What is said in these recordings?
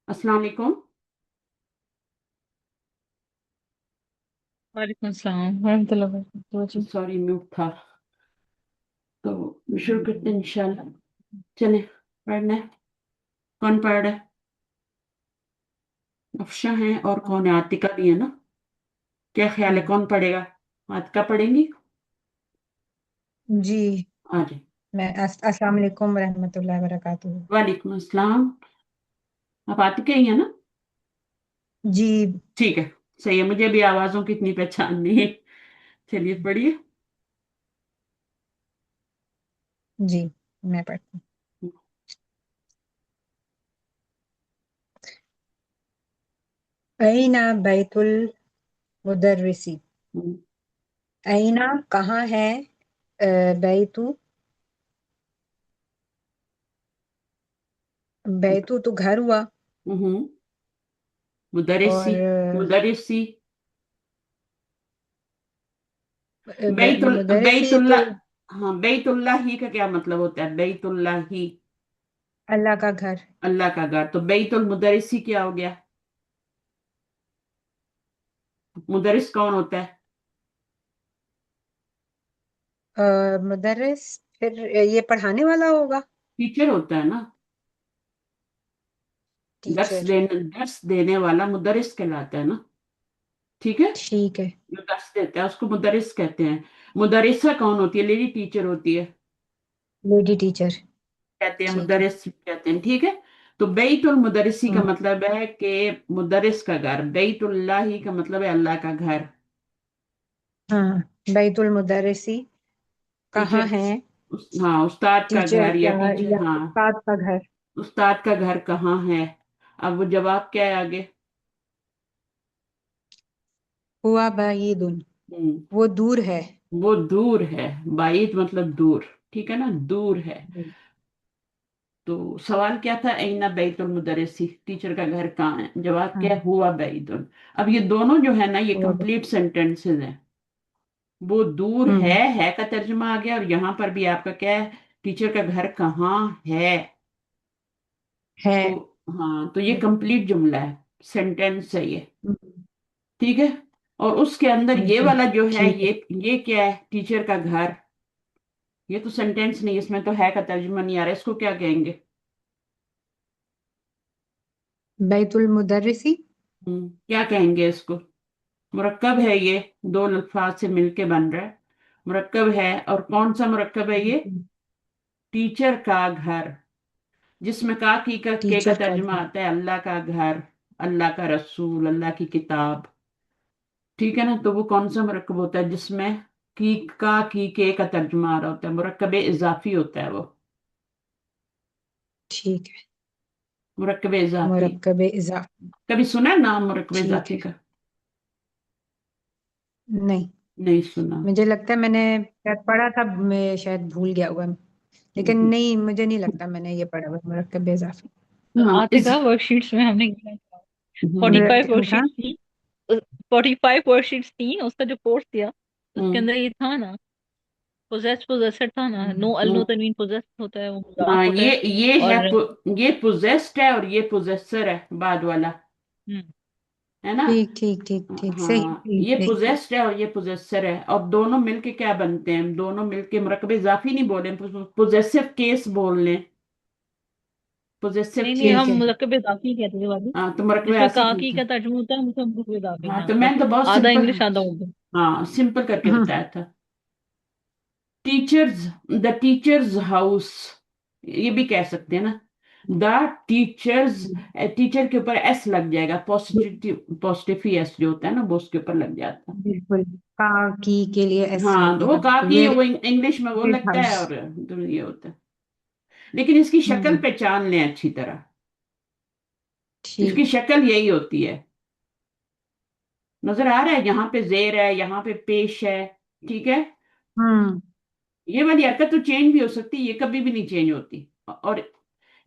अस्सलाम वालेकुम। वालेकुम अस्सलाम वरहमतुल्लाहि वबरकातुहू जी। सॉरी, म्यूट था। तो शुरू करते हैं इंशाल्लाह। चले पढ़ना है। कौन पढ़ रहा है? अफशा है और कौन है? आतिका भी है ना? क्या ख्याल है, हम्म। कौन पढ़ेगा? आतिका पढ़ेंगी? जी। आ जाए। अस्सलाम वालेकुम रहमतुल्लाहि वबरकातुहू। वालेकुम अस्सलाम। आप आतिका ही है ना? जी। ठीक है। सही है, मुझे भी आवाजों की इतनी पहचान नहीं है। चलिए पढ़िए। जी मैं पढ़ती हूँ। अईना बैतुल मुदर्रिसी। हम्म, अईना कहाँ है? बैतु। बैतु तो घर हुआ। हम्म, मुदरिसी। और मुदरिसी। बैतुल मुदर्रिसी तो बैतुल्लाह। हाँ, बैतुल्लाह ही का क्या मतलब होता है? बैतुल्लाह ही। अल्लाह का घर। अल्लाह का घर, तो बैतुल मुदरिसी क्या हो गया? मुदरिस कौन होता है? मुदर्रिस फिर ये पढ़ाने वाला होगा। टीचर होता है ना। टीचर। दर्स देने वाला मुदरिस कहलाता है ना। ठीक है। ठीक है। जो दर्स देता है उसको मुदरिस कहते हैं। मुदरिसा कौन होती है? लेडी टीचर होती है। Lady teacher. कहते हैं ठीक है। मुदरिस कहते हैं, ठीक है। तो बैतुल मुदरिसी का हम्म। मतलब है कि मुदरिस का घर। बैतुल्लाही का मतलब है अल्लाह का घर। हाँ। बैतुल मुदर्रिसी कहाँ टीचर। है? हाँ, उस्ताद का टीचर घर या क्या? टीचर, या हाँ। उस्ताद का घर। उस्ताद का घर कहाँ है? अब वो जवाब क्या है आगे? हुआ बायीदुन। हम्म, वो दूर है। वो दूर है। बाइद मतलब दूर। ठीक है ना, दूर है। हम्म। तो सवाल क्या था? ऐना बैतुल मुदर्रिसी, टीचर का घर कहाँ है? जवाब क्या है? हाँ। हुआ बैतुल। अब ये दोनों जो है ना, ये हुआ कंप्लीट सेंटेंसेस हैं। वो दूर हम्म। है का तर्जुमा आ गया, और यहाँ पर भी आपका क्या है? टीचर का घर कहाँ है। है। तो हाँ, तो ये कंप्लीट जुमला है, सेंटेंस है ये। हम्म। ठीक है। और उसके अंदर ये जी। वाला जो है, ठीक है। ये क्या है? टीचर का घर। ये तो सेंटेंस नहीं, इसमें तो है का तर्जुमा नहीं आ रहा, इसको क्या कहेंगे? बैतुल मुदर्रिसी। क्या कहेंगे इसको? मुरक्कब है ये। दो अल्फाज से मिलके बन रहा है। मुरक्कब है, और कौन सा मुरक्कब है ये? टीचर का घर। जिसमें के का टीचर का तर्जुमा घर। आता है अल्लाह का घर, अल्लाह का रसूल, अल्लाह की किताब। ठीक है ना, तो वो कौन सा मुरक्कब होता है जिसमें की के का तर्जुमा आ रहा होता है? मुरक्कब इजाफी होता है वो। ठीक है। मुरक्कब इजाफी। मुरक्कब इजाफी। कभी सुना है नाम मुरक्कब ठीक इजाफी है। का? नहीं। नहीं सुना। मुझे लगता है मैंने शायद पढ़ा था, मैं शायद भूल गया हुआ। लेकिन नहीं, मुझे नहीं लगता मैंने ये पढ़ा हुआ है, मुरक्कब इजाफी। हाँ, इस आतिका वर्कशीट्स में हमने 45 हम्म, वर्कशीट थी। 45 वर्कशीट्स थी, उसका जो कोर्स दिया उसके हम्म, अंदर ये था ना। पोजेसर था ना, नो अल नो हम्म। तनवीन, पोजेस होता है, वो हाँ, मुजाफ होता है। और ये पोजेस्ड है और ये पोजेसर है बाद वाला। हम्म, है ना? ठीक ठीक ठीक ठीक, सही हाँ, सही ये सही। पोजेस्ड है और ये पोजेसर है, और दोनों मिलके क्या बनते हैं? दोनों मिलके मुरक्कब इजाफी नहीं बोले, पोजेसिव केस बोल लें। पोजेसिव नहीं नहीं, केस। हम ठीक है। मुलक्कब इजाफी कहते थे वाली। हाँ, तो मुरक्कब जिसमें आसिफ नहीं काकी था। का तर्जुमा होता है, हम उसे मुलक्कब इजाफी, हाँ, हाँ तो बस। मैंने तो बहुत आधा सिंपल। इंग्लिश आधा उर्दू। हाँ, सिंपल करके हम्म। बताया था। टीचर्स। The teachers house. ये भी कह सकते हैं ना। The teachers. टीचर के ऊपर एस लग जाएगा, पॉजिटिव पॉजिटिव ही एस जो होता है ना, वो उसके ऊपर लग जाता है। बिल्कुल। काकी के लिए एस हाँ, तो वो लगेगा, बिल्कुल, काफी है, वेरी वो इंग्लिश में वो गुड लगता हाउस। है, और तो ये होता है। लेकिन इसकी शक्ल हम्म। पहचान लें अच्छी तरह। इसकी ठीक। शक्ल यही होती है। नजर आ रहा है? यहाँ पे जेर है, यहाँ पे पेश है। ठीक है। हम्म। ये वाली हरकत तो चेंज भी हो सकती है, ये कभी भी नहीं चेंज होती। और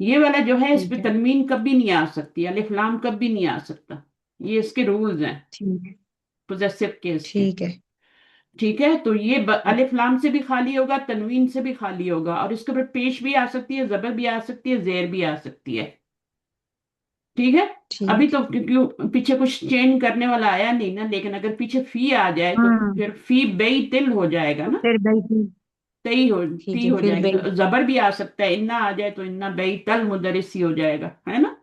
ये वाला जो है, इस पे ठीक है। तनवीन कभी नहीं आ सकती, अलिफ लाम कभी नहीं आ सकता। ये इसके रूल्स हैं ठीक है। पोजेसिव केस के। ठीक है। ठीक है, तो ये अलिफ लाम से भी खाली होगा, तनवीन से भी खाली होगा, और इसके ऊपर पेश भी आ सकती है, जबर भी आ सकती है, जेर भी आ सकती है। ठीक है। अभी ठीक। तो क्योंकि पीछे कुछ चेंज करने वाला आया नहीं ना, लेकिन अगर पीछे फी आ जाए तो हम्म। फिर फी बेई तिल हो जाएगा तो ना। फिर गई थी। तई हो, ठीक ती है, हो फिर जाएगी, गई। तो जबर भी आ सकता है, इन्ना आ जाए तो इन्ना बेई तल मुदरिसी हो जाएगा, है ना।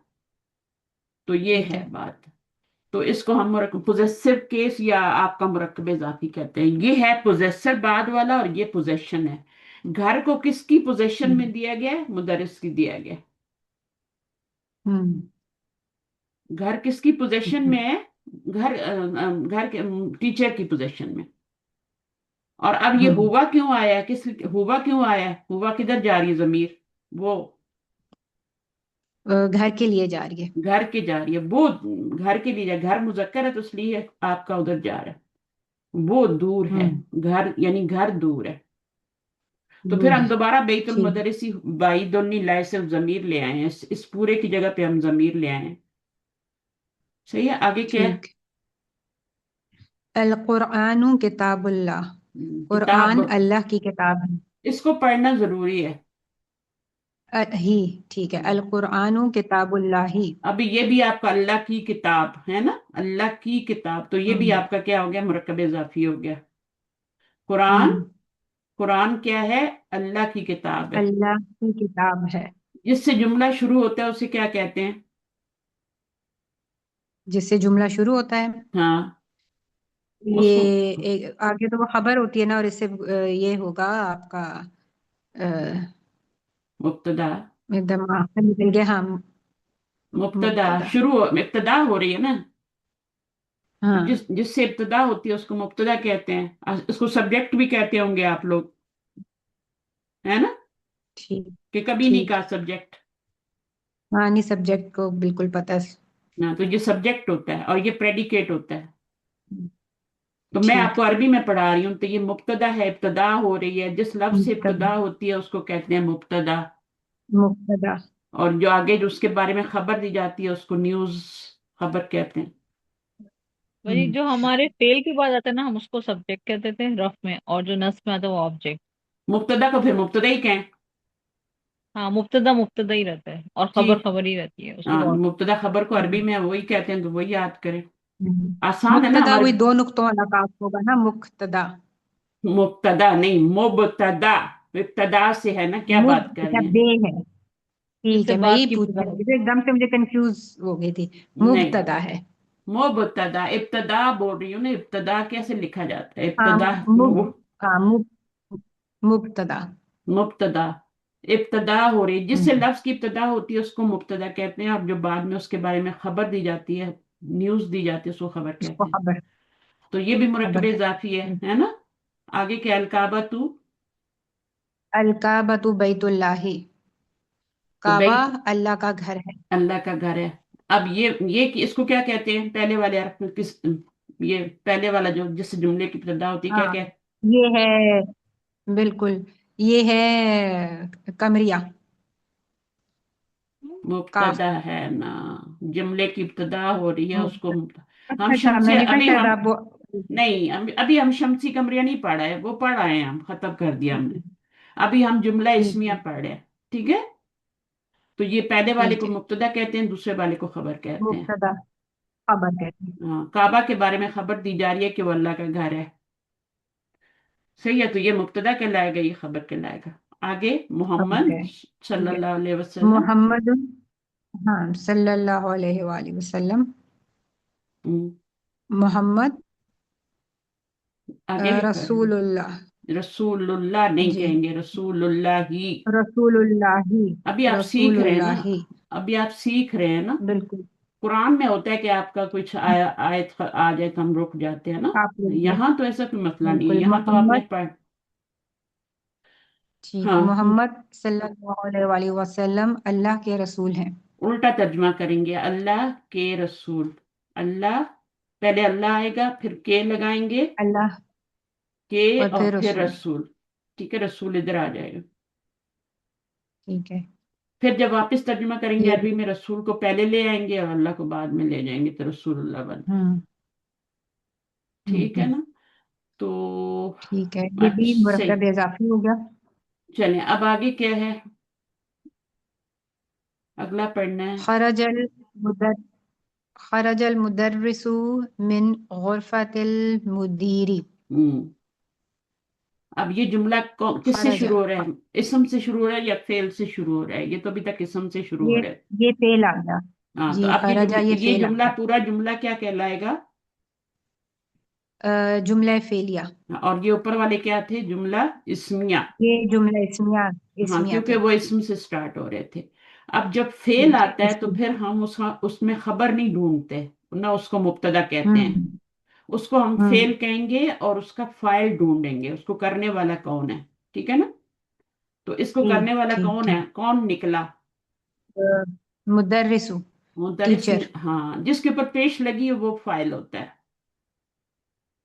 तो ये ठीक है है। बात। तो इसको हम पोजेसिव केस या आपका मुरक्कब इजाफी कहते हैं। ये है पोजेसर बाद वाला, और ये पोजेशन है। घर को किसकी पोजेशन हम्म। में दिया गया है? मुदरिस की दिया गया है। हम्म। घर किसकी ठीक पोजेशन है। में है? घर के टीचर की पोजेशन में। और अब ये हम्म। हुआ क्यों आया, हुआ क्यों आया, हुआ किधर जा रही है जमीर? वो घर के लिए जा रही है। घर के जा रही है, वो घर के लिए घर मुजक्कर है तो इसलिए आपका उधर जा रहा है। वो दूर है, हम्म। घर यानी घर दूर है। तो फिर दूर हम है। दोबारा बैतुल ठीक। मदरसी बाई दोन्नी लाए से जमीर ले आए हैं, इस पूरे की जगह पे हम जमीर ले आए हैं। सही है, आगे क्या है? ठीक। अल कुरान किताबुल्लाह। किताब। कुरान अल्लाह की किताब है। इसको पढ़ना जरूरी है। ही। ठीक है, अल कुरान किताबुल्लाह ही। अभी ये भी आपका अल्लाह की किताब है ना, अल्लाह की किताब, तो ये भी हम्म। आपका क्या हो गया, मुरक्कब इजाफी हो गया। कुरान, हम्म। कुरान क्या है? अल्लाह की किताब है। अल्लाह की किताब है। जिससे जुमला शुरू होता है उसे क्या कहते हैं? जिससे जुमला शुरू होता है, हाँ, ये उसको आगे तो वो खबर होती है ना, और इससे ये होगा आपका अ, मुब्तदा। एकदम आखिर निकल गया। हाँ। मुब्तदा मुब्तदा। इब्तदा हो रही है ना। तो हाँ। जिससे इब्तदा होती है उसको मुब्तदा कहते हैं। इसको सब्जेक्ट भी कहते होंगे आप लोग, है ना, ठीक। कि कभी नहीं ठीक। कहा सब्जेक्ट। हाँ, नहीं, सब्जेक्ट को बिल्कुल पता है। ना, तो ये सब्जेक्ट होता है और ये प्रेडिकेट होता है। तो मैं ठीक। आपको अरबी में पढ़ा रही हूँ, तो ये मुब्तदा है, इब्तदा हो रही है, जिस लफ्ज से मुब्तदा। इब्तदा होती है उसको कहते हैं मुब्तदा। मुब्तदा। और जो आगे जो उसके बारे में खबर दी जाती है उसको न्यूज खबर कहते हैं। वही हम्म। जो हमारे फेल के बाद आता है ना, हम उसको सब्जेक्ट कहते थे रफ में, और जो नस्ब में आता है वो ऑब्जेक्ट। मुब्तदा को फिर मुब्तदा ही कहें। हाँ, मुब्तदा मुब्तदा ही रहता है, और जी। खबर खबर ही रहती है उसको हाँ, बहुत। मुब्तदा खबर को अरबी हम्म। में वही कहते हैं, तो वही याद करें। हम्म। आसान है ना मुब्तदा हमारे। वही दो नुक्तों वाला काफ होगा ना, मुक्तदा। मुब्तदा नहीं, मुब्तदा। इब्तदा से है ना, क्या बात कर अच्छा, रहे बे हैं? है। ठीक जिससे है, मैं बात यही की पूछ इब्तदा रही थी, होती तो एकदम से मुझे कंफ्यूज हो गई थी। नहीं, मुब्तदा है। मुब्तदा इब्तदा बोल रही हूँ ना, इब्तदा कैसे लिखा जाता है? हाँ। इब्तदा मुब हाँ, मुब्तदा। मुब्तदा। इब्तदा हो रही, जिससे हम्म। लफ्ज की इब्तदा होती है उसको मुब्तदा कहते हैं, और जो बाद में उसके बारे में खबर दी जाती है, न्यूज दी जाती है, उसको खबर उसको कहते हैं। खबर। तो ये भी मुरक्कब खबर इजाफी कहते हैं। है ना। आगे क्या, अलकाबा तू। अल काबतु बैतुल्लाही। तो काबा भाई अल्लाह का घर है। अल्लाह का घर है। अब ये इसको क्या कहते हैं, पहले वाले हरफ में किस, ये पहले वाला जो जिस जुमले की इब्तदा होती है क्या हाँ, क्या? ये है। बिल्कुल। ये है कमरिया। काफ। मुब्तदा है ना, जुमले की इब्तदा हो रही है उसको मुब्तदा। हम अच्छा अच्छा, शमसिया मैंने कहा अभी शायद हम आप वो। नहीं, अभी हम शमसी कमरिया नहीं पढ़ा है, वो पढ़ आए हैं, हम खत्म कर दिया हमने। अभी हम जुमला ठीक इस्मिया है। पढ़ रहे हैं। ठीक है। तो ये पहले वाले ठीक को है। मुब्तदा कहते हैं, दूसरे वाले को खबर कहते हैं। मुब्तदा खबर कहते हैं। हाँ, काबा के बारे में खबर दी जा रही है कि वो अल्लाह का घर है। सही है, तो ये मुब्तदा कहलाएगा, ये खबर कहलाएगा। आगे खबर मोहम्मद कह। ठीक है। सल्लल्लाहु अलैहि वसल्लम। मोहम्मद। हाँ, सल्लल्लाहु अलैहि वाली वसल्लम। हम्म, मोहम्मद आगे भी पढ़। रसूलुल्लाह। रसूलुल्लाह नहीं जी। कहेंगे, रसूलुल्लाह ही। रसूलुल्लाही। अभी आप सीख रहे हैं ना, रसूलुल्लाही। अभी आप सीख रहे हैं ना। बिल्कुल। कुरान में होता है कि आपका कुछ आयत आ जाए तो हम रुक जाते हैं ना। आप लोग भी। यहाँ तो ऐसा कोई मसला नहीं है, बिल्कुल, यहाँ तो आपने मोहम्मद। पढ़। ठीक, हाँ, मोहम्मद सल्लल्लाहु अलैहि वसल्लम अल्लाह के रसूल हैं। उल्टा तर्जमा करेंगे, अल्लाह के रसूल। अल्लाह, पहले अल्लाह आएगा, फिर के लगाएंगे, अल्लाह। के और और फिर फिर रसूल। रसूल। ठीक है, रसूल इधर आ जाएगा। ठीक है। फिर जब वापस तर्जुमा करेंगे ये। अरबी में, रसूल को पहले ले आएंगे और अल्लाह को बाद में ले जाएंगे, तो रसूलुल्लाह बन। हम्म। ठीक है हम्म। ना। तो ठीक है, ये भी अच्छा सही। मुरक्कब इजाफी हो गया। चलें, अब आगे क्या है, अगला पढ़ना है। खरजल मुदर खरज अल मुदर्रिसु मिन गुरफतिल मुदीरी। हम्म अब ये जुमला किससे खरजा, शुरू हो रहा है? इसम से शुरू हो रहा है या फेल से शुरू हो रहा है? ये तो अभी तक इसम से शुरू हो ये रहा है। ये फेल आ गया। हाँ, तो जी, अब खरजा ये ये फेल आ जुमला, गया। पूरा जुमला क्या कहलाएगा? जुमला फेलिया। और ये ऊपर वाले क्या थे? जुमला इस्मिया। ये जुमला इस्मिया, हाँ, इस्मिया क्योंकि थे। वो इसम से स्टार्ट हो रहे थे। अब जब फेल जी, आता है तो फिर हम उसमें खबर नहीं ढूंढते, ना उसको मुब्तदा कहते हैं। हम्म उसको हम फेल हम्म कहेंगे और उसका फाइल ढूंढेंगे, उसको करने वाला कौन है। ठीक है ना? तो इसको ठीक करने वाला ठीक कौन है? ठीक। कौन निकला? मुदर्रिसु, मुदरिस। टीचर। हाँ, जिसके ऊपर पेश लगी है वो फाइल होता है।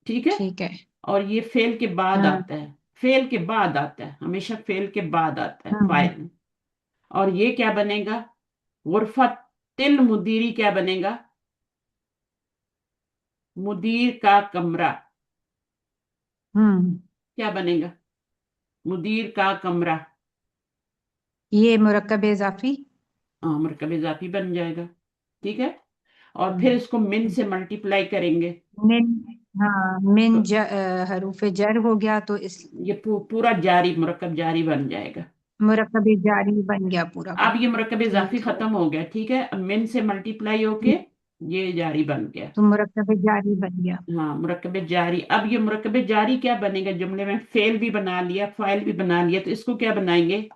ठीक है? ठीक है। और ये फेल के बाद हाँ। आता है। फेल के बाद आता है, हमेशा फेल के बाद आता है हम्म फाइल। और ये क्या बनेगा? गुरफा तिल मुदीरी क्या बनेगा? मुदीर का कमरा। हम्म क्या बनेगा? मुदीर का कमरा। ये मुरक्कब इजाफी। हाँ, मरकब इजाफी बन जाएगा। ठीक है? और फिर हम्म, इसको मिन से मल्टीप्लाई करेंगे। मिन, हाँ मिन तो हरूफ जर हो गया तो इस ये पूरा जारी, मरकब जारी बन जाएगा। मुरक्कब जारी बन गया पूरा का। अब ये मरकब इजाफी ठीक है। खत्म हो गया। ठीक है? अब मिन से मल्टीप्लाई होके ये जारी बन गया। तो मुरक्कब जारी बन गया। हाँ, मुरकब जारी। अब ये मुरकब जारी क्या बनेगा? जुमले में फेल भी बना लिया, फाइल भी बना लिया, तो इसको क्या बनाएंगे?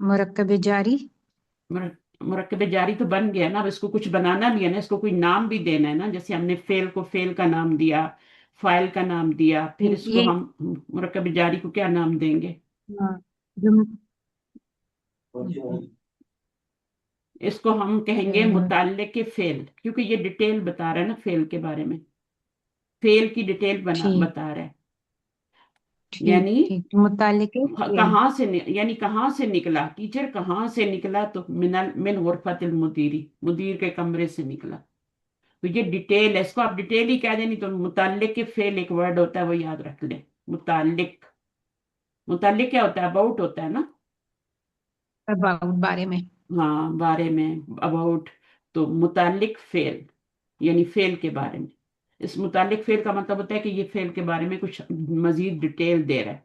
मुरक्कब जारी। मुरकब जारी तो बन गया ना, अब इसको कुछ बनाना भी है ना, इसको कोई नाम भी देना है ना। जैसे हमने फेल को फेल का नाम दिया, फाइल का नाम दिया, फिर इसको ये हम मुरकब जारी को क्या नाम देंगे? हाँ, जुम इसको हम कहेंगे हम्म, मुताल्लिक के फेल, क्योंकि ये डिटेल बता रहा है ना फेल के बारे में। फेल की डिटेल ठीक बता रहा है। ठीक यानी ठीक, मुतालिक फेल। कहाँ से यानी कहाँ से निकला टीचर, कहाँ से निकला? तो मिन गुरफतिल मुदीरी, मुदीर के कमरे से निकला। तो ये डिटेल है, इसको आप डिटेल ही कह देनी। तो मुताल्लिक के फेल एक वर्ड होता है, वो याद रख ले। मुताल्लिक। मुताल्लिक क्या होता है? अबाउट होता है ना। अबाउट, बारे में। हाँ, बारे में, अबाउट। तो मुताल्लिक फेल यानी फेल के बारे में। इस मुताल्लिक फेल का मतलब होता है कि ये फेल के बारे में कुछ मजीद डिटेल दे रहा है।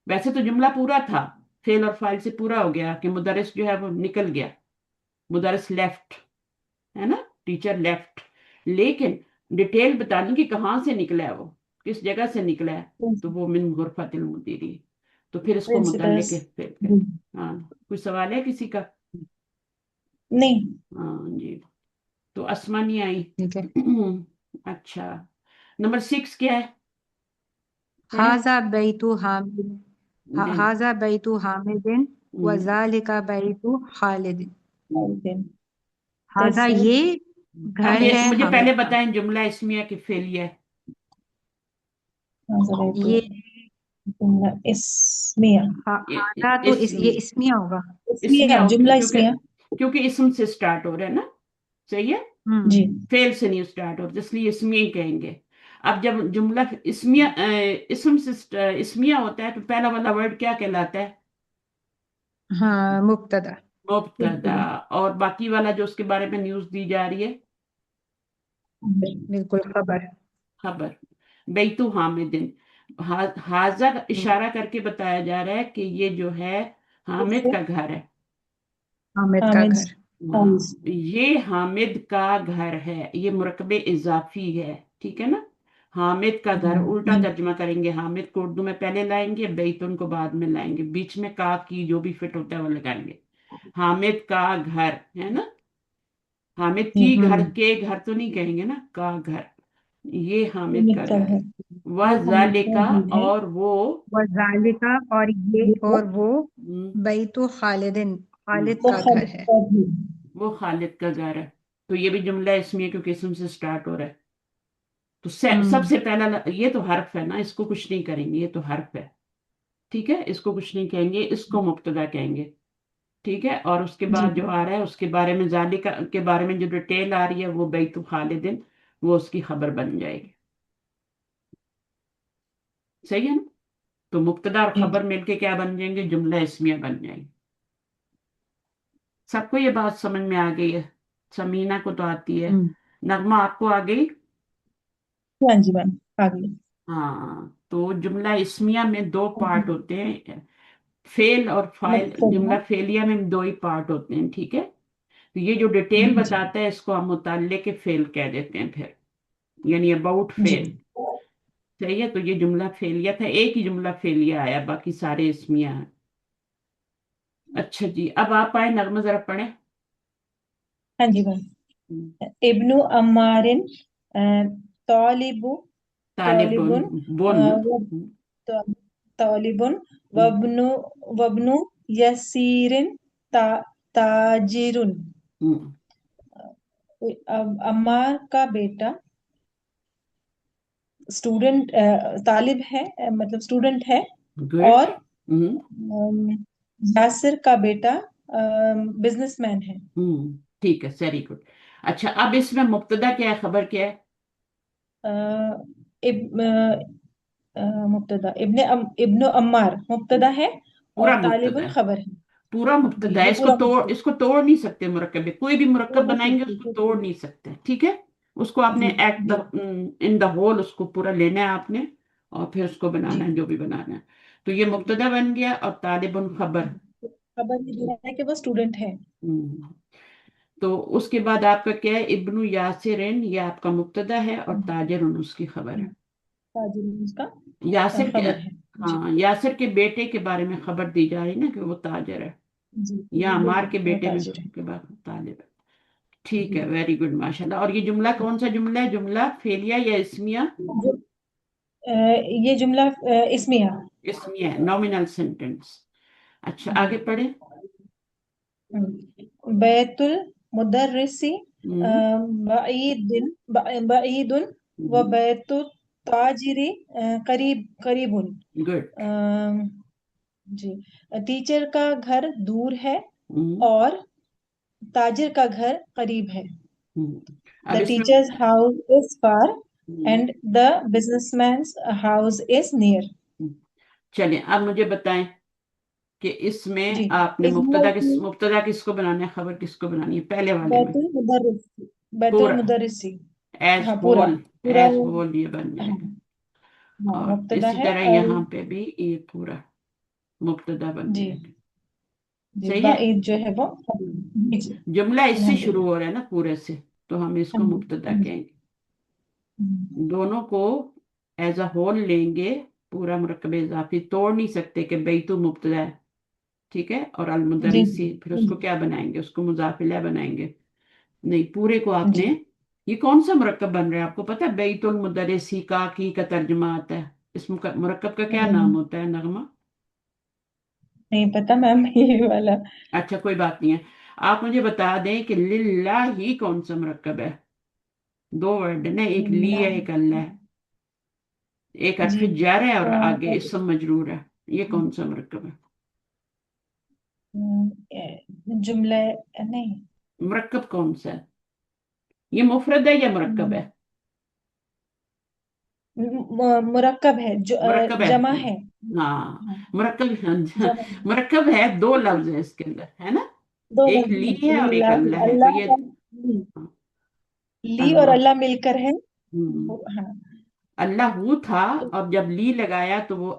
वैसे तो जुमला पूरा था, फेल और फाइल से पूरा हो गया कि मुदरिस जो है वो निकल गया। मुदरिस लेफ्ट, है ना, टीचर लेफ्ट। लेकिन डिटेल बतानी कि कहाँ से निकला है वो, किस जगह से निकला है। तो वो मिन गुरफतिल मुदीरी। तो फिर इसको प्रिंसिपल्स। मुतल्लिक फेल कहते हैं। हाँ, कोई सवाल है किसी का? नहीं। हाँ जी। तो अस्मा नहीं आई। ठीक है। अच्छा, नंबर 6 क्या है? पढ़े? हाजा बैतु हामिद, दिन। हाजा बैतु हामिदिन हम्म, वजालिका बैतु खालिद। दिन। हाजा दिस इज ये अब घर ये है मुझे पहले हामिद का। बताएं, जुमला इसमिया की फेलिया है? नजरेतु ये जुमला इस्मिया। ये- हाजा तो ये इसमें इसमिया होगा। इस्मिया, इसमिया जुमला क्योंकि इस्मिया। क्योंकि इसम से स्टार्ट हो रहा है ना। सही है। जी। हम्म फेल से नहीं स्टार्ट हो रहा, इसलिए इसमिया ही कहेंगे। अब जब जुमला इसमिया इसम से इसमिया होता है तो पहला वाला वर्ड क्या कहलाता है? हाँ, मुब्तदा। मुब्तदा। और बाकी वाला जो उसके बारे में न्यूज दी जा रही है, बिल्कुल, खबर। खबर। बैतु हामिदिन। हाजा का इशारा करके बताया जा रहा है कि ये जो है हामिद का घर है। हामिद का हामिद घर। हाउस। हाँ, ये हामिद का घर है, ये मुरकबे इजाफी है। ठीक है ना? हामिद का घर उल्टा जी। तर्जमा करेंगे, हामिद को उर्दू में पहले लाएंगे, बैतुन को बाद में लाएंगे, बीच में का की जो भी फिट होता है वो लगाएंगे। हामिद का घर है ना। हामिद की घर हम्म के घर तो नहीं कहेंगे ना, का घर। ये हामिद हामिद का का घर है। घर। वह ये हामिद का जालिका, घर है। और वो। वजालिका, और ये वो और वो हम्म, बैतु खालिदिन, खालिद वो का घर खालिद है। का भी। वो खालिद का घर है। तो ये भी जुमला इसमें है क्योंकि इसम से स्टार्ट हो रहा है। तो हम्म सबसे पहला ये तो हर्फ है ना, इसको कुछ नहीं करेंगे, ये तो हर्फ है। ठीक है, इसको कुछ नहीं कहेंगे, इसको मुब्तदा कहेंगे। ठीक है, और उसके जी। बाद जो आ रहा है उसके बारे में, जालिका के बारे में जो डिटेल आ रही है वो बैतु खालिदिन, वो उसकी खबर बन जाएगी। सही है ना? तो मुब्तदा और जी। खबर मिलके क्या बन जाएंगे? जुमला इस्मिया बन जाएंगे। सबको ये बात समझ में आ गई है? समीना को तो आती है, हम्म। नगमा आपको आ गई? हाँ जी मैम, आ गई। हाँ, तो जुमला इस्मिया में दो पार्ट होते हैं, फेल और फाइल। मुबतदा। जुमला फेलिया में दो ही पार्ट होते हैं, ठीक है। तो ये जो डिटेल जी बताता है इसको हम मुताल्ले के फेल कह देते हैं फिर, यानी अबाउट जी। फेल। सही है, तो ये जुमला फेलिया था, एक ही जुमला फेलिया आया, बाकी सारे इस्मिया हैं। अच्छा जी, अब आप आए, नगमा जरा पढ़े। हाँ जी मैम। इब्नु अम्मारिन तालिबु तालिबुन, तालिबुन बुन। व तालिबुन वब्नु वब्नु यसीरिन ता, ताजिरुन। अम्मार का बेटा स्टूडेंट, तालिब है, मतलब स्टूडेंट है। गुड। और यासिर का बेटा बिजनेसमैन है। ठीक है, वेरी गुड। अच्छा, अब इसमें मुब्तदा क्या है, खबर क्या है? अ, मुब्तदा इब्नु अम्मार मुब्तदा है, और पूरा मुब्तदा तालिबुन है, खबर है। पूरा जी, मुब्तदा है। ये पूरा मुब्तदा। इसको तोड़ नहीं सकते मुरक्कब में, कोई भी मुरक्कब तोड़ नहीं बनाएंगे सकती, उसको जी तोड़ नहीं सकते, ठीक है। उसको जी आपने एट जी द इन द होल उसको पूरा लेना है आपने, और फिर उसको बनाना जी। है जो भी बनाना है। तो ये मुब्तदा बन गया, और तालिबुन खबर। खबर ये दिया है कि वो स्टूडेंट है। हम्म, तो उसके बाद आपका क्या है, इब्नु यासिरिन, ये आपका मुब्तदा है, और ताजिरुन उसकी खबर है। ताजिर उसका यासिर के, खबर है। जी हाँ, यासिर के बेटे के बारे में खबर दी जा रही ना कि वो ताजिर है, जी। या अमार बिल्कुल के वो बेटे में ताजिर है। के बाद तालिब है। ठीक जी। है, वेरी गुड, माशाल्लाह। और ये जुमला कौन सा जुमला है, जुमला फेलिया या इस्मिया? जो अ, ये जुमला इसमें है। इस्मिया है, नॉमिनल सेंटेंस। अच्छा, जी। आगे पढ़े। बैतुल मुदर्रिसी हम्म। बईदुन बईदुन व बैतुल ताजिरी करीब करीबुन। गुड। अम, जी। टीचर का घर दूर है, हम्म। और ताजिर का घर करीब है। अब The इसमें teacher's house is far hmm, and the businessman's house is near. चलिए, अब मुझे बताएं कि जी। इसमें आपने इसमें मुब्तदा किसको बनाना है, खबर किसको बनानी है, पहले वाले में? बैतुल मुदर्रिस बैतुल पूरा, मुदर्रिसी। एज हाँ पूरा। होल, पूरा एज होल ये बन हाँ जाएगा। हाँ और मुब्तदा इसी है। तरह और यहाँ पे भी ये पूरा मुब्तदा बन जी जाएगा। जी, सही है, बाईद जो है वो जी जी। जुमला इससे शुरू अल्हम्दुलिल्लाह। हो रहा है ना पूरे से, तो हम इसको मुब्तदा हम्म, कहेंगे। हम्म, दोनों को एज अ होल लेंगे, पूरा मुरक्कब इजाफी तोड़ नहीं सकते कि बैतु मुब्तदा है, ठीक है, और अल जी मुदर्रिसी फिर उसको क्या बनाएंगे, उसको मुजाफिला बनाएंगे। नहीं, पूरे को आपने, जी। ये कौन सा मुरक्कब बन रहा है आपको पता है? बैतुल मुदर्रिसी का की तर्जुमा आता है, इस मुरक्कब का क्या नाम हम्म, होता है, नगमा? नहीं पता मैम ये वाला। अच्छा, कोई बात नहीं है। आप मुझे बता दें कि लिल्लाही कौन सा मुरक्कब है? दो वर्ड है ना, एक ली है, एक अल्लाह है। एक हर्फ जी। जर है और आगे अ, इसम मजरूर है। ये कौन सा मुरक्कब है? जुमला नहीं। मुरक्कब कौन सा है? ये मुफरद है या मुरक्कब है? मुरक्कब है, जो मुरक्कब है, जमा है। हाँ, हाँ, मुरक्कब। जमा। मुरक्कब है, दो लफ्ज है इसके अंदर, है ना? दो एक लफ्ज ली हैं, है और एक लिल्लाहि अल्लाह है, तो अल्लाह ये और ली। ली और अल्लाह। अल्लाह मिलकर है। हम्म, हाँ। अल्लाह हू था, और जब ली लगाया तो वो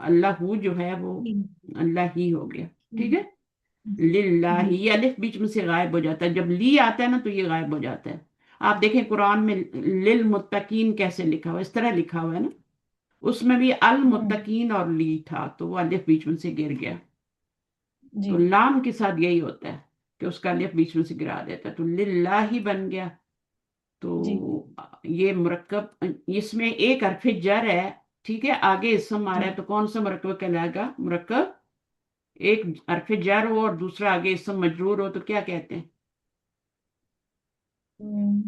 अल्लाह हू जो है वो जी अल्लाह ही हो गया, ठीक है। जी जी लिल्लाही, ये अलिफ बीच में से गायब हो जाता है, जब ली आता है ना तो ये गायब हो जाता है। आप देखें कुरान में लिल मुत्तकीन कैसे लिखा हुआ है, इस तरह लिखा हुआ है ना, उसमें भी अल मुत्तकीन और ली था, तो वो अलिफ बीच में से गिर गया। जी तो लाम के साथ यही होता है कि उसका अलिफ बीच में से गिरा देता है, तो लिल्लाही बन गया। जी तो ये मुरक्कब, इसमें एक हरफ जर है, ठीक है, आगे इसम आ रहा जी। है, तो कौन सा मुरक्कब कहलाएगा? मुरक्कब, एक हरफ जर हो और दूसरा आगे इसम मजरूर हो, तो क्या कहते हैं?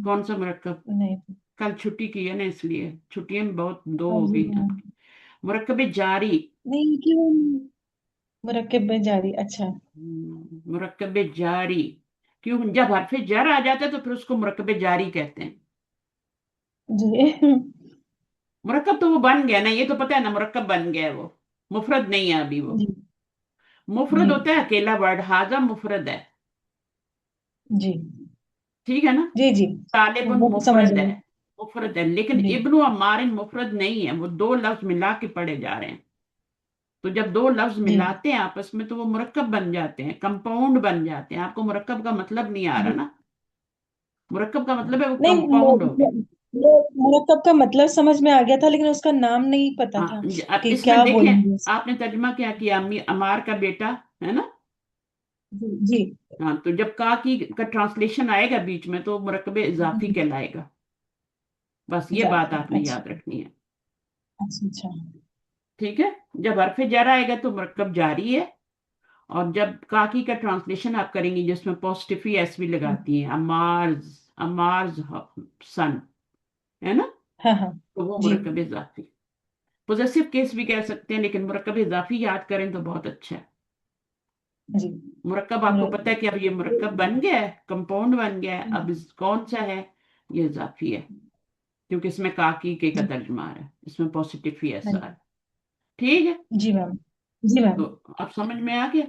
कौन सा मुरक्कब? नहीं। कल छुट्टी की है ना, इसलिए छुट्टियां में बहुत दो हाँ हो जी गई हैं। हाँ। मुरक्कब जारी। नहीं क्यों, मुरक्कब में जारी। अच्छा। मुरक्कब जारी, क्यों? जब हरफ जर आ जाता है तो फिर उसको मुरक्कब जारी कहते हैं। जी मुरक्कब तो वो बन गया ना, ये तो पता है ना, मुरक्कब बन गया है वो, मुफरद नहीं है अभी वो। जी मुफरद जी होता है अकेला वर्ड, हाजा मुफरद है, जी ठीक है ना। जी जी, तालिबुन वो समझ मुफरद है, रही हूँ। मुफरद है, लेकिन जी इब्नु अम्मारिन मुफरद नहीं है, वो दो लफ्ज मिला के पढ़े जा रहे हैं। तो जब दो लफ्ज जी मिलाते हैं आपस में तो वो मुरक्कब बन जाते हैं, कंपाउंड बन जाते हैं। आपको मुरक्कब का मतलब नहीं आ रहा जी। ना, मुरक्कब का मतलब है वो नहीं, कंपाउंड हो गया। मुरक्कब का मतलब समझ में आ गया था, लेकिन उसका नाम नहीं पता हाँ, था अब कि इसमें क्या देखें, बोलेंगे आपने तर्जुमा क्या किया, अम्मी अमार का बेटा, है ना। जी जी। हाँ, तो जब का की का ट्रांसलेशन आएगा बीच में तो मुरक्कब इजाफी कहलाएगा। बस ये बात इजाफी, आपने अच्छा याद रखनी है। अच्छा अच्छा। ठीक है। जब हरफ जर आएगा तो मुरक्कब जारी है। और जब काकी का ट्रांसलेशन आप करेंगी जिसमें पॉजिटिव एस भी लगाती हैं, अमार्स, अमार्स सन, है ना, हाँ हाँ। तो वो जी मुरक्कब इजाफी। पोजेसिव केस भी कह सकते हैं, लेकिन मुरक्कब इजाफी याद करें तो बहुत अच्छा है। जी। मुरक्कब आपको पता है कि अब ये मुरक्कब बन गया है, कंपाउंड बन गया है, अब कौन सा है, ये इजाफी है, क्योंकि इसमें काकी के का जी तर्जमा आ रहा है, इसमें पॉजिटिव एस हाँ आ रहा है। ठीक है। जी मैम। जी तो मैम। आप समझ में आ गया।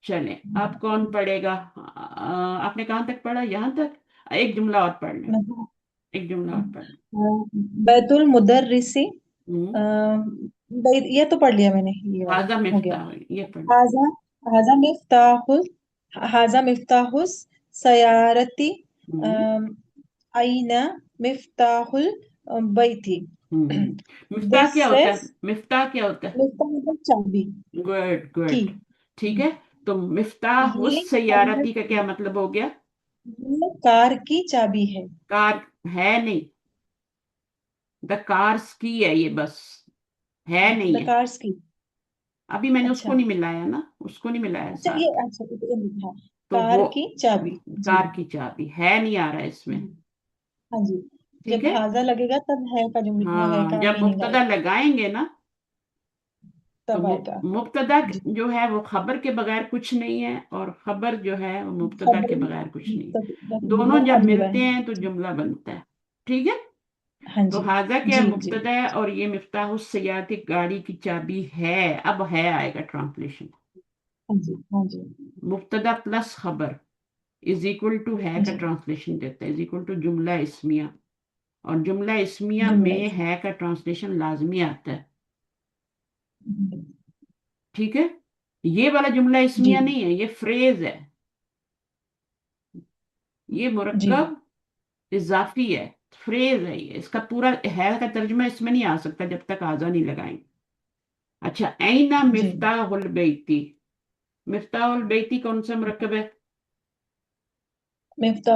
चले, आप कौन पढ़ेगा, आपने कहाँ तक पढ़ा, यहाँ तक। एक जुमला और पढ़ लें, मतलब, एक जुमला और पढ़ लें। बैतुल मुदर्रिसी, हम्म, ये तो पढ़ लिया मैंने, ये वाला हाजा हो गया। मिफ्ताह, ये पढ़। हाजा हाजा मिफ्ताहुल हाजा मिफ्ताहुस सयारती, हम्म अम, आईना मिफ्ताहुल बैती। मिफ्ताह दिस क्या होता है, सेज, मिफ्ताह क्या होता है। मिफ्ताह मतलब चाबी गुड की। गुड। ठीक है। तो मिफ्ताह ये उस सैयारती का क्या मतलब हो गया। ये कार की चाबी है। कार है नहीं, द कार्स की है ये बस, है नहीं द है। कार्स की। अभी मैंने उसको अच्छा नहीं मिलाया ना, उसको नहीं मिलाया अच्छा, ये साथ। अच्छा ये लिखा, तो कार वो की चाबी। जी कार की चाबी है नहीं आ रहा है इसमें। हाँ जी। ठीक जब है। हाजा लगेगा तब है का जुमला, है हाँ, का जब मीनिंग मुब्तदा आएगा, लगाएंगे ना, तो तब आएगा। मुब्तदा जी। जो है वो खबर के बगैर कुछ नहीं है, और खबर जो है वो मुब्तदा के खबर बगैर कुछ नहीं तब है। जुमला दोनों जब अधूरा मिलते है। हैं तो जुमला बनता है। ठीक है। हाँ तो जी हाजा क्या जी जी। मुब्तदा है, और ये मिफ्ताह सयाती गाड़ी की चाबी है। अब है आएगा ट्रांसलेशन। हाँ जी हाँ जी मुब्तदा प्लस खबर इज इक्वल टू है का जी। ट्रांसलेशन देता है, इज इक्वल टू जुमला इस्मिया। और जुमला इस्मिया जुमला में है का ट्रांसलेशन लाजमी आता है। ठीक है। ये वाला जुमला जी इस्मिया नहीं है, ये फ्रेज है, ये जी। मुरक्कब इजाफी है, फ्रेज है ये। इसका पूरा है का तर्जुमा इसमें नहीं आ सकता जब तक आजा नहीं लगाएंगे। अच्छा, ऐना जी मिफ्ताहुल बैती, मिफ्ताहुल बैती कौन सा मुरक्कब है। मिफ्ता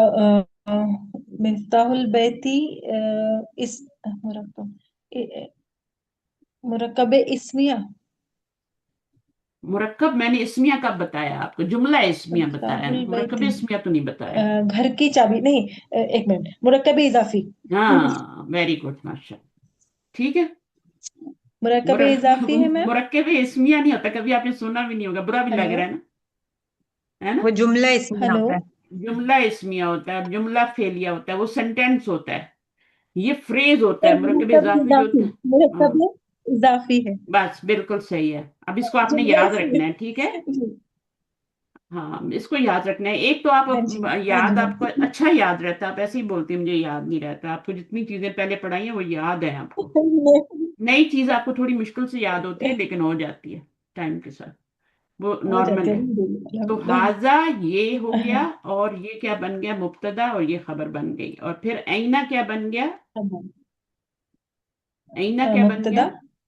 मिफ्ताहुल बैती, इस मुरक्कब, मुरक्कब इस्मिया। मुरक्कब मैंने इस्मिया कब बताया आपको, जुमला इस्मिया बताया ना, मिफ्ताहुल मुरक्कब बैती, इस्मिया तो नहीं बताया। घर की चाबी नहीं, एक मिनट, मुरक्कब इजाफी। हाँ, वेरी गुड, माशा। ठीक है। मुरक्कब इजाफी है मैम। मुरक्कब इस्मिया नहीं होता, कभी आपने सुना भी नहीं होगा, बुरा भी लग हेलो। रहा है ना। वो जुमला इसमें हेलो। होता है। जुमला इस्मिया होता है, जुमला फेलिया होता है, वो सेंटेंस होता है, ये फ्रेज होता है, मुरक्कब मुरक्कब इजाफी जो इजाफी, होता है। मुरक्कब हाँ, इजाफी है। बस बिल्कुल सही है। अब इसको आपने जुमला याद इसमें। रखना है, ठीक है। जी। हाँ, इसको याद रखना है। एक तो आप हाँ जी हाँ जी याद, मैम। आपको अच्छा याद रहता है, आप ऐसे ही बोलती हैं मुझे याद नहीं रहता, आपको जितनी चीजें पहले पढ़ाई हैं वो याद है आपको। नई चीज आपको थोड़ी मुश्किल से याद होती है, लेकिन हो जाती है टाइम के साथ, वो हो नॉर्मल जाते हैं है। तो अल्हम्दुलिल्लाह। हाजा ये हो हाँ गया, और ये क्या बन गया, मुब्तदा, और ये खबर बन गई। और फिर ऐना क्या बन गया, ऐना क्या बन गया।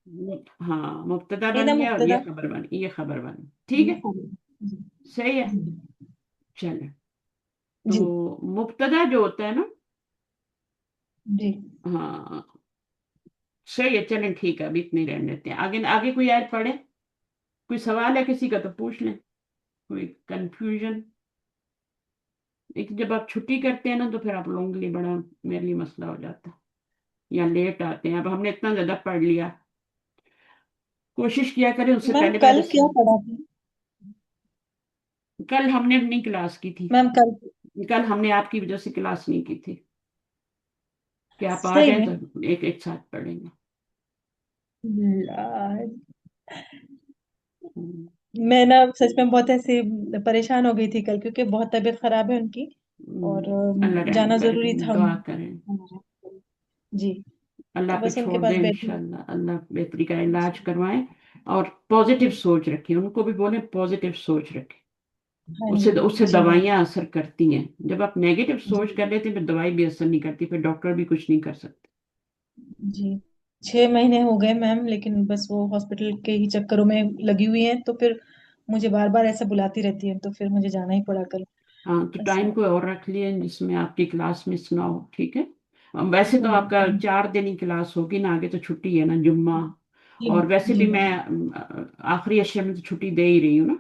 मुब्तदा। हाँ, मुब्तदा है ना बन गया, और ये मुब्तदा। खबर बन, ये खबर बन, ठीक है। जी सही है। जी चलो, जी तो मुब्तदा जो होता है ना, जी। हाँ, सही है। चलें, ठीक है, अभी इतनी रहने देते हैं, आगे आगे कोई आयत पढ़े। कोई सवाल है किसी का तो पूछ लें, कोई कंफ्यूजन। एक जब आप छुट्टी करते हैं ना तो फिर आप लोगों के लिए बड़ा, मेरे लिए मसला हो जाता है, या लेट आते हैं। अब हमने इतना ज्यादा पढ़ लिया, कोशिश किया करें उससे मैम पहले पहले कल क्या पढ़ा था? कल हमने अपनी क्लास की थी, मैम कल। कल हमने आपकी वजह से क्लास नहीं की थी, कि आप आ सही जाए में। तो एक एक साथ पढ़ेंगे। ला- हम्म, میں نا سچ میں بہت ایسی پریشان ہو گئی تھی کل، کیونکہ بہت طبیعت خراب ہے ان کی، اور اللہ رحم جانا کرے، ضروری تھا دعا کریں جی، اللہ تو پہ بس ان چھوڑ کے پاس دیں، بیٹھی ہوں۔ انشاءاللہ اللہ بہتری کا علاج کروائیں، اور پازیٹیو سوچ رکھیں، ان کو بھی بولیں پازیٹیو سوچ رکھیں، ہاں اس سے جی اس سے جی میم دوائیاں اثر کرتی ہیں، جب آپ نیگیٹو سوچ جی کر لیتے ہیں پھر دوائی بھی اثر نہیں کرتی، پھر ڈاکٹر بھی کچھ نہیں کر سکتے۔ جی 6 مہینے ہو گئے میم، لیکن بس وہ ہاسپٹل کے ہی چکروں میں لگی ہوئی ہیں، تو پھر مجھے بار بار ایسا بلاتی رہتی ہے، تو پھر مجھے جانا ہی پڑا کل ہاں تو ایسا ٹائم کو اور رکھ لیے جس میں آپ کی کلاس مس نہ ہو، ٹھیک ہے؟ ویسے تو آپ کا 4 دن ہی کلاس ہوگی نا، آگے تو چھٹی ہے نا، جمعہ، جی اور ویسے جی بھی میں میم آخری اشیاء میں تو چھٹی دے ہی رہی ہوں نا،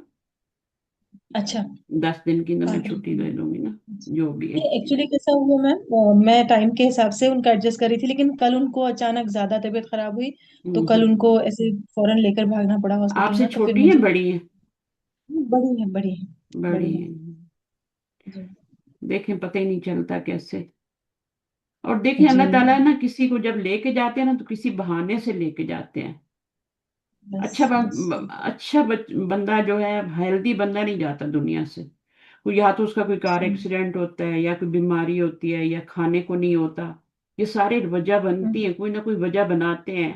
اچھا 10 دن کی تو میں چھٹی دے دوں گی نا، جو بھی ہے۔ ایکچولی کیسا ہوا میم، میں ٹائم کے حساب سے ان کا ایڈجسٹ کر رہی تھی، لیکن کل ان کو اچانک زیادہ طبیعت خراب ہوئی، تو کل ہوں، ان کو ایسے فوراً لے کر بھاگنا پڑا آپ ہاسپٹل سے میں، تو پھر چھوٹی ہیں مجھے بڑی ہیں؟ بڑی ہے بڑی ہے بڑی بڑی ہے ہیں، جی دیکھیں پتہ ہی نہیں چلتا کیسے، اور دیکھیں جی اللہ تعالیٰ نا کسی کو جب لے کے جاتے ہیں نا تو کسی بہانے سے لے کے جاتے ہیں۔ بس اچھا بس اچھا بندہ جو ہے ہیلدی بندہ نہیں جاتا دنیا سے، یا تو اس کا کوئی کار ایکسیڈنٹ ہوتا ہے، یا کوئی بیماری ہوتی ہے، یا کھانے کو نہیں ہوتا، یہ سارے وجہ بنتی ہیں، کوئی نہ کوئی وجہ بناتے ہیں،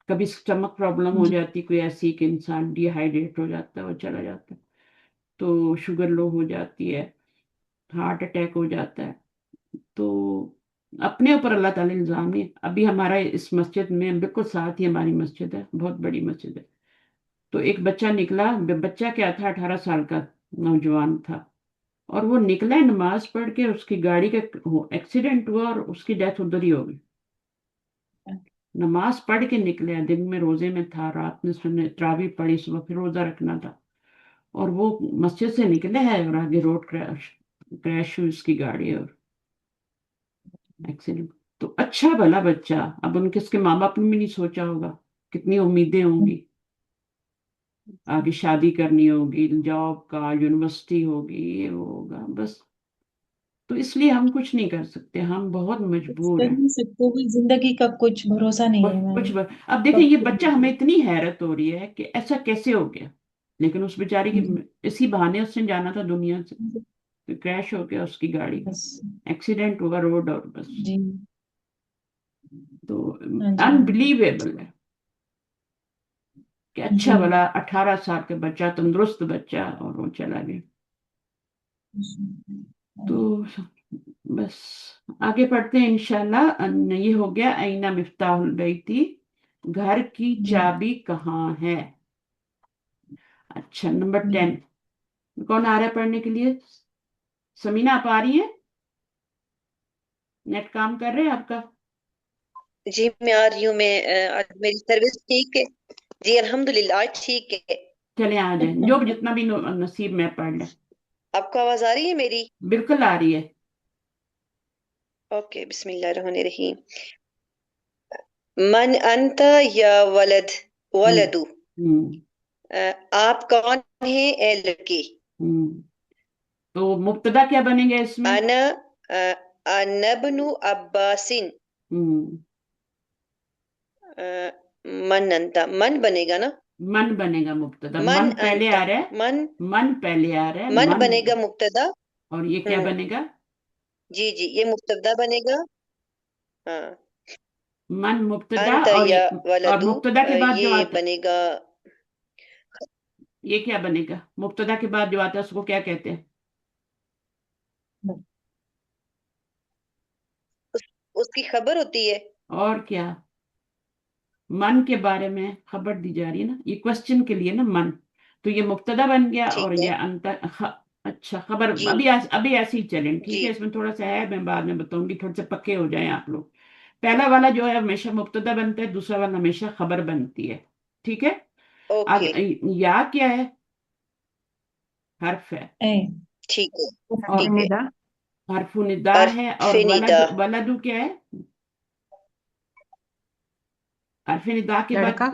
کبھی اسٹمک پرابلم ہو جی جاتی کوئی ایسی کہ انسان ڈی ہائیڈریٹ ہو جاتا ہے اور چلا جاتا ہے، تو شوگر لو ہو جاتی ہے، ہارٹ اٹیک ہو جاتا ہے، تو اپنے اوپر اللہ تعالیٰ الزام نہیں۔ ابھی ہمارا اس مسجد میں بالکل ساتھ ہی ہماری مسجد ہے، بہت بڑی مسجد ہے، تو ایک بچہ نکلا، بچہ کیا تھا، 18 سال کا نوجوان تھا، اور وہ نکلا نماز پڑھ کے، اس کی گاڑی کا ایکسیڈنٹ ہوا اور اس کی ڈیتھ ادھر ہی ہو گئی۔ نماز پڑھ کے نکلے، دن میں روزے میں تھا، رات میں سنے تراویح پڑھی، صبح پھر روزہ رکھنا تھا، اور وہ مسجد سے نکلے ہے اور آگے روڈ کریش ہوئی اس کی گاڑی اور ایکسیڈنٹ۔ تو اچھا بھلا بچہ، اب ان کے اس کے ماں باپ نے بھی نہیں سوچا ہوگا، کتنی امیدیں ہوں گی، آگے شادی کرنی ہوگی، جاب کا، یونیورسٹی ہوگی، یہ وہ ہوگا، بس تو اس لیے ہم کچھ نہیں کر سکتے، ہم بہت کچھ مجبور کر ہیں۔ نہیں سکتے بھی، زندگی کا کچھ بھروسہ نہیں ہے میم، اب دیکھیں کب یہ کیا بچہ، ہو ہمیں جائے۔ اتنی حیرت ہو رہی ہے کہ ایسا کیسے ہو گیا، لیکن اس بیچاری کی اسی بہانے اس نے جانا تھا دنیا سے، تو کریش ہو گیا اس کی گاڑی، بس ایکسیڈنٹ ہوا روڈ، اور بس، جی تو ہاں جی انبلیویبل ہے کہ اچھا جی بھلا 18 سال کا بچہ، تندرست بچہ، اور وہ چلا گیا۔ تو بس آگے پڑھتے ہیں انشاءاللہ، یہ ہو گیا اینا مفتاح البیتی، گھر کی جی چابی کہاں ہے۔ اچھا نمبر جی 10، کون آ رہا ہے پڑھنے کے لیے؟ سمینہ آپ آ رہی ہیں؟ نیٹ کام کر رہے ہیں آپ کا؟ جی میں آ رہی ہوں، میں آج میری سروس ٹھیک ہے جی، الحمدللہ آج ٹھیک ہے۔ چلے آ جائیں، جو جتنا بھی نصیب میں پڑھ لیں، آپ کو آواز آ رہی ہے میری؟ بالکل آ رہی ہے۔ اوکے، بسم اللہ الرحمن الرحیم۔ من انت یا ولد ہوں ولدو، ہوں آپ کون ہیں اے لڑکی؟ ہوں تو مبتدا کیا بنے گا اس میں؟ انا انا ابن عباسن، ہوں من انت، من بنے گا نا، من بنے گا مبتدا، من من پہلے انت، آ رہا ہے، من من پہلے آ رہا ہے، من من، بنے گا مبتدا، اور یہ کیا بنے گا؟ جی جی یہ مبتدا بنے گا، ہاں، من مبتدا، انت اور یا اور ولدو مبتدا کے بعد یہ جو آتا، بنے گا، یہ کیا بنے گا؟ مبتدا کے بعد جو آتا ہے اس کو کیا کہتے ہیں؟ اس کی خبر ہوتی ہے۔ اور کیا؟ من کے بارے میں خبر دی جا رہی ہے نا، یہ کوشچن کے لیے نا من، تو یہ مبتدا بن گیا، اور ٹھیک ہے یہ اچھا خبر، جی ابھی ایسے ہی چلیں، ٹھیک جی ہے، اس میں تھوڑا سا ہے، میں بعد میں بتاؤں گی، تھوڑے سے پکے ہو جائیں آپ لوگ۔ پہلا والا جو ہے ہمیشہ مبتدا بنتا ہے، دوسرا والا ہمیشہ خبر بنتی ہے، ٹھیک ہے؟ اوکے یا کیا ہے؟ حرف ہے، اے ٹھیک ہے اور ٹھیک ہے، ندا حرف ندا ہے، حرف اور ندا، ولدو کیا ہے؟ حرف ندا کے بعد لڑکا ہاں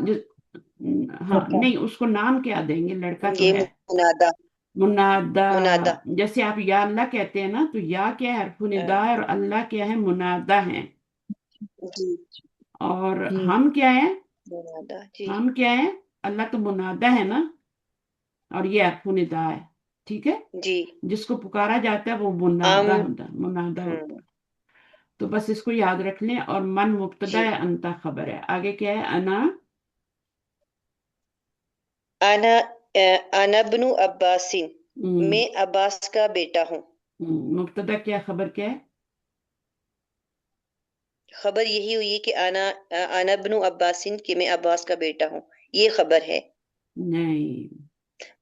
لڑکا نہیں، اس کو نام کیا دیں گے؟ لڑکا تو یہ ہے، منادا، منادا، منادا جیسے آپ یا اللہ کہتے ہیں نا، تو یا کیا ہے؟ حرف ندا ہے، اور اللہ کیا ہے؟ منادا ہے، جی اور جی ہم کیا ہے؟ منادا جی ہم کیا ہے؟ اللہ تو منادا ہے نا، और ये अर्फ निदा है, ठीक है। जी। जिसको पुकारा जाता है वो आम। मुनादा होता है, मुनादा होता है। तो बस इसको याद रख लें। और मन मुब्तदा जी। है, अंता खबर है। आगे क्या है? अना, आना आना इब्नु अब्बासिन, हम्म, मैं अब्बास का बेटा हूँ। मुब्तदा क्या, खबर क्या है? खबर यही हुई है कि आना इब्नु अब्बासिन, कि मैं अब्बास का बेटा हूँ, ये खबर है। नहीं,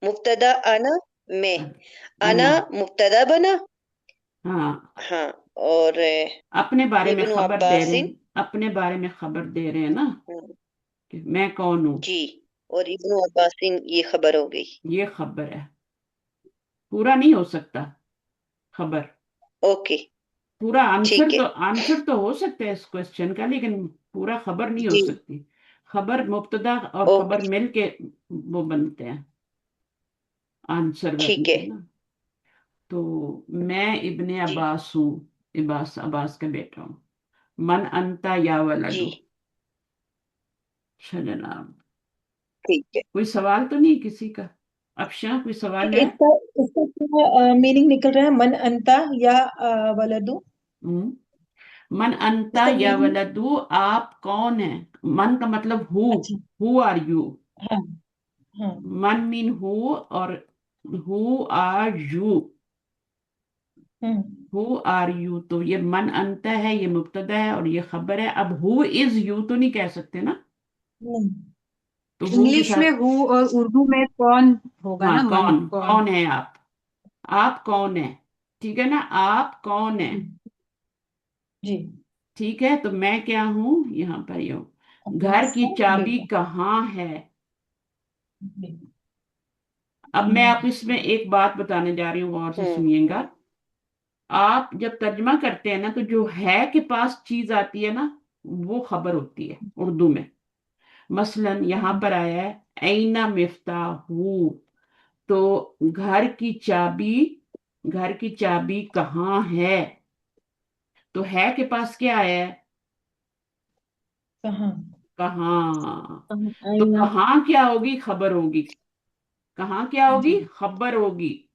मुब्तदा आना, मैं, आना अना, मुब्तदा बना। हाँ, हाँ। और अपने बारे में इब्नु खबर दे रहे अब्बासिन। हैं, अपने बारे में खबर दे रहे हैं ना, हम्म, कि मैं कौन हूँ। जी। और इब्नु अब्बासिन ये खबर हो गई। ये खबर है, पूरा नहीं हो सकता खबर। ओके। पूरा आंसर ठीक है। तो, आंसर तो हो सकता है इस क्वेश्चन का, लेकिन पूरा खबर नहीं हो जी। सकती। खबर, मुब्तदा और खबर ओके। मिल के वो बनते हैं, आंसर ठीक है। बनते हैं ना। तो मैं इब्ने जी। अब्बास हूँ, इब्बास, अब्बास का बेटा हूँ। मन अंता या जी। वलदू। अच्छा जनाब, ठीक है। कोई सवाल तो नहीं किसी का? अफशा, कोई सवाल है? इसका इसका क्या मीनिंग निकल रहा है, मन अंता या वलदू? हम्म। मन अंता इसका या मीनिंग। वलदू, आप कौन है? मन का मतलब अच्छा। Who are you. हाँ। हाँ। मन मीन हु, और हु आर यू, हम्म। Who are you. तो ये मन अंत है, ये मुब्तदा है और ये खबर है। अब हु इज यू तो नहीं कह सकते ना, नहीं। तो हु के इंग्लिश में साथ, हु और उर्दू में कौन होगा हाँ, ना, मन कौन, कौन। कौन है आप कौन है, ठीक है ना, आप कौन है, जी। ठीक है। तो मैं क्या हूं, यहाँ पर ये हूं। घर अब्बास की का चाबी बेटा। कहाँ है? जी। अब मैं आप हम्म। इसमें एक बात बताने जा रही हूँ, गौर से हम्म। सुनिएगा। आप जब तर्जमा करते हैं ना, तो जो है के पास चीज आती है ना, वो खबर होती है उर्दू में। मसलन यहाँ पर आया है ऐना मिफ्ताहू, तो घर की चाबी, घर की चाबी कहाँ है? तो है के पास क्या आया है? कहाँ? कहाँ। तो आईना। कहाँ क्या होगी? खबर होगी। कहाँ क्या होगी? जी। खबर होगी।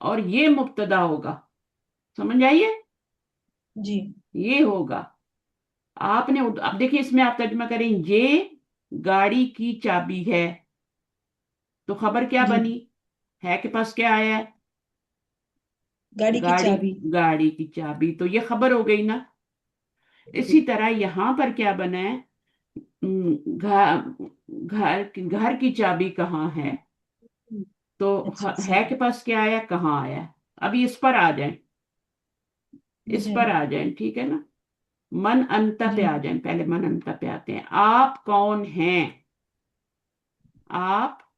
और ये मुब्तदा होगा, समझ आइए, जी। ये होगा। आपने अब देखिए, इसमें आप तर्जुमा करें, ये गाड़ी की चाबी है, तो खबर क्या जी। बनी? है के पास क्या आया है? गाड़ी की गाड़ी, चाबी। गाड़ी की चाबी, तो ये खबर हो गई ना। इसी तरह यहां पर क्या बना है? घर, घर की चाबी कहाँ है, तो अच्छा, है सही। के पास क्या आया, कहाँ आया। अभी इस पर आ जाए, इस जी। पर आ जाए, ठीक है ना। मन अंता पे जी। आ जाए, पहले मन अंता पे आते हैं। आप कौन हैं? आप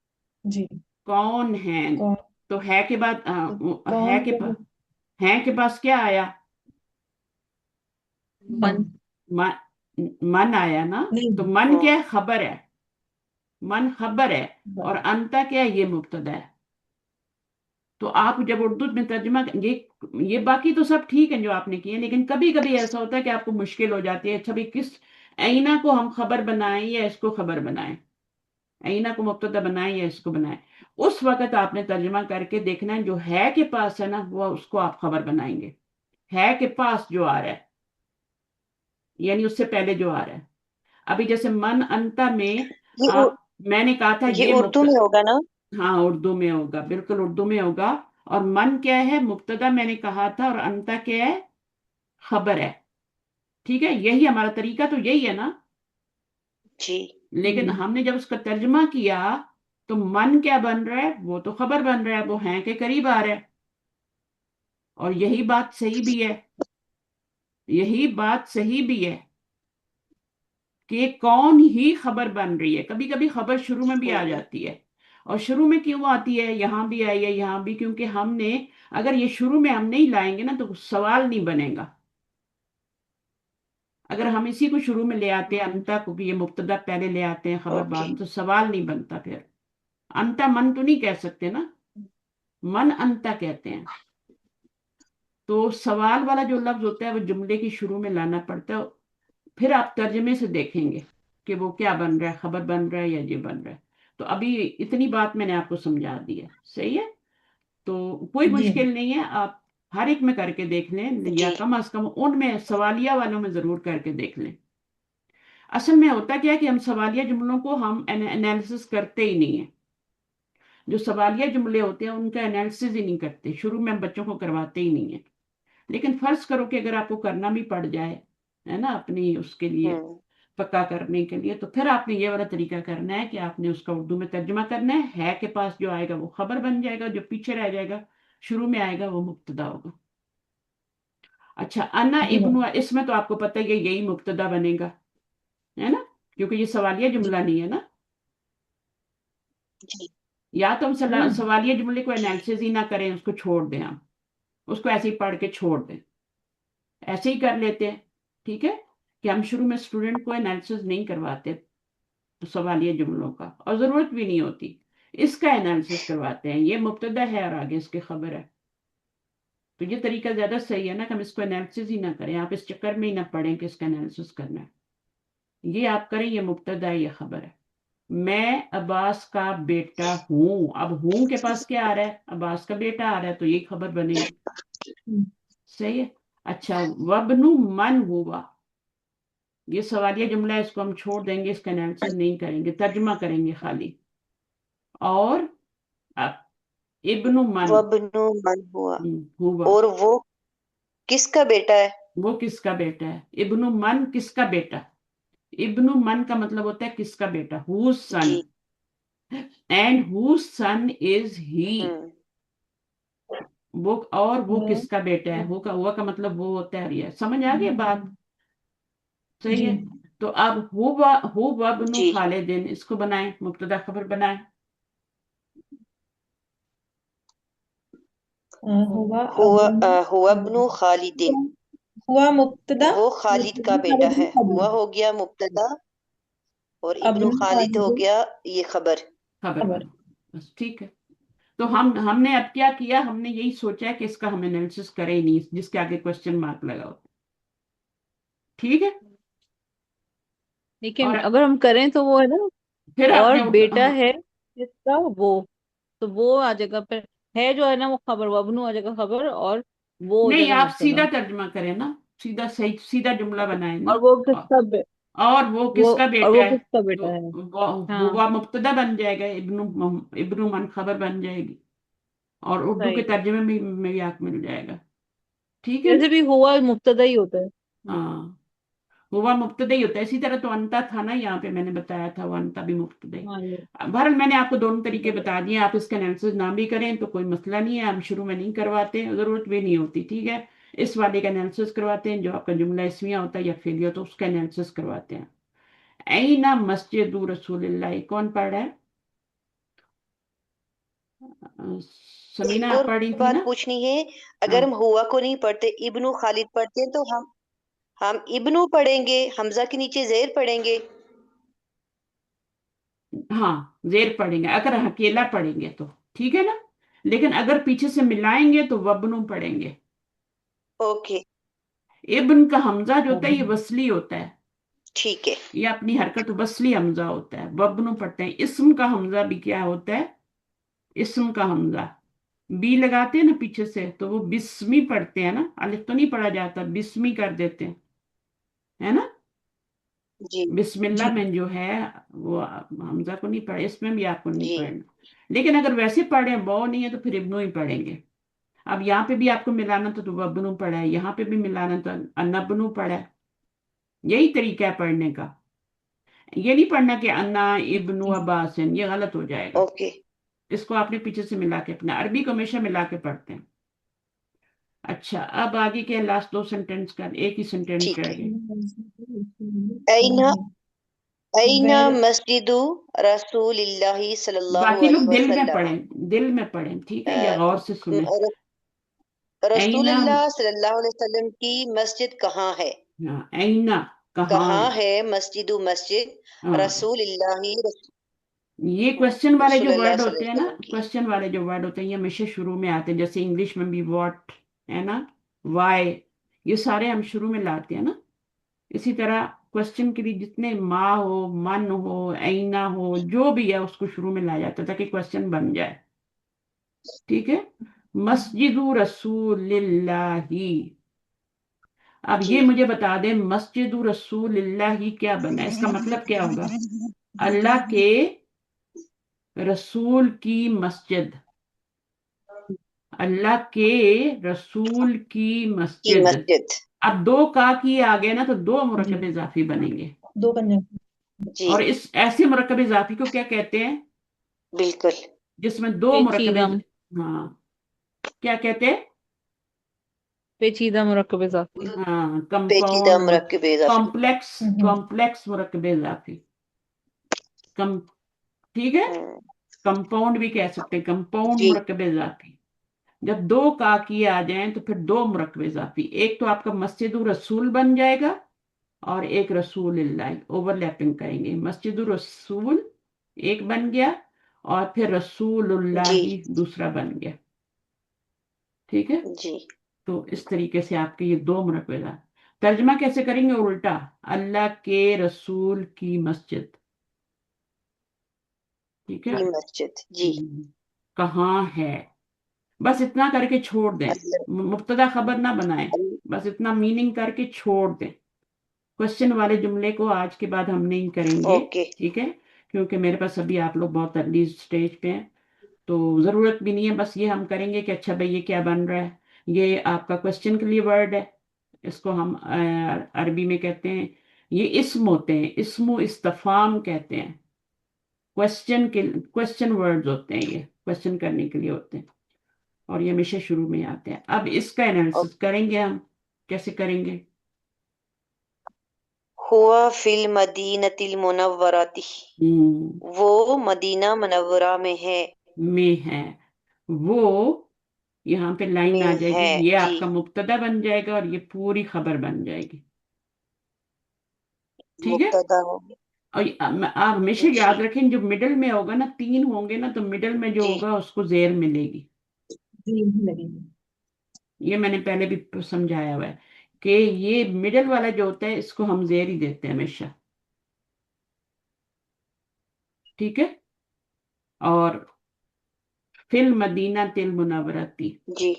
जी। कौन हैं? कौन? तो है के बाद तो है कौन के को? पास, है के पास क्या आया? मन। मन, मन आया ना। नहीं। तो मन हाँ। क्या है? खबर है, मन खबर है। और अंता क्या है? ये मुब्तदा है। तो आप जब उर्दू में तर्जुमा, ये बाकी तो सब ठीक है जो आपने किए, लेकिन कभी कभी ऐसा होता है कि आपको मुश्किल हो जाती है, अच्छा भाई किस ऐना को हम खबर बनाएं या इसको खबर बनाएं, ऐना को मुब्तदा बनाएं या इसको बनाएं। उस वक्त आपने तर्जुमा करके देखना है, जो है के पास है ना, वो उसको आप खबर बनाएंगे। है के पास जो आ रहा है, यानी उससे पहले जो आ रहा है। अभी जैसे मन अंता में ये उ, आप, मैंने कहा था ये ये उर्दू में होगा ना? हाँ, उर्दू में होगा, बिल्कुल उर्दू में होगा। और मन क्या है? मुब्तदा मैंने कहा था, और अंता क्या है? खबर है, ठीक है। यही हमारा तरीका तो यही है ना। जी। लेकिन हमने जब उसका तर्जमा किया, तो मन क्या बन रहा है? वो तो खबर बन रहा है, वो है के करीब आ रहा है। और यही बात सही भी है, यही बात सही भी है कि कौन ही खबर बन रही है। कभी कभी खबर शुरू में भी आ हम्म। जाती है। और शुरू में क्यों आती है? यहां भी आई है, यहां भी, क्योंकि हमने, अगर ये शुरू में हम नहीं लाएंगे ना, तो सवाल नहीं बनेगा। अगर हम इसी को शुरू में ले आते हैं, अंता को, कि ये मुब्तदा पहले ले आते हैं, खबर बाद ओके। में, तो सवाल नहीं बनता फिर। अंता मन तो नहीं कह सकते ना, मन अंता कहते हैं। तो सवाल वाला जो लफ्ज होता है, वो जुमले की शुरू में लाना पड़ता है। फिर आप तर्जमे से देखेंगे कि वो क्या बन रहा है, खबर बन रहा है या ये बन रहा है। تو ابھی اتنی بات میں نے آپ کو سمجھا دی ہے، صحیح ہے؟ تو کوئی جی مشکل نہیں ہے، آپ ہر ایک میں کر کے دیکھ لیں، یا جی کم از کم ان میں سوالیہ والوں میں ضرور کر کے دیکھ لیں۔ اصل میں ہوتا کیا ہے کہ ہم سوالیہ جملوں کو ہم انالیسس کرتے ہی نہیں ہیں، جو سوالیہ جملے ہوتے ہیں ان کا انالیسس ہی نہیں کرتے، شروع میں ہم بچوں کو کرواتے ہی نہیں ہیں۔ لیکن فرض کرو کہ اگر آپ کو کرنا بھی پڑ جائے، ہے نا، اپنی اس کے لیے ہوں پکا کرنے کے لیے، تو پھر آپ نے یہ والا طریقہ کرنا ہے کہ آپ نے اس کا اردو میں ترجمہ کرنا ہے کے پاس جو آئے گا وہ خبر بن جائے گا، جو پیچھے رہ جائے گا شروع میں آئے گا وہ مبتدا ہوگا۔ اچھا، انا جی ابن، میم اس میں تو آپ کو پتہ ہے یہی مبتدا بنے گا، ہے نا، کیونکہ یہ سوالیہ جی جملہ نہیں ہے نا۔ جی یا تو ہم ہوں سوالیہ جملے کو انالیسس ہی نہ کریں، اس کو چھوڑ دیں، ہم اس کو ایسے ہی پڑھ کے چھوڑ دیں، ایسے ہی کر لیتے ہیں، ٹھیک ہے، کہ ہم شروع میں اسٹوڈنٹ کو انالیسس نہیں کرواتے سوالیہ جملوں کا، اور ضرورت بھی نہیں ہوتی، اس کا انالیسس کرواتے ہیں، یہ مبتدا ہے اور آگے اس کی خبر ہے۔ تو یہ طریقہ زیادہ صحیح ہے نا کہ ہم اس کو انالیسس ہی نہ کریں، آپ اس چکر میں ہی نہ پڑیں کہ اس کا انالیسس کرنا ہے، یہ آپ کریں، یہ مبتدا ہے، یہ خبر ہے۔ میں عباس کا بیٹا ہوں، اب ہوں کے پاس کیا آ رہا ہے؟ عباس کا بیٹا آ رہا ہے، تو یہی خبر بنے گی، صحیح ہے۔ اچھا، وابن من ہوا، یہ سوالیہ جملہ ہے، اس کو ہم چھوڑ دیں گے، اس کا انالیسس نہیں کریں گے، ترجمہ کریں گے خالی۔ اور اب ابن من وابن من ہوا، ہوا، اور وہ کس کا بیٹا ہے؟ وہ کس کا بیٹا ہے؟ ابن من کس کا بیٹا؟ ابن من کا مطلب ہوتا ہے کس کا بیٹا، whose son، G and whose son is he، ہوں وہ، اور وہ ہوں کس کا بیٹا ہے، ہوا کا مطلب وہ ہوتا ہے، یہ سمجھ آ گئی بات؟ صحیح جی ہے۔ تو اب ہو وابن جی خالدین، اس کو بنائیں، مبتدا خبر بنائیں۔ ہوا ہوا ابن ہوا ابن خالد، ہوا مبتدا وہ خالد کا بیٹا ہے، ہوا ہو گیا مبتدا اور ابن ابن خالد خالد ہو گیا یہ خبر۔ خبر خبر۔ بنا، بس ٹھیک ہے۔ تو ہم نے اب کیا کیا، ہم نے یہی سوچا کہ اس کا ہم انالیسس کریں ہی نہیں، جس کے آگے کوشچن مارک لگا ہو، ٹھیک ہے۔ لیکن اور اگر ہم کریں تو وہ ہے نا، پھر آپ اور نے بیٹا ہے جس کا وہ، تو وہ آ جائے گا پھر، ہے جو ہے نا وہ خبر، وابنو آ جائے گا خبر، اور وہ ہو جائے نہیں، گا آپ مبتدا، سیدھا ترجمہ کریں نا، سیدھا صحیح سیدھا جملہ بنائیں نا۔ اور وہ کس کا اور وہ کس کا اور بیٹا وہ ہے؟ کس کا تو بیٹا ہے؟ ہاں ہوا مبتدا بن جائے گا، ابن من خبر بن جائے گی، اور اردو کے صحیح، ترجمے میں بھی آپ مل جائے گا، ٹھیک ہے نا؟ جیسے بھی ہوا مبتدا ہی ہوتا ہے۔ ہاں، ہوا مبتدا ہی ہوتا ہے، اسی طرح تو انتا تھا نا، یہاں پہ میں نے بتایا تھا وہ انتا بھی مبتدا ہاں یہ ہی۔ بہرحال میں نے آپ کو دونوں طریقے بتا دیے، آپ اس کا انالیسس نہ بھی کریں تو کوئی مسئلہ نہیں ہے، ہم شروع میں نہیں کرواتے، ضرورت بھی نہیں ہوتی، ٹھیک ہے۔ اس والے کا انالیسس کرواتے ہیں، جو آپ کا جملہ اسمیہ ہوتا ہے یا فعلیہ ہوتا ہے اس کا انالیسس کرواتے ہیں۔ اینا مسجد رسول اللہ، کون پڑھ رہا ہے؟ سمینہ ایک آپ اور پڑھ رہی تھی نا؟ بات پوچھنی ہے، ہاں اگر ہم ہوا کو نہیں پڑھتے، ابن خالد پڑھتے ہیں، تو ہم ابنو پڑھیں گے، حمزہ کے نیچے زیر پڑھیں گے۔ ہاں، زیر پڑھیں گے اگر اکیلا پڑھیں گے تو، ٹھیک ہے نا، لیکن اگر پیچھے سے ملائیں گے تو وبنو پڑھیں گے۔ اوکے ابن کا حمزہ جو ہوتا ہے یہ وصلی ہوتا ہے، ٹھیک ہے یہ اپنی حرکت وصلی حمزہ ہوتا ہے، وبنو پڑھتے ہیں۔ اسم کا حمزہ بھی کیا ہوتا ہے؟ اسم کا حمزہ بی لگاتے ہیں نا پیچھے سے، تو وہ بسمی پڑھتے ہیں نا، الف تو نہیں پڑھا جاتا، بسمی کر دیتے ہیں، ہے نا۔ جی بسم جی اللہ میں جو ہے وہ حمزہ کو نہیں پڑھے، اس میں بھی آپ کو نہیں جی پڑھنا، لیکن اگر ویسے پڑھیں بو نہیں ہے تو پھر ابنو ہی پڑھیں گے۔ اب یہاں پہ بھی آپ کو ملانا تو وبنو پڑھا ہے، یہاں پہ بھی ملانا تو انبنو پڑھا ہے، یہی طریقہ ہے پڑھنے کا۔ یہ نہیں پڑھنا کہ انا ابن عباسن، یہ غلط ہو جائے گا، اوکے اس کو آپ نے پیچھے سے ملا کے، اپنا عربی کو ہمیشہ ملا کے پڑھتے ہیں۔ اچھا، اب آگے کے لاسٹ دو سینٹینس کا ایک ہی سینٹینس ٹھیک رہ ہے۔ گئے۔ اینا اینا ویر مسجد رسول اللہ صلی اللہ باقی لوگ علیہ دل میں وسلم، پڑھیں، دل میں پڑھیں، ٹھیک ہے، یا غور سے سنیں۔ رسول اینا، اللہ صلی اللہ علیہ وسلم کی مسجد کہاں ہے؟ ہاں، اینا کہاں، کہاں ہے مسجد ہاں، رسول اللہ یہ کوشچن والے جو رسول اللہ ورڈ صلی اللہ ہوتے ہیں علیہ نا، وسلم کی؟ کوشچن والے جو ورڈ ہوتے ہیں یہ ہمیشہ شروع میں آتے ہیں، جیسے انگلش میں بھی واٹ ہے نا، وائی، یہ سارے ہم شروع میں لاتے ہیں نا، اسی طرح क्वेश्चन के लिए जितने मा हो, मन हो, ऐना हो, जो भी है उसको शुरू में लाया जाता है ताकि क्वेश्चन बन जाए। ठीक है। मस्जिदु रसूलिल्लाही। अब जी ये मुझे बता दें, मस्जिदु रसूलिल्लाही क्या बना है, इसका मतलब क्या होगा? अल्लाह के रसूल की मस्जिद। अल्लाह के रसूल की की मस्जिद। मस्जिद। अब दो का की आ गए ना तो दो जी मुरक्कब इजाफी बनेंगे। दो कंजंक्शन। जी और इस ऐसे मुरक्कब इजाफी को क्या कहते हैं? बिल्कुल। जिसमें दो मुरक्कब पेचीदा हाँ, क्या कहते हैं? पेचीदा मुरक्कब इजाफी। हाँ, पेचीदा कंपाउंड, मुरक्कब इजाफी। कॉम्प्लेक्स, कॉम्प्लेक्स मुरक्कब इजाफी। कम ठीक है। हम्म, कंपाउंड भी कह सकते हैं, कंपाउंड जी मुरक्कब इजाफी। जब दो का किए आ जाएं तो फिर दो मुरक्कब इजाफी, एक तो आपका मस्जिदुर रसूल बन जाएगा और एक रसूलुल्लाह, ओवरलैपिंग करेंगे। मस्जिदुर रसूल एक बन गया और फिर जी रसूलुल्लाह दूसरा बन गया। ठीक है। जी तो इस तरीके से आपके ये दो मुरक्कब। तर्जमा कैसे करेंगे? उल्टा, अल्लाह के रसूल की मस्जिद। ठीक है। की मस्जिद। जी कहाँ है, बस इतना करके छोड़ दें। अल्लाह मुब्तदा खबर ना बनाएं, बस इतना मीनिंग करके छोड़ दें। क्वेश्चन वाले जुमले को आज के बाद हम नहीं करेंगे। ओके। ठीक है। क्योंकि मेरे पास अभी आप लोग बहुत अर्ली स्टेज पे हैं, तो जरूरत भी नहीं है। बस ये हम करेंगे कि अच्छा भाई ये क्या बन रहा है। ये आपका क्वेश्चन के लिए वर्ड है, इसको हम अरबी में कहते हैं, ये इस्म होते हैं, इस्मो इस्तफाम कहते हैं। क्वेश्चन वर्ड्स होते हैं, ये क्वेश्चन करने के लिए होते हैं और ये हमेशा शुरू में आते हैं। अब इसका एनालिसिस करेंगे हम। कैसे करेंगे? हुआ फिल मदीनतिल मुनव्वरति। हम्म, वो मदीना मुनव्वरा में है। में है। वो, यहाँ पे लाइन आ में जाएगी, है। ये जी आपका मुब्तदा बन जाएगा और ये पूरी खबर बन जाएगी। ठीक है। मुब्तदा हो गया। और आप हमेशा जी याद रखें, जो मिडल में होगा ना, तीन होंगे ना, तो मिडल में जो जी होगा उसको जेर मिलेगी। जी लगेगी। ये मैंने पहले भी समझाया हुआ है कि ये मिडल वाला जो होता है इसको हम जेर ही देते हैं हमेशा। ठीक है। और फिल मदीना तिल मुनव्वरती, जी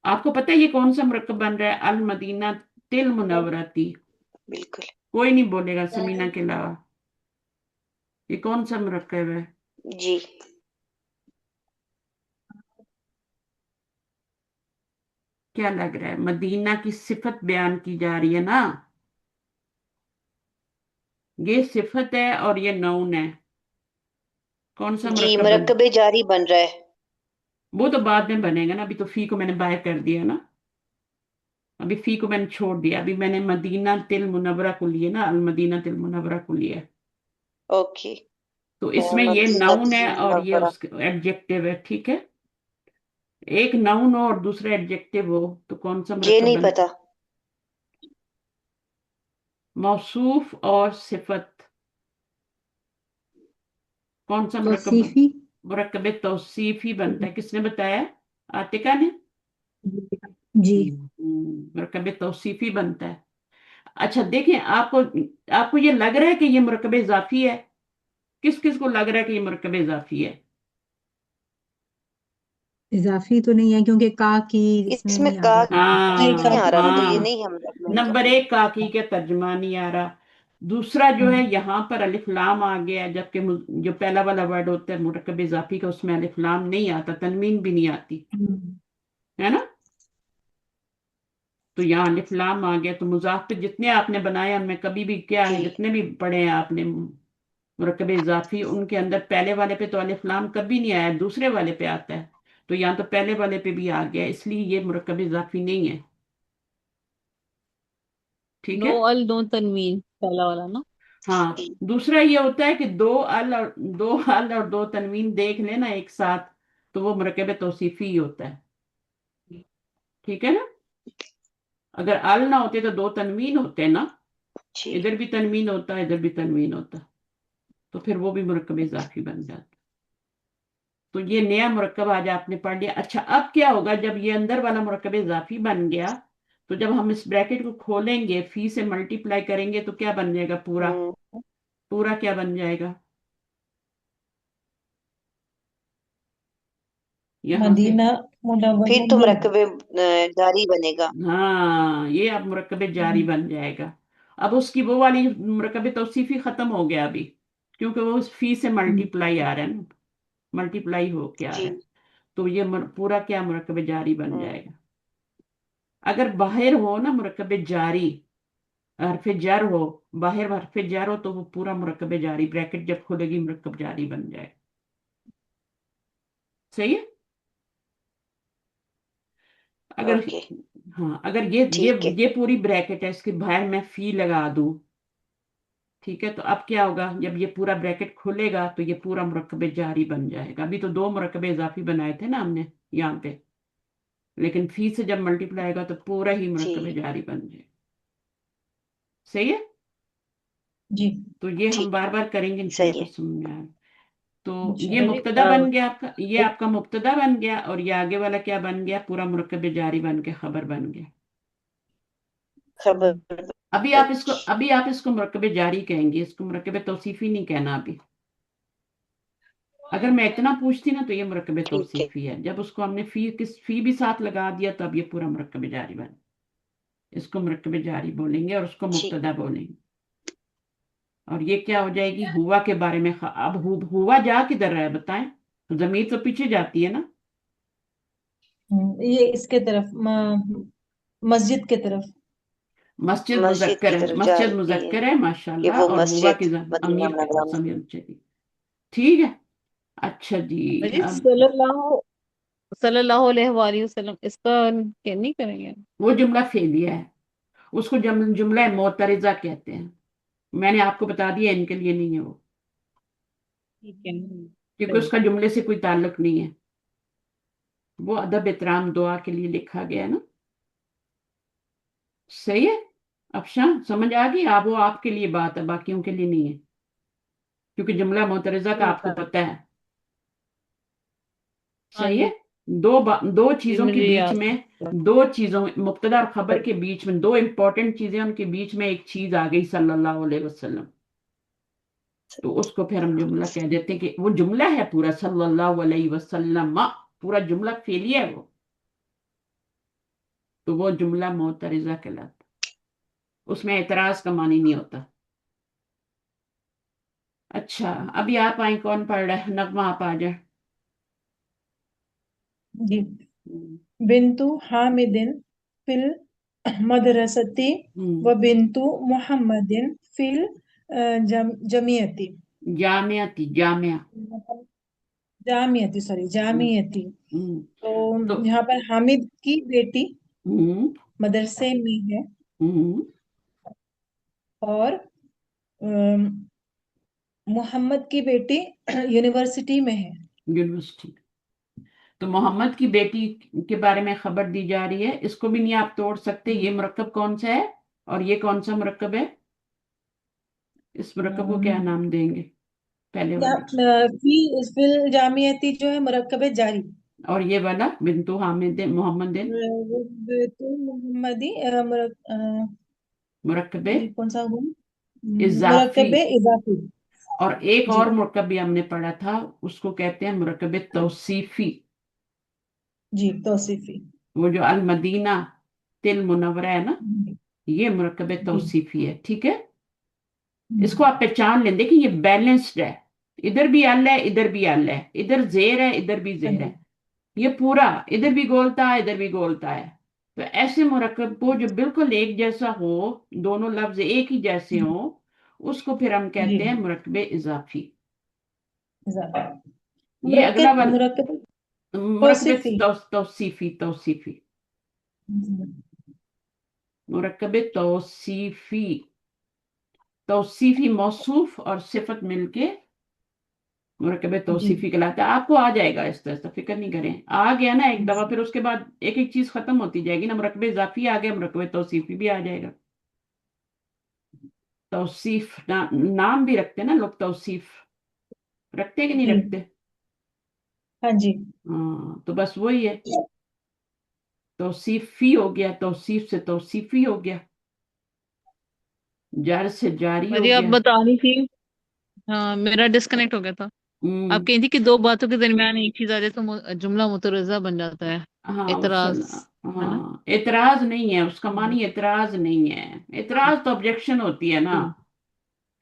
आपको पता है ये कौन सा मुरक्कब बन रहा है? अल मदीना तिल मुनव्वरती। बिल्कुल। कोई नहीं बोलेगा समीना के अलावा, ये कौन सा मुरक्कब है? जी क्या लग रहा है? मदीना की सिफत बयान की जा रही है ना, ये सिफत है और ये नाउन है। कौन सा जी मुरक्कब बन? मुरक्कबे जारी बन रहा है। वो तो बाद में बनेगा ना, अभी तो फी को मैंने बाय कर दिया ना, अभी फी को मैंने छोड़ दिया, अभी मैंने मदीना तिल मुनव्वरा को लिए ना, अल मदीना तिल मुनव्वरा को लिया। ओके। तो ओ इसमें ये मदीना नाउन है और ये मुनव्वरा। उसके एडजेक्टिव है। ठीक है। एक नाउन हो और दूसरा एडजेक्टिव हो तो कौन सा ये मुरक्कब नहीं बन? पता। मौसूफ और सिफत, कौन सा मुरक्कब? तौसीफी। मुरक्कब तौसीफी बनता है, किसने बताया? आतिका ने। जी। मुरक्कब तौसीफी बनता है। अच्छा देखें, आपको आपको ये लग रहा है कि ये मुरक्कब इजाफी है? किस किस को लग रहा है कि ये मुरक्कब इजाफी है? इजाफी तो नहीं है क्योंकि का की इसमें इसमें नहीं आ का रहा की नहीं नहीं हाँ आ रहा ना, तो ये हाँ, नहीं हम नहीं नंबर करेंगे। एक काकी के तर्जमा नहीं आ रहा। दूसरा जो है यहाँ पर अलिफ लाम आ गया, जबकि जो पहला वाला वर्ड होता है मुरक्कब इजाफी का, उसमें अलिफ लाम नहीं आता, तनवीन भी नहीं आती, है ना। तो यहाँ अलिफ लाम आ गया, तो मुजाफ पे जितने आपने बनाए उनमें कभी भी क्या है, जी जितने भी पढ़े हैं आपने मुरक्कब इजाफी, उनके अंदर पहले वाले पे तो अलिफ लाम कभी नहीं आया, दूसरे वाले पे आता है। तो यहाँ तो पहले वाले पे भी आ गया, इसलिए ये मुरक्कब इजाफी नहीं है। ठीक नो है। अल नो तनवीन पहला वाला ना। हाँ, दूसरा ये होता है कि दो अल और दो तनवीन देख लेना एक साथ, तो वो मुरक्कब तौसीफी ही होता है। ठीक है ना। अगर अल ना होते तो दो तनवीन होते ना, जी इधर भी तनवीन होता, इधर भी तनवीन होता, तो फिर वो भी मुरक्कब इजाफी बन जाता। तो ये नया मुरक्कब आज आपने पढ़ लिया। अच्छा अब क्या होगा जब ये अंदर वाला मुरक्कब इजाफी बन गया, تو جب ہم اس بریکٹ کو کھولیں گے فی سے ملٹیپلائی کریں گے تو کیا بن جائے گا پورا؟ پورا کیا بن جائے گا یہاں سے؟ مدینہ منورہ پھر تو میں۔ مرکب جاری بنے گا. ہاں یہ اب مرکب جاری بن جائے گا. اب اس کی وہ والی مرکب توصیفی ختم ہو گیا ابھی، کیونکہ وہ اس فی سے ملٹیپلائی آ رہا ہے نا، ملٹیپلائی ہو کے آ رہا جی. ہے. تو یہ پورا کیا مرکب جاری بن ہم. جائے گا. اگر باہر ہو نا مرکب جاری، حرف جر ہو، باہر حرف جر ہو تو وہ پورا مرکب جاری، بریکٹ جب کھلے گی مرکب جاری بن جائے. صحیح ہے. اگر اوکے. ہاں اگر یہ ٹھیک یہ ہے. یہ پوری بریکٹ ہے، اس کے باہر میں فی لگا دوں، ٹھیک ہے، تو اب کیا ہوگا جب یہ پورا بریکٹ کھلے گا تو یہ پورا مرکب جاری بن جائے گا. ابھی تو 2 مرکب اضافی بنائے تھے نا ہم نے یہاں پہ، لیکن فی سے جب ملٹیپلائی گا تو پورا ہی جی. مرکب جاری بن جائے. صحیح ہے. جی تو یہ ہم ٹھیک. بار بار کریں گے انشاءاللہ صحیح تو ہے. سمجھ میں آئے. تو یہ انشاءاللہ۔ جی مبتدا بن گیا آپ کا، یہ آپ کا مبتدا بن گیا، اور یہ آگے والا کیا بن گیا؟ پورا مرکب جاری بن کے خبر بن گیا. خبر. ابھی آپ اس کو مرکب جاری کہیں گے، اس کو مرکب توصیفی نہیں کہنا ابھی. اگر میں اتنا پوچھتی نا تو یہ مرکب ٹھیک ہے. توصیفی ہے. جب اس کو ہم نے فی بھی ساتھ لگا دیا تو اب یہ پورا مرکب جاری بن، اس کو مرکب جاری بولیں گے اور اس کو ٹھیک. مبتدا بولیں گے. اور یہ کیا ہو جائے گی؟ ہوا کے بارے میں. اب ہوا جا کدھر رہا ہے بتائیں؟ ضمیر تو پیچھے جاتی ہے نا. یہ اس کے طرف مسجد کے طرف۔ مسجد مسجد مذکر کی ہے، طرف جا مسجد رہی ہے مذکر ہے کہ ماشاءاللہ، وہ اور ہوا مسجد کی مدینہ امیر منورہ میں. ضمیر چلی. ٹھیک ہے. اچھا جی. جی اب صلی اللہ علیہ وآلہ وسلم، اس کا کیا نہیں کریں گے؟ وہ جملہ فعلیہ ہے، اس کو جملہ معترضہ کہتے ہیں. میں نے آپ کو بتا دیا ان کے لیے نہیں ہے وہ، ٹھیک ہے. کیونکہ اس کا جملے سے کوئی تعلق نہیں ہے. وہ ادب احترام دعا کے لیے لکھا گیا ہے نا. صحیح ہے. افشاں سمجھ آ گئی؟ وہ آپ کے لیے بات ہے، باقیوں کے لیے نہیں ہے، کیونکہ جملہ معترضہ کا آپ کو پتہ ہے. ہاں صحیح جی. ہے. دو جی چیزوں کے مجھے بیچ یاد میں، ہے. دو چیزوں مبتدا اور خبر کے بیچ میں، دو امپورٹنٹ چیزیں، ان کے بیچ میں ایک چیز آ گئی صلی اللہ علیہ وسلم، تو اس کو پھر ہم جملہ کہہ دیتے ہیں کہ وہ جملہ ہے پورا صلی اللہ علیہ وسلم، پورا جملہ فعلیہ ہے وہ، تو وہ جملہ معترضہ کہلاتا. اس میں اعتراض کا معنی نہیں ہوتا. اچھا ابھی آپ آئیں، کون پڑھ رہا ہے؟ نغمہ آپ آ جائیں. جی۔ بنتو حامد فی المدرستی و بنتو محمد فی الجمیعتی۔ جامعہ. جامعتی، سوری، جامعتی۔ ہم، تو تو یہاں پر حامد کی بیٹی ہم، مدرسے میں ہے، ہم، اور محمد کی بیٹی یونیورسٹی میں ہے۔ یونیورسٹی. تو محمد کی بیٹی کے بارے میں خبر دی جا رہی ہے. اس کو بھی نہیں آپ توڑ سکتے. یہ مرکب کون سا ہے اور یہ کون سا مرکب ہے؟ اس مرکب کو کیا نام دیں گے؟ پہلے والے. فی الجامعتی جو ہے مرکب جاری، اور یہ والا بنتو حامد محمد بیت المحمدی مرکب یہ کون سا ہوا؟ اضافی. مرکب اضافی۔ اور ایک جی اور مرکب بھی ہم نے پڑھا تھا، اس کو کہتے ہیں مرکب توصیفی. جی، توصیفی۔ وہ جو المدینہ تل منورہ ہے نا، جی یہ مرکب جی۔ توصیفی ہے. ٹھیک ہے. اس کو آپ پہچان لیں، دیکھیں یہ بیلنسڈ ہے، ادھر بھی ال ہے ادھر بھی ال ہے، ادھر زیر ہے ادھر بھی ہاں زیر جی ہے، یہ پورا ادھر بھی گولتا ہے ادھر بھی گولتا ہے. تو ایسے مرکب کو جو بالکل ایک جیسا ہو، دونوں لفظ ایک ہی جیسے ہوں، اس کو پھر ہم جی، کہتے ہیں مرکب اضافی. اضافی۔ یہ اگلا مرکب مرکب توصیفی۔ توصیفی. مرکب توصیفی موصوف اور صفت مل کے مرکب جی توصیفی کہلاتا ہے. آپ کو آ جائے گا اس طرح، فکر نہیں کریں. آ گیا نا ایک دفعہ، پھر اس کے بعد ایک ایک چیز ختم ہوتی جائے گی نا. مرکب اضافی آ گیا، مرکب توصیفی بھی آ جائے گا. توصیف نام بھی رکھتے ہیں نا لوگ، توصیف رکھتے ہیں کہ نہیں جی، رکھتے؟ ہاں جی۔ ہاں تو بس وہی ہے. तौसीफी हो गया, तौसीफ से तौसीफी हो गया, जार से जारी हो अरे आप गया। बता रही थी, हाँ मेरा डिस्कनेक्ट हो गया था। आप हम्म। कही थी कि दो बातों के दरमियान एक चीज आ जाए तो जुमला मुतरज़ा बन जाता है। हाँ एतराज, है ना? हाँ, एतराज नहीं है उसका हम्म, मानी, एतराज नहीं है। हाँ एतराज तो ऑब्जेक्शन होती है ना। हाँ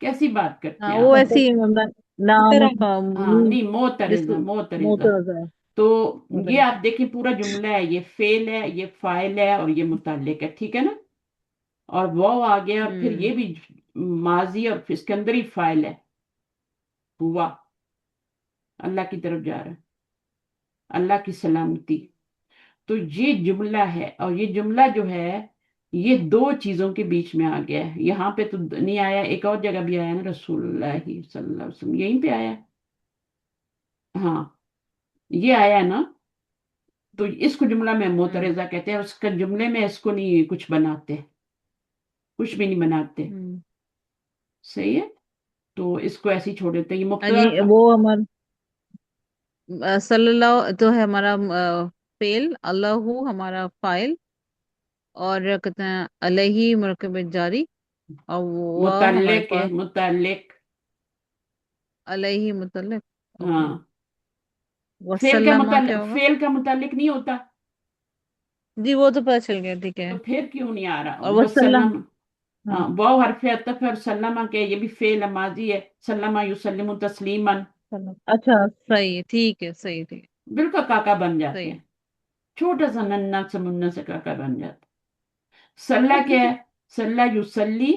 कैसी बात करते हाँ, हैं वो आप। ऐसी मतलब नाम तरह उसका हाँ मीन नहीं, जिस मोतरिजा, मोतरिजा। मुतरज़ा है। तो ये मुतरज़ा। आप देखें, पूरा जुमला है, ये फेल है, ये फाइल है, और ये मुताल्लिक है, ठीक है ना। और वाव आ गया, और फिर ये हम्म। भी माजी, और फिर इसके अंदर ही फाइल है, हुआ, अल्लाह की तरफ जा रहा है, अल्लाह की सलामती। तो ये जुमला है, और ये जुमला जो है, ये दो चीजों के बीच में आ गया है। यहाँ पे तो नहीं आया, एक और जगह भी आया ना, रसूलुल्लाह सल्लल्लाहु अलैहि वसल्लम, यहीं पे आया है। हाँ, ये आया ना। तो इसको जुमला में हम्म। मोतरेजा कहते हैं। उसका जुमले में इसको नहीं कुछ बनाते, कुछ भी नहीं बनाते। हम्म। सही है। तो इसको ऐसे ही छोड़ देते हैं, ये यानी मुब्तदा वो हमारा सल्लल्लाहु तो है हमारा फेल, अल्लाहु हमारा फाइल, और कहते हैं अलैहि मुरकब जारी, और वाव हमारे मुतल्लिक है, पास मुतल्लिक। अलैहि मुतल्लिक। ओके। हाँ, वसल्लमा क्या होगा? फेल का मुतल्लिक नहीं होता। जी वो तो पता चल गया, ठीक तो है। फिर क्यों नहीं आ रहा और वसल्लम। वसल्लम। हाँ। वाव हरफ अतफ है, और सल्लमा के, ये भी फेल है, माजी है, सल्लमा युसल्लिमु तस्लीमन। अच्छा सही है, ठीक है, सही, ठीक है, बिल्कुल काका बन जाते सही है। हैं। छोटा सा नन्ना सा मुन्ना से काका बन जाता है। सल्ला क्या है? सल्ला युसल्ली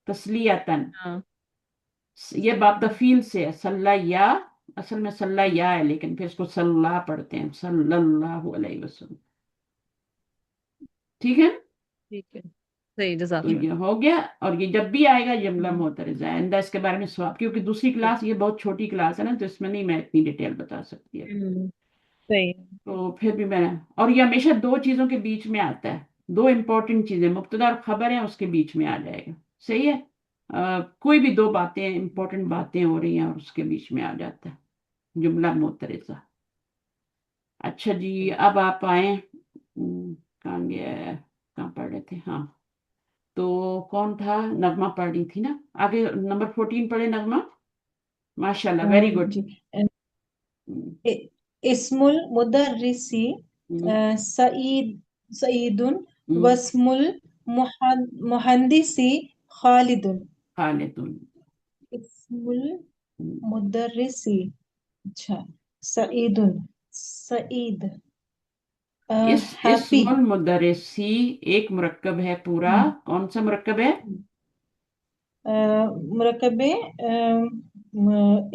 तस्लियतन। हाँ। ये बाप तफील से है, सल्ला या, असल में सल्ला या है, लेकिन फिर इसको सल्ला पढ़ते हैं, सल्लल्लाहु अलैहि वसल्लम। ठीक है। ठीक है, सही, तो जज़ाकल्लाह। ये हो गया। और ये जब भी आएगा जुमला हम्म। मोतरिज़ा आइंदा इसके बारे में सवाब, क्योंकि दूसरी क्लास, ये बहुत छोटी क्लास है ना, तो इसमें नहीं मैं इतनी डिटेल बता सकती है। सही है। तो फिर भी मैं, और ये हमेशा दो चीजों के बीच में आता है, दो इंपॉर्टेंट चीजें, मुब्तदा और खबर है, उसके बीच में आ जाएगा। सही है। कोई भी दो बातें, इंपॉर्टेंट बातें हो रही हैं, और उसके बीच में आ जाता है जुमला मोतरिज़ा। अच्छा जी, अब आप आए, कहाँ गया है? कहाँ पढ़ रहे थे? हाँ, तो कौन था? नगमा पढ़ रही थी ना। आगे नंबर 14 पढ़े नगमा। माशाल्लाह, वेरी गुड। जी। इस्मुल मुदर्रिसी सईद सईदुन वस्मुल मुहंदिसी खालिदुन। खालिदुन। इस्मुल मुदर्रिसी, अच्छा, सईदुन, सईद, हैप्पी, इस्मुल मुदर्रिसी एक मुरक्कब है पूरा। कौन सा मुरक्कब है? मुरकबे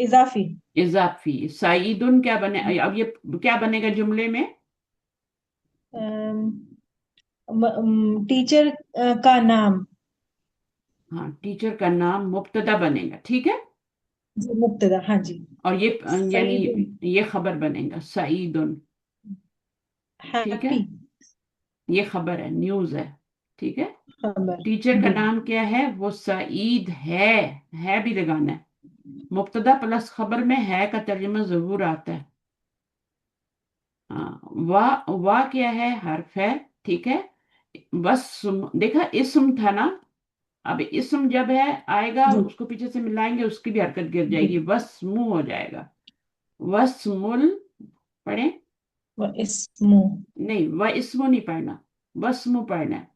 इजाफी। इजाफी। सईदुन क्या बने, अब ये क्या बनेगा जुमले में? टीचर का नाम। हाँ, टीचर का नाम मुब्तदा बनेगा, ठीक है। जी, मुब्तदा, हाँ जी। और ये यानी सईद, ये खबर बनेगा, सईदुन। ठीक है, हैप्पी, ये खबर है, न्यूज है। ठीक है। खबर। टीचर का जी। नाम क्या है? वो सईद है भी लगाना है। मुब्तदा प्लस खबर में है का तर्जुमा जरूर आता है। हाँ, वाह क्या है? हर्फ है, ठीक है। बस देखा, इस्म था ना। अब इस्म जब है आएगा, जी। उसको पीछे से मिलाएंगे, उसकी भी हरकत गिर जी। जाएगी, वस्मु हो जाएगा। वस्मुल पढ़े। व इस्मु। नहीं, वह इस्मु नहीं पढ़ना, वस्मु पढ़ना है।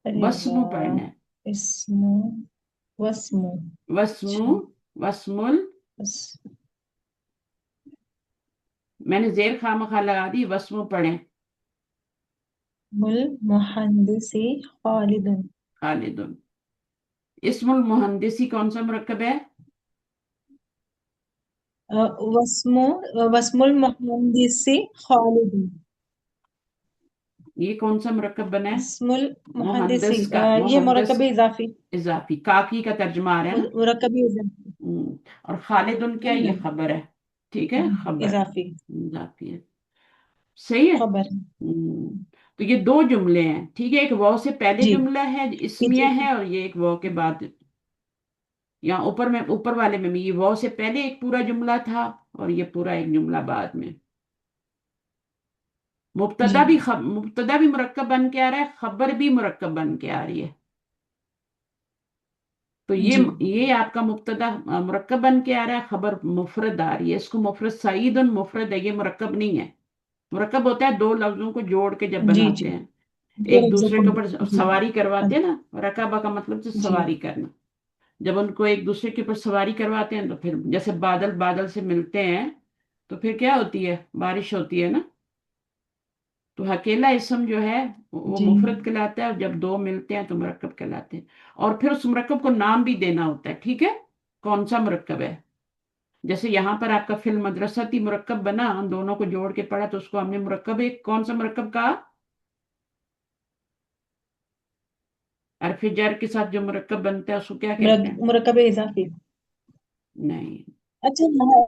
अरे वस्मु वाह, पढ़ना है। इस्मु, वस्मु, वस्मु, अच्छा, वस्मुल। बस। मैंने जेर खामखा लगा दी, वस्मु पढ़े। मुल मुहंदिसी खालिदुन। खालिदुन। इस्मुल मुहंदिसी कौन सा मुरक्कब है? वस्मु, वस्मुल मुहंदिसी खालिदुन। ये कौन सा मुरक्कब बना है? इस्मुल मुहंदिसी, मुहंदिस का, ये मुहंदिस मुरकब इजाफी। इजाफी, काकी का तर्जुमा आ रहा है ना। मुरकब इजाफी। और खालिदुन क्या है? ये खबर है, ठीक है, खबर इजाफी, इजाफी है। सही है। खबर। तो ये दो जुमले हैं, ठीक है। एक वाव से पहले जी। जुमला है, इस्मिया है, और ये एक वाव के बाद। यहाँ ऊपर में, ऊपर वाले में भी ये वाव से पहले एक पूरा जुमला था, और ये पूरा एक जुमला बाद में। मुब्तदा जी भी मुब्तदा भी मुरक्कब बन के आ रहा है, खबर भी मुरक्कब बन के आ रही है। तो ये जी ये आपका मुब्तदा मुरक्कब बन के आ रहा है, खबर मुफरद आ रही है। इसको मुफरद सईद मुफरद है, ये मुरक्कब नहीं है। मुरक्कब होता है दो लफ्जों को जोड़ के जब जी बनाते जी हैं, फॉर एक दूसरे के एग्जाम्पल। ऊपर जी सवारी हाँ, करवाते हैं ना, रकाबा का मतलब से जी सवारी करना। जब उनको एक दूसरे के ऊपर सवारी करवाते हैं तो फिर जैसे बादल बादल से मिलते हैं तो फिर क्या होती है, बारिश होती है ना। तो अकेला इसम जो है वो जी मुफरत कहलाता है, और जब दो मिलते हैं तो मुरक्कब कहलाते हैं। और फिर उस मुरक्कब को नाम भी देना होता है, ठीक है, कौन सा मुरक्कब है। जैसे यहाँ पर आपका फिल मदरसती मुरक्कब बना, हम दोनों को जोड़ के पढ़ा तो उसको हमने मुरक्कब, एक कौन सा मुरक्कब कहा, हर्फ जर के साथ जो मुरक्कब बनता है उसको क्या कहते हैं। मुरकब इजाफी। नहीं, अच्छा हाँ,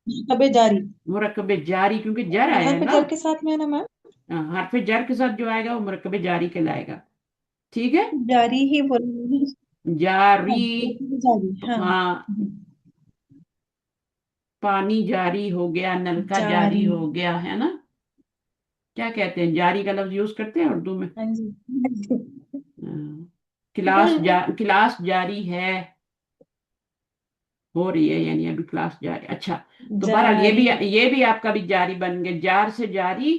मुरकब जारी। मुरक्कब जारी, क्योंकि जर आया है हर पे ना। जर के साथ में है ना मैम। हाँ, हर्फ जर के साथ जो आएगा वो मुरक्कब जारी कहलाएगा, ठीक है। जारी ही बोल। हाँ जारी, मुरकब जारी हाँ। हाँ, पानी जारी हो गया, नलका जारी जारी। हो गया, है ना। क्या कहते हैं, जारी का लफ्ज यूज करते हैं उर्दू में। हाँ जी हाँ, क्लास जारी है, हो रही है, यानी अभी क्लास जारी। अच्छा, तो बहरहाल जारी। ये भी आपका भी जारी बन गया, जार से जारी,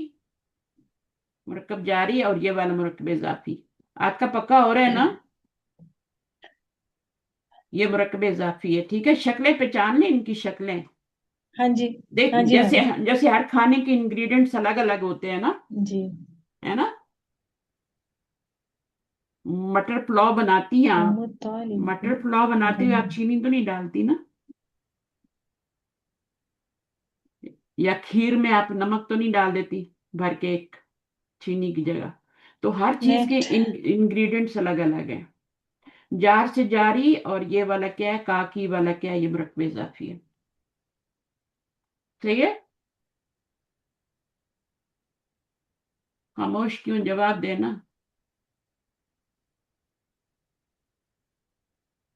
मुरक्कब जारी, और ये वाला मुरक्कब इजाफी। आपका पक्का हो रहा है ना, ये मुरक्कब इजाफी है, ठीक है। शक्लें पहचान लें, इनकी शक्लें हाँ जी। देख, हाँ जी जैसे मैम। जैसे हर खाने के इंग्रेडिएंट्स अलग अलग होते हैं ना, जी है ना। मटर पुलाव बनाती हैं आप, उम्मत तालिब मटर पुलाव बनाते हुए आप गनी। चीनी तो नहीं डालती ना, या खीर में आप नमक तो नहीं डाल देती भर के एक चीनी की जगह। तो हर चीज के नेक्स्ट। इंग्रेडिएंट्स अलग अलग हैं। जार से जारी, और ये वाला क्या है, काकी वाला क्या है, ये मुरक्कब इजाफी है, सही है। खामोश क्यों, जवाब देना।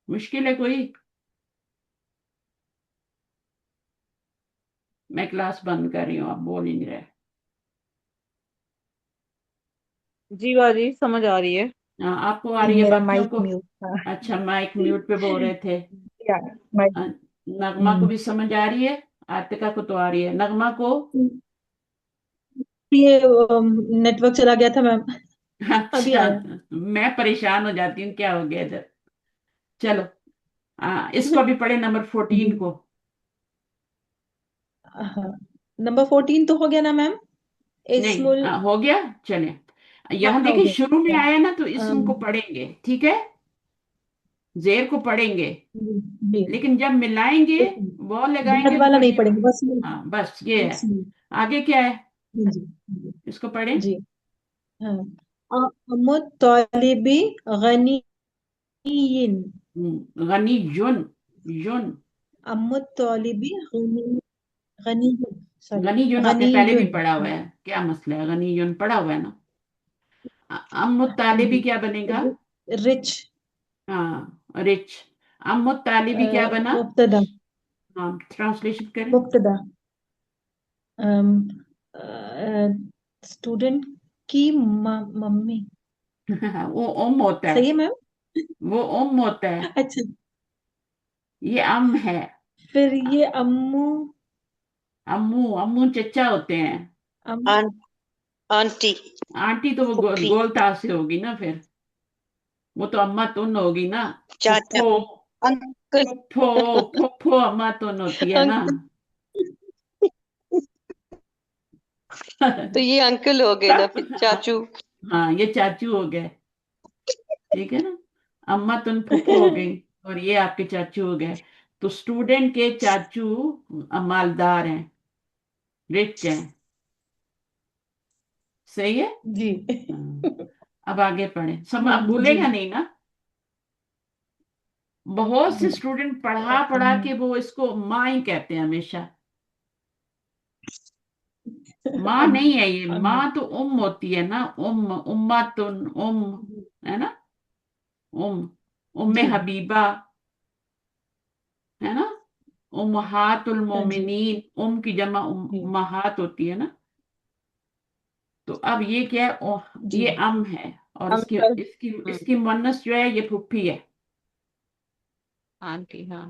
मुश्किल है कोई। मैं क्लास बंद कर रही हूँ, आप बोल ही नहीं रहे। जी बाजी समझ आ रही है। हाँ, आपको आ रही है, मेरा बाकियों माइक को। म्यूट था। अच्छा, माइक म्यूट पे बोल रहे थे। या माइक। अ, नगमा को भी समझ आ रही है, आतिका को तो आ रही है, नगमा को। ये नेटवर्क चला गया था मैम। अभी अच्छा, आया। मैं परेशान हो जाती हूँ, क्या हो गया इधर। चलो, इसको भी पढ़े, नंबर जी 14 को। हाँ। नंबर 14 तो हो गया ना मैम। नहीं, इस्मुल। हो गया, चले। हाँ यहाँ हो देखिए शुरू में गया। आया ना, तो इसम को अम, पढ़ेंगे, ठीक है, जेर को पढ़ेंगे, जी जी। लेकिन जब मिलाएंगे, वो ब्लड लगाएंगे तो वाला फिर नहीं ये पड़ेंगे बस। हाँ, बस ये है। इस्मुल। आगे क्या है, जी इसको पढ़ें। जी हाँ। मुत्तलिबी गनियिन। गनी जुन, जुन, मुत्तलिबी गनियिन। सॉरी। गनी जुन आपने पहले भी गनियुन। पढ़ा हुआ है, क्या मसला है, गनी जुन पढ़ा हुआ है ना। अम्मुत तालिबी क्या बनेगा, रिच। हाँ, रिच। अम्मुत तालिबी क्या बना। मुब्तदा। हाँ, ट्रांसलेशन करें। मुब्तदा। स्टूडेंट की मम्मी। वो उम होता है, सही है मैम। वो उम होता है, अच्छा। ये अम है। फिर ये अम्मू। अम्मू, अम्मू चचा होते हैं। अम आन, आंटी, आंटी तो वो फुफी, गोलता से होगी ना, फिर वो तो अम्मा तुन होगी ना। चाचा, फुफ्फो, अंकल, फुफ्फो, फुफ्फो अम्मा तुन होती है ना। अंकल। तो ये अंकल हो गए ना, फिर चाचू। हाँ, ये चाचू हो गए, ठीक है ना। अम्मा तुन फुफ्फो हो गई, और ये आपके चाचू हो गए। तो स्टूडेंट के चाचू मालदार हैं, रिच हैं, सही है। जी हाँ, अब आगे पढ़े, सब अब जी भूलेगा नहीं ना। बहुत से जी। स्टूडेंट पढ़ा पढ़ा के वो इसको माँ ही कहते हैं हमेशा। माँ अम, नहीं है ये, अम, माँ तो होती है ना, उम्मातुन, है ना, उम, उम्मे जी हबीबा, है ना, उम्महातुल हाँ जी मोमिनीन, की जमा जी उम्महात होती है ना। تو اب یہ کیا ہے جی یہ ام ہے اور ہم اس کی سر اس کی اس کی مونس جو ہے یہ پھپھی ہے. آنٹی ہاں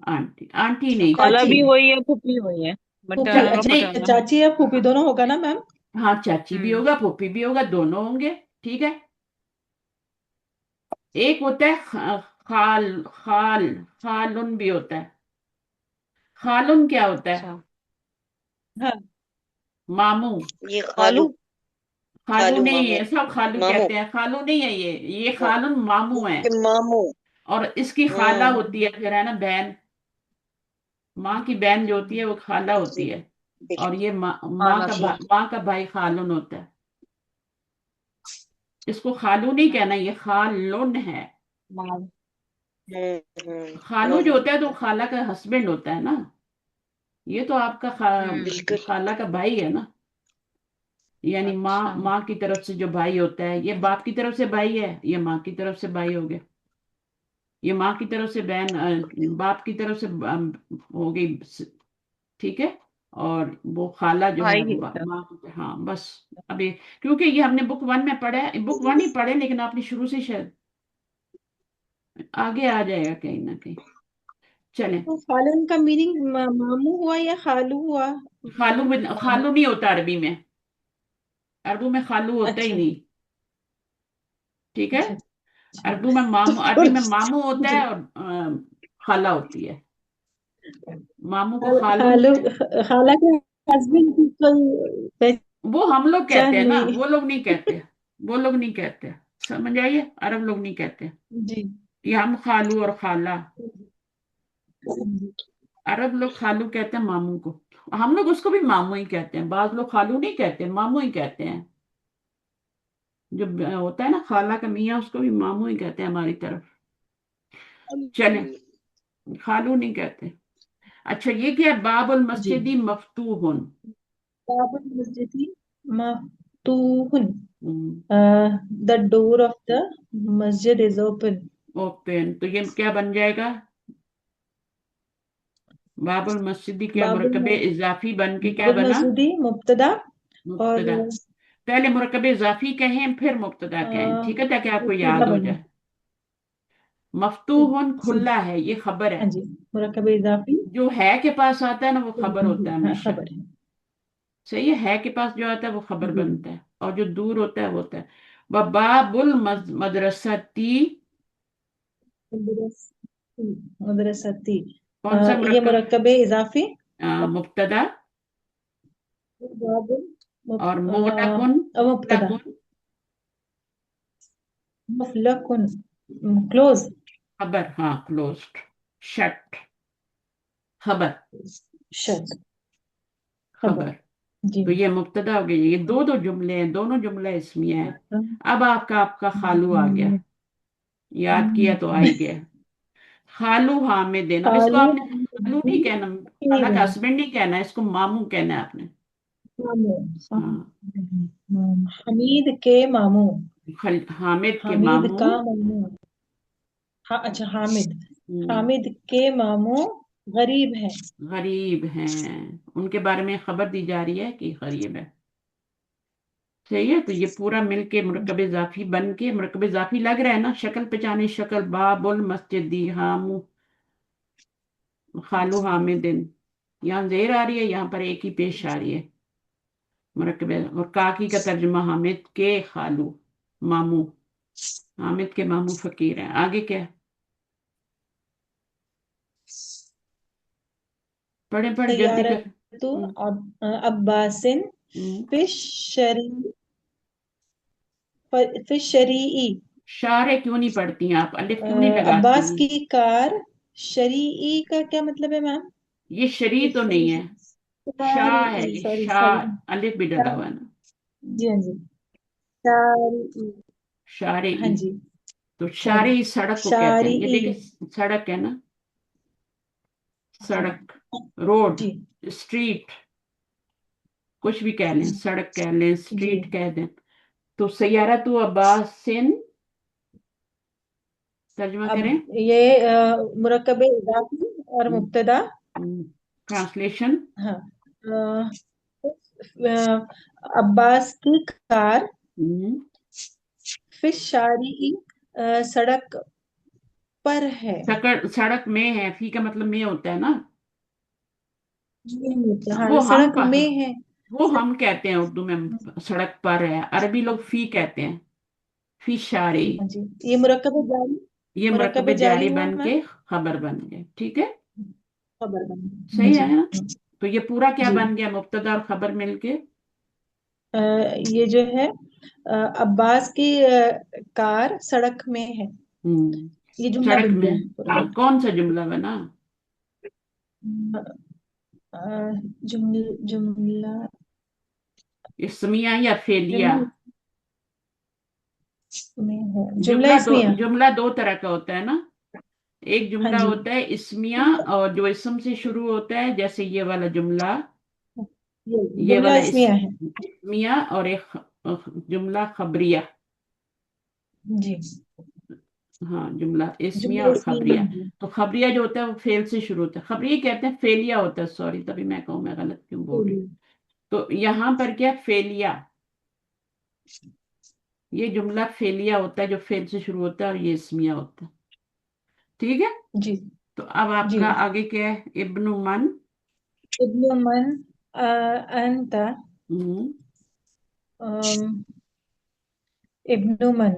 آنٹی آنٹی نہیں خالہ چاچی بھی وہی ہے پھوپھی وہی ہے مٹرنل اور نہیں پیٹرنل. چاچی یا پھوپھی دونوں ہوگا نا میم؟ ہاں چاچی بھی ہوگا پھوپھی بھی ہوگا دونوں ہوں گے. ٹھیک ہے. ایک ہوتا ہے خال خال خالن بھی ہوتا ہے. خالن کیا ہوتا ہے؟ اچھا ہاں ماموں. یہ خالو خالو خالو نہیں ماموں ہے سب خالو ماموں کہتے ہیں خالو نہیں ہے یہ خالن ماموں ہے. ماموں اور اس کی خالہ ہوں ہوتی ہے پھر ہے نا بہن. ماں کی بہن جو ہوتی ہے وہ خالہ جی ہوتی ہے. اور بالکل یہ خالہ جی ماں کا بھائی خالن ہوتا ہے. اس کو خالو نہیں کہنا یہ خالن ہے. مام. خالو جو ماموں ہوتا ہے تو خالہ کا ہسبینڈ ہوتا ہے نا. یہ تو آپ کا بالکل خالہ کا بھائی ہے نا. یعنی اچھا ماں کی طرف سے جو بھائی ہوتا ہے یہ باپ کی طرف سے بھائی ہے یہ ماں کی طرف سے بھائی ہو گیا. یہ ماں کی طرف سے بہن باپ کی طرف سے ہو گئی. ٹھیک ہے. اور وہ خالہ جو ہے بھائی ہی تھا. ماں ہاں بس. ابھی کیونکہ یہ ہم نے بک 1 میں پڑھا ہے بک 1 ہی پڑھے لیکن آپ نے شروع سے شاید آگے آ جائے گا کہیں نہ کہیں. چلیں. تو خالن کا میننگ ماموں ہوا یا خالو ہوا؟ خالو نہیں ہوتا عربی میں. عربی میں خالو ہوتا ہی اچھا نہیں. ٹھیک ہے. اچھا اچھا عربی میں ماموں ہوتا جی ہے اور خالہ ہوتی ہے. ماموں کو خالون خالو خالہ کے ہسبینڈ کی کوئی وہ ہم لوگ کہتے ہیں پہچان نا نہیں؟ وہ لوگ نہیں کہتے. وہ لوگ نہیں کہتے. سمجھ آئیے عرب لوگ نہیں کہتے. جی یہ ہم خالو اور خالہ. جی عرب لوگ خالو کہتے ہیں ماموں کو. ہم لوگ اس کو بھی ماموں ہی کہتے ہیں. بعض لوگ خالو نہیں کہتے ماموں ہی کہتے ہیں. جو ہوتا ہے نا خالہ کا میاں اس کو بھی ماموں ہی کہتے ہیں ہماری طرف. چلیں. خالو نہیں کہتے. اچھا یہ کیا باب جی المسجد مفتوح. باب المسجد مفتوح. The door of the masjid is open. Open تو یہ کیا بن جائے گا؟ باب المسجد کیا باب مرکب اضافی بن کے کیا باب بنا؟ المسجد مبتدا اور مبتدا. پہلے مرکب اضافی کہیں پھر مبتدا کہیں. ٹھیک ہے تاکہ آپ کو مبتدا یاد ہو بنا. جائے. مفتوح کھلا ہے یہ خبر ہے. ہاں جی مرکب اضافی جو ہے کے پاس آتا ہے نا وہ خبر ہوتا ہے ہاں ہمیشہ. خبر ہے. صحیح ہے کے پاس جو آتا ہے وہ خبر جی بنتا ہے اور جو دور ہوتا ہے وہ ہوتا ہے. باب المدرستی. مدرستی کون سا یہ مرکب؟ مرکب اضافی مبتدا باب اور مغلقن. مبتدا مفلق کلوز خبر. ہاں کلوزڈ شٹ. خبر شد خبر. خبر. جی تو یہ مبتدا ہو گیا. یہ دو جملے ہیں دونوں جملے اسمیہ ہیں. اب آپ کا خالو آ گیا. یاد کیا تو آ ہی گیا. خالو حامدن. اب اس کو خالو آپ نے خالو نہیں کہنا. خالہ کا ہسبینڈ نہیں کہنا اس کو ماموں کہنا ہے آپ نے. ہاں حمید کے ماموں. حامد کے حمید ماموں. کا ماموں. اچھا حامد. ہم، حامد کے ماموں غریب ہے. غریب ہیں. ان کے بارے میں خبر دی جا رہی ہے کہ غریب ہے. صحیح ہے. تو یہ پورا مل کے مرکب اضافی بن کے مرکب اضافی لگ رہا ہے نا. شکل پہچانے شکل. باب المسجد ہامو خالو حامدن. یہاں زیر آ رہی ہے یہاں پر ایک ہی پیش آ رہی ہے مرکب. اور کاکی کا ترجمہ حامد کے خالو ماموں. حامد کے ماموں فقیر ہیں. آگے کیا پڑھیں جلدی کر. سیارت عباسن فی الشریعی. شارع کیوں نہیں پڑھتی ہیں آپ؟ الف کیوں نہیں لگاتی عباس ہیں؟ کی کار. شریعی کا کیا مطلب ہے میم؟ یہ شریع تو نہیں ہے. شاہ ہے یہ سوری شاہ. سوری. الف بھی ڈلا ہوا ہے نا. جی ہاں جی شارعی. ہاں شارعی. جی تو شارعی سڑک کو کہتے ہیں. یہ شارعی. دیکھیں سڑک ہے نا. جی سڑک روڈ جی اسٹریٹ کچھ بھی کہہ لیں. سڑک کہہ لیں جی اسٹریٹ کہہ دیں. تو سیارت عباسن ترجمہ اب کریں. یہ مرکب اضافی اور مبتدا. ٹرانسلیشن. ہاں अब्बास की कार हम्म, फिश शारी सड़क पर है। सड़क में है, फी का मतलब में होता है ना। वो हाँ, हम सड़क में है। वो हम कहते हैं उर्दू में, सड़क पर है, अरबी लोग फी कहते हैं, फी शारी। हाँ जी, ये मुरक्कब जारी, ये मुरक्कब मुरक्कब जारी जारी हुआ बन मैम। के खबर बन गए, ठीक है। खबर बन गई। हाँ सही जी। है ना। तो ये पूरा क्या जी, बन गया, मुब्तदा और खबर मिलके। अ, ये जो है अब्बास की कार सड़क में है। ये जुमला सड़क बन में, गया पूरा। हाँ, कौन सा जुमला बना। अ, जुमला इस्मिया या फेलिया। जुमला में है, जुमला जुमला दो, इसमिया। जुमला दो तरह का होता है ना। एक हाँ जुमला जी, होता है इस्मिया, और जो इसम से शुरू होता है, जैसे ये वाला जुमला। ये ये जुमला वाला इसमिया है। इस्मिया, और एक जुमला खबरिया। जी, हाँ, जुमला इस्मिया जुमला और इसमिया खबरिया। है। तो खबरिया जो होता है वो फेल से शुरू होता है, खबरिया कहते हैं, फेलिया होता है, सॉरी, तभी मैं कहूँ, मैं गलत क्यों बोल रही हूँ। तो यहाँ पर क्या, फेलिया। ये जुमला फेलिया होता है, जो फेल से शुरू होता है, और ये इस्मिया होता है, ठीक है। जी, तो अब जी। आपका आगे क्या है, इब्नु मन। इब्नु मन अंत हम्म, इब्नु मन,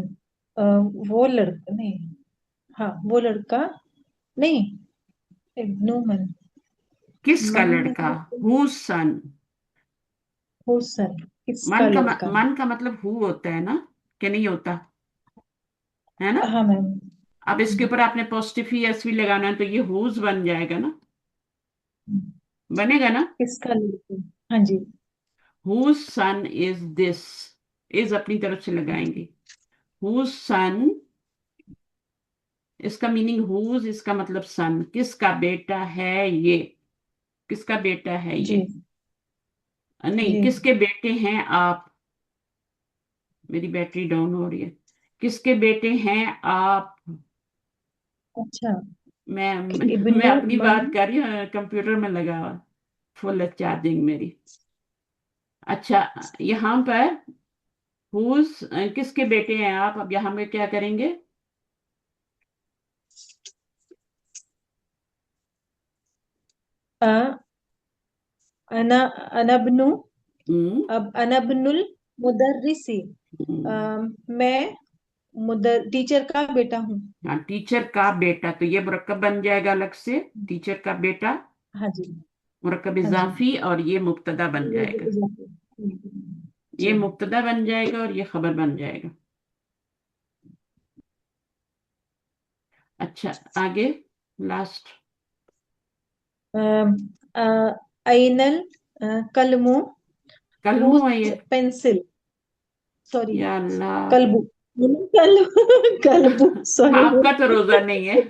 वो लड़का नहीं। हाँ, वो लड़का नहीं। इब्नु मन, किसका मन लड़का, मतलब हु सन। हुसन, किसका लड़का। मन का मतलब हु होता है ना, कि नहीं होता है ना। हाँ मैम। अब इसके ऊपर आपने पोस्टिफी एसवी लगाना है, तो ये हुज बन जाएगा ना, बनेगा ना। किसका लड़का। हाँ जी। Whose son is this, is अपनी तरफ से लगाएंगे। हुज सन, इसका मीनिंग हुज, इसका मतलब सन, किसका बेटा है ये, किसका बेटा है ये, जी, नहीं, जी। किसके बेटे हैं आप। मेरी बैटरी डाउन हो रही है। किसके बेटे हैं आप। अच्छा, मैं मैं इब्नु अपनी मन। बात कर रही हूँ, कंप्यूटर में लगा हुआ, फुल चार्जिंग मेरी। अच्छा, यहाँ पर हुज, किसके बेटे हैं आप, अब यहाँ में क्या करेंगे। अ, अना अनबनु, हम्म, अब अनबनुल मुदर्रिसी, हम्म, मैं टीचर का बेटा हूँ। हाँ, टीचर का बेटा, तो ये मुरक्कब बन जाएगा अलग से, टीचर का बेटा, हाँ जी, मुरक्कब हाँ जी। इजाफी, और ये मुब्तदा बन जाएगा। ये जी। मुब्तदा बन जाएगा और ये खबर बन जाएगा। अच्छा, आगे, लास्ट। अम, अ, अइनल कलमु, कलमू है ये। हुज पेंसिल, सॉरी, या अल्लाह। कलबू, कलबू, कलबू, सॉरी। आपका तो रोजा नहीं है।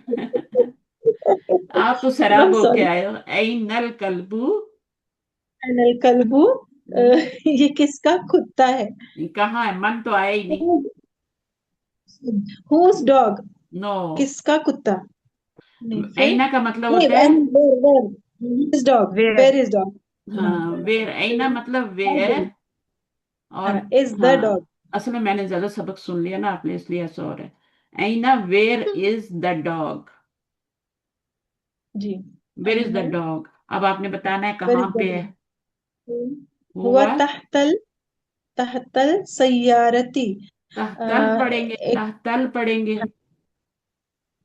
आप तो शराब होके सॉरी, आए हो, ऐ नल कल्बू। अइनल कलबू, ये किसका कुत्ता है। कहाँ है, मन तो आया ही नहीं। हुज डॉग, नो, किसका कुत्ता। नहीं, फिर ऐना का मतलब नहीं, होता है, where his dog, where. Where is dog. हाँ, वेर, ऐना मतलब वेर। और हाँ, इज द डॉग। हाँ, असल में मैंने ज्यादा सबक सुन लिया ना आपने, इसलिए ऐसा हो रहा है। ऐना वेयर इज द डॉग, जी, where is the animal, dog. अब आपने बताना है वेर कहाँ इज द पे है। डॉग, हुआ हुआ, तहतल सय्यारती, तहतल पढ़ेंगे, एक तहतल पढ़ेंगे।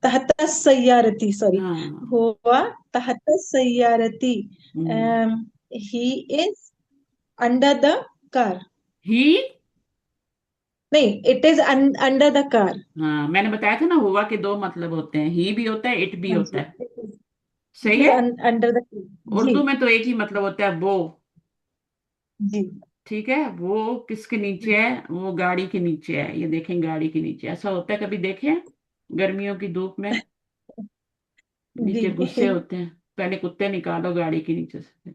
तहत सय्यारती, सॉरी, हाँ, हुआ तहत सय्यारती, हम्म, he is under the car, he, नहीं, it is under the car. हाँ, मैंने बताया था ना, हुआ के दो मतलब होते हैं, ही भी होता है, इट भी हाँ होता जी, है। इट सही इज है। Under the car. जी, उर्दू में तो एक ही मतलब होता है, वो। जी, ठीक है, वो किसके नीचे है, वो गाड़ी के नीचे है, ये देखें, गाड़ी के नीचे ऐसा होता है, कभी देखे हैं? गर्मियों की धूप में नीचे गुस्से जी। होते हैं, पहले कुत्ते निकालो गाड़ी के नीचे से।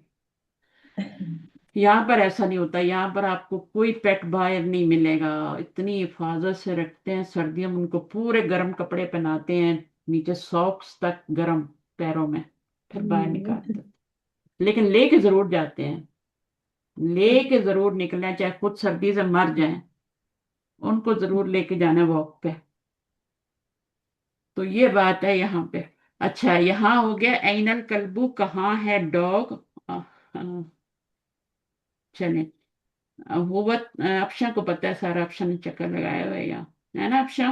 यहाँ पर ऐसा नहीं होता, यहाँ पर आपको कोई पेट बाहर नहीं मिलेगा, इतनी हिफाजत से रखते हैं, सर्दियों में उनको पूरे गर्म कपड़े पहनाते हैं, नीचे सॉक्स तक गर्म पैरों में, फिर बाहर निकालते हैं। लेकिन लेके जरूर जाते हैं। لے کے ضرور نکلیں، چاہے خود سردی سے مر جائیں، ان کو ضرور لے کے جانا واک پہ. تو یہ بات ہے یہاں پہ. اچھا یہاں ہو گیا این الکلبو، کہاں ہے ڈاگ. چلیں وہ افشا کو پتا ہے سارا، افشا نے چکر لگایا ہوا ہے یہاں، ہے نا افشا؟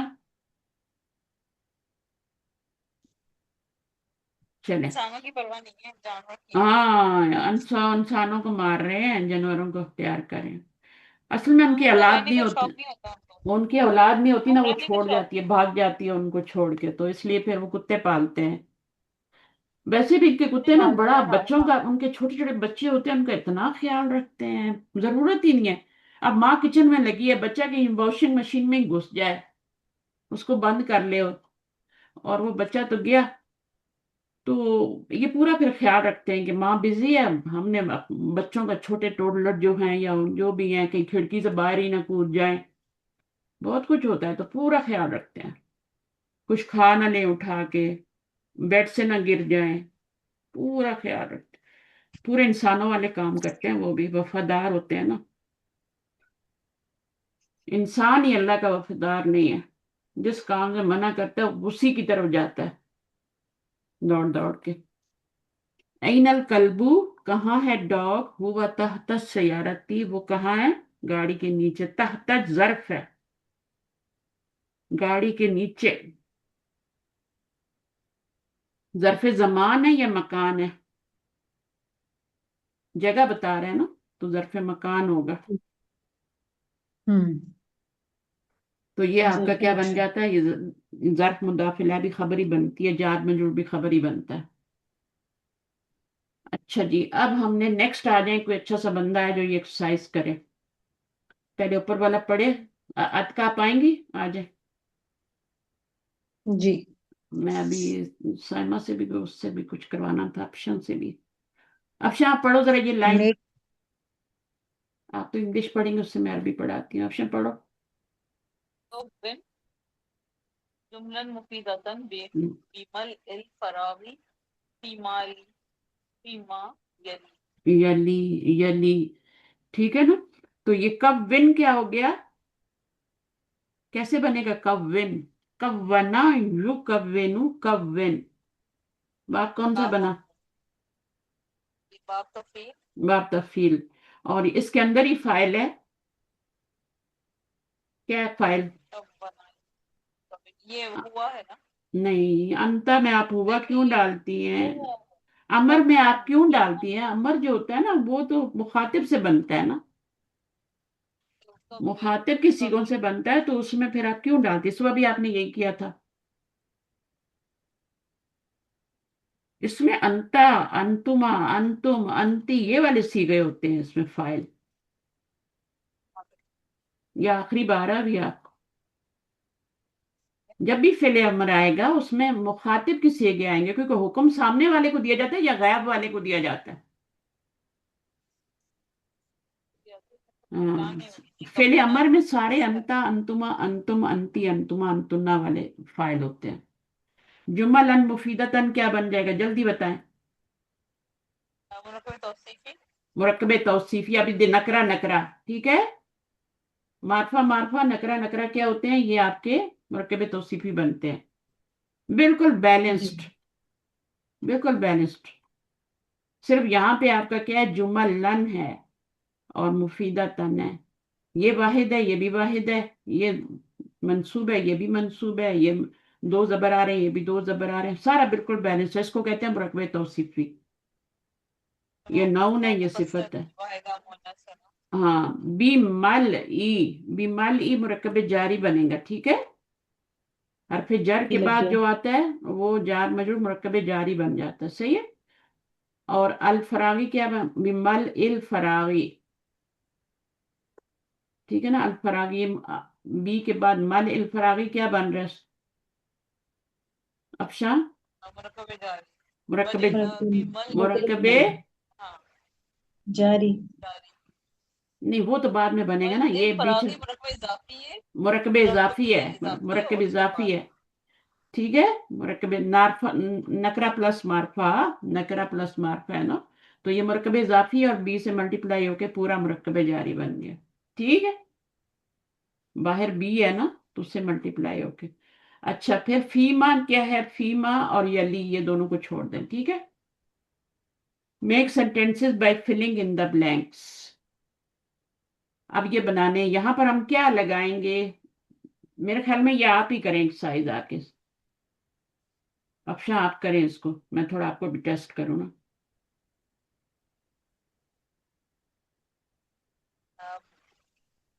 چلیں انسانوں کی پرواہ نہیں ہے، جانور کی. ہاں انسانوں کو مار رہے ہیں، جانوروں کو اختیار کریں. اصل میں ان کی اولاد رہنے نہیں کا ہوتی، شوق نہیں ہوتا ان کو، ان کی اولاد نہیں ہوتی نا، وہ رہنے کا چھوڑ شوق جاتی ہے، بھاگ جاتی ہے ان کو چھوڑ کے، تو اس لیے پھر وہ کتے پالتے ہیں. ویسے بھی ان کے نہیں کتے نا پالتے بڑا ہیں. بچوں کا، ان کے چھوٹے چھوٹے بچے ہوتے ہیں ان کا اتنا خیال رکھتے ہیں، ضرورت ہی نہیں ہے. اب ماں کچن میں لگی ہے، بچہ کہیں واشنگ مشین میں ہی گھس جائے، اس کو بند کر لے اور وہ بچہ تو گیا. تو یہ پورا پھر خیال رکھتے ہیں کہ ماں بزی ہے، ہم نے بچوں کا، چھوٹے ٹوڈلر جو ہیں یا جو بھی ہیں، کہیں کھڑکی سے باہر ہی نہ کود جائیں. بہت کچھ ہوتا ہے تو پورا خیال رکھتے ہیں، کچھ کھا نہ لیں اٹھا کے، بیڈ سے نہ گر جائیں، پورا خیال رکھتے ہیں. پورے انسانوں والے کام کرتے ہیں، وہ بھی وفادار ہوتے ہیں نا. انسان ہی اللہ کا وفادار نہیں ہے، جس کام سے منع کرتا ہے اسی کی طرف جاتا ہے دوڑ دوڑ کے. این الکلبو، کہاں ہے ڈاگ، ہوا تحت السیارتی، وہ کہاں ہے، گاڑی کے نیچے. تحت ظرف ہے، گاڑی کے نیچے. ظرف زمان ہے یا مکان ہے؟ جگہ بتا رہے ہیں نا، تو ظرف مکان ہوگا. ہوں تو یہ آپ کا ظرف کیا بن مکان. جاتا ہے، یہ ظرف مضاف الیہ بھی خبری بنتی ہے، جار مجرور بھی خبری بنتا ہے. اچھا جی، اب ہم نے نیکسٹ آ جائیں، کوئی اچھا سا بندہ ہے جو یہ ایکسرسائز کرے. پہلے اوپر والا پڑھے. اتکا آپ آئیں گی؟ آ جائیں. جی. میں ابھی سائمہ سے بھی، اس سے بھی کچھ کروانا تھا، افشان سے بھی. افشان آپ پڑھو ذرا یہ لائن. میک آپ تو انگلش پڑھیں گے، اس سے میں عربی پڑھاتی ہوں. افشان پڑھو. تو بن جملن مفیدتن بیمل الفراوی بیماری بیما یلی. یلی، یلی، ٹھیک ہے نا. تو یہ کب ون کیا ہو گیا، کیسے بنے گا کب ون؟ کب ونا یو کب ونو کب ون. باب کون سا بنا؟ باب تفیل. باب تفیل. اور اس کے اندر ہی فائل ہے، کیا ہے فائل؟ یہ ہوا ہے نا. نہیں، انتا میں آپ ہوا کیوں نہیں ڈالتی ہیں؟ وہ امر کب میں ون آپ کیوں کیا نا، ڈالتی ہیں؟ امر جو ہوتا ہے نا وہ تو مخاطب سے بنتا ہے نا، کب ون مخاطب کی کب صیغوں سے بنتا ہے، تو اس میں پھر آپ کیوں ڈالتی؟ صبح بھی آپ نے یہی کیا تھا. اس میں انتا، انتما، انتم، انتی، یہ والے صیغے ہوتے ہیں اس میں فائل. یا آخری بار بھی آپ کو جب بھی فعل امر آئے گا اس میں مخاطب کے صیغے آئیں گے، کیونکہ حکم سامنے والے کو دیا جاتا ہے یا غائب والے کو دیا جاتا ہے. فعل امر میں سارے انتا، انتما، انتم، انتی، انتما، انتنا والے فائل ہوتے ہیں. جمل ان مفیدتن کیا بن جائے گا، جلدی بتائیں. مرکب توصیفی، ابھی نکرا نکرا، ٹھیک ہے. معرفہ معرفہ، نکرا نکرا کیا ہوتے ہیں، یہ آپ کے مرکب توصیفی بنتے ہیں. بالکل جی. بیلنسڈ، بالکل بیلنسڈ. صرف یہاں پہ آپ کا کیا ہے، جملن ہے اور مفیدہ تن ہے. یہ واحد ہے، یہ بھی واحد ہے، یہ منصوب ہے، یہ بھی منصوب ہے، یہ دو زبر آ رہے ہیں، یہ بھی دو زبر آ رہے ہیں، سارا بالکل بیلنس ہے. اس کو کہتے ہیں مرکب توصیفی. یہ نون ہے، یہ صفت ہے. ہاں، بی مل ای، بی مل ای مرکب جاری بنے گا، ٹھیک ہے. حرف جر کے لگ بعد گیا. جو آتا ہے وہ جار مجرور مرکب جاری بن جاتا ہے، صحیح ہے. اور الفراغی کیا بمل الفراغی، ٹھیک ہے نا. الفراغی بی کے بعد مل الفراغی کیا بن رہا ہے افشان؟ مرکب، مرکب جاری. نہیں، وہ تو بعد میں بنے گا نا، یہ بیچ مرکب اضافی ہے، مرکب اضافی ہے، ٹھیک ہے. مرکب نکرا پلس معرفہ، نکرا پلس معرفہ ہے نا، तो ये मुरक्कब इजाफी और बी से मल्टीप्लाई होके पूरा मुरक्कब जारी बन गया। ठीक है, बाहर बी है ना तो उससे मल्टीप्लाई होके। अच्छा, फिर फीमा क्या है? फीमा और यली ये दोनों को छोड़ दें। ठीक है, make sentences by filling in the blanks. अब ये बनाने, यहां पर हम क्या लगाएंगे? मेरे ख्याल में ये आप ही करें एक्सरसाइज आके। अच्छा, आप करें इसको, मैं थोड़ा आपको भी टेस्ट करूँ ना।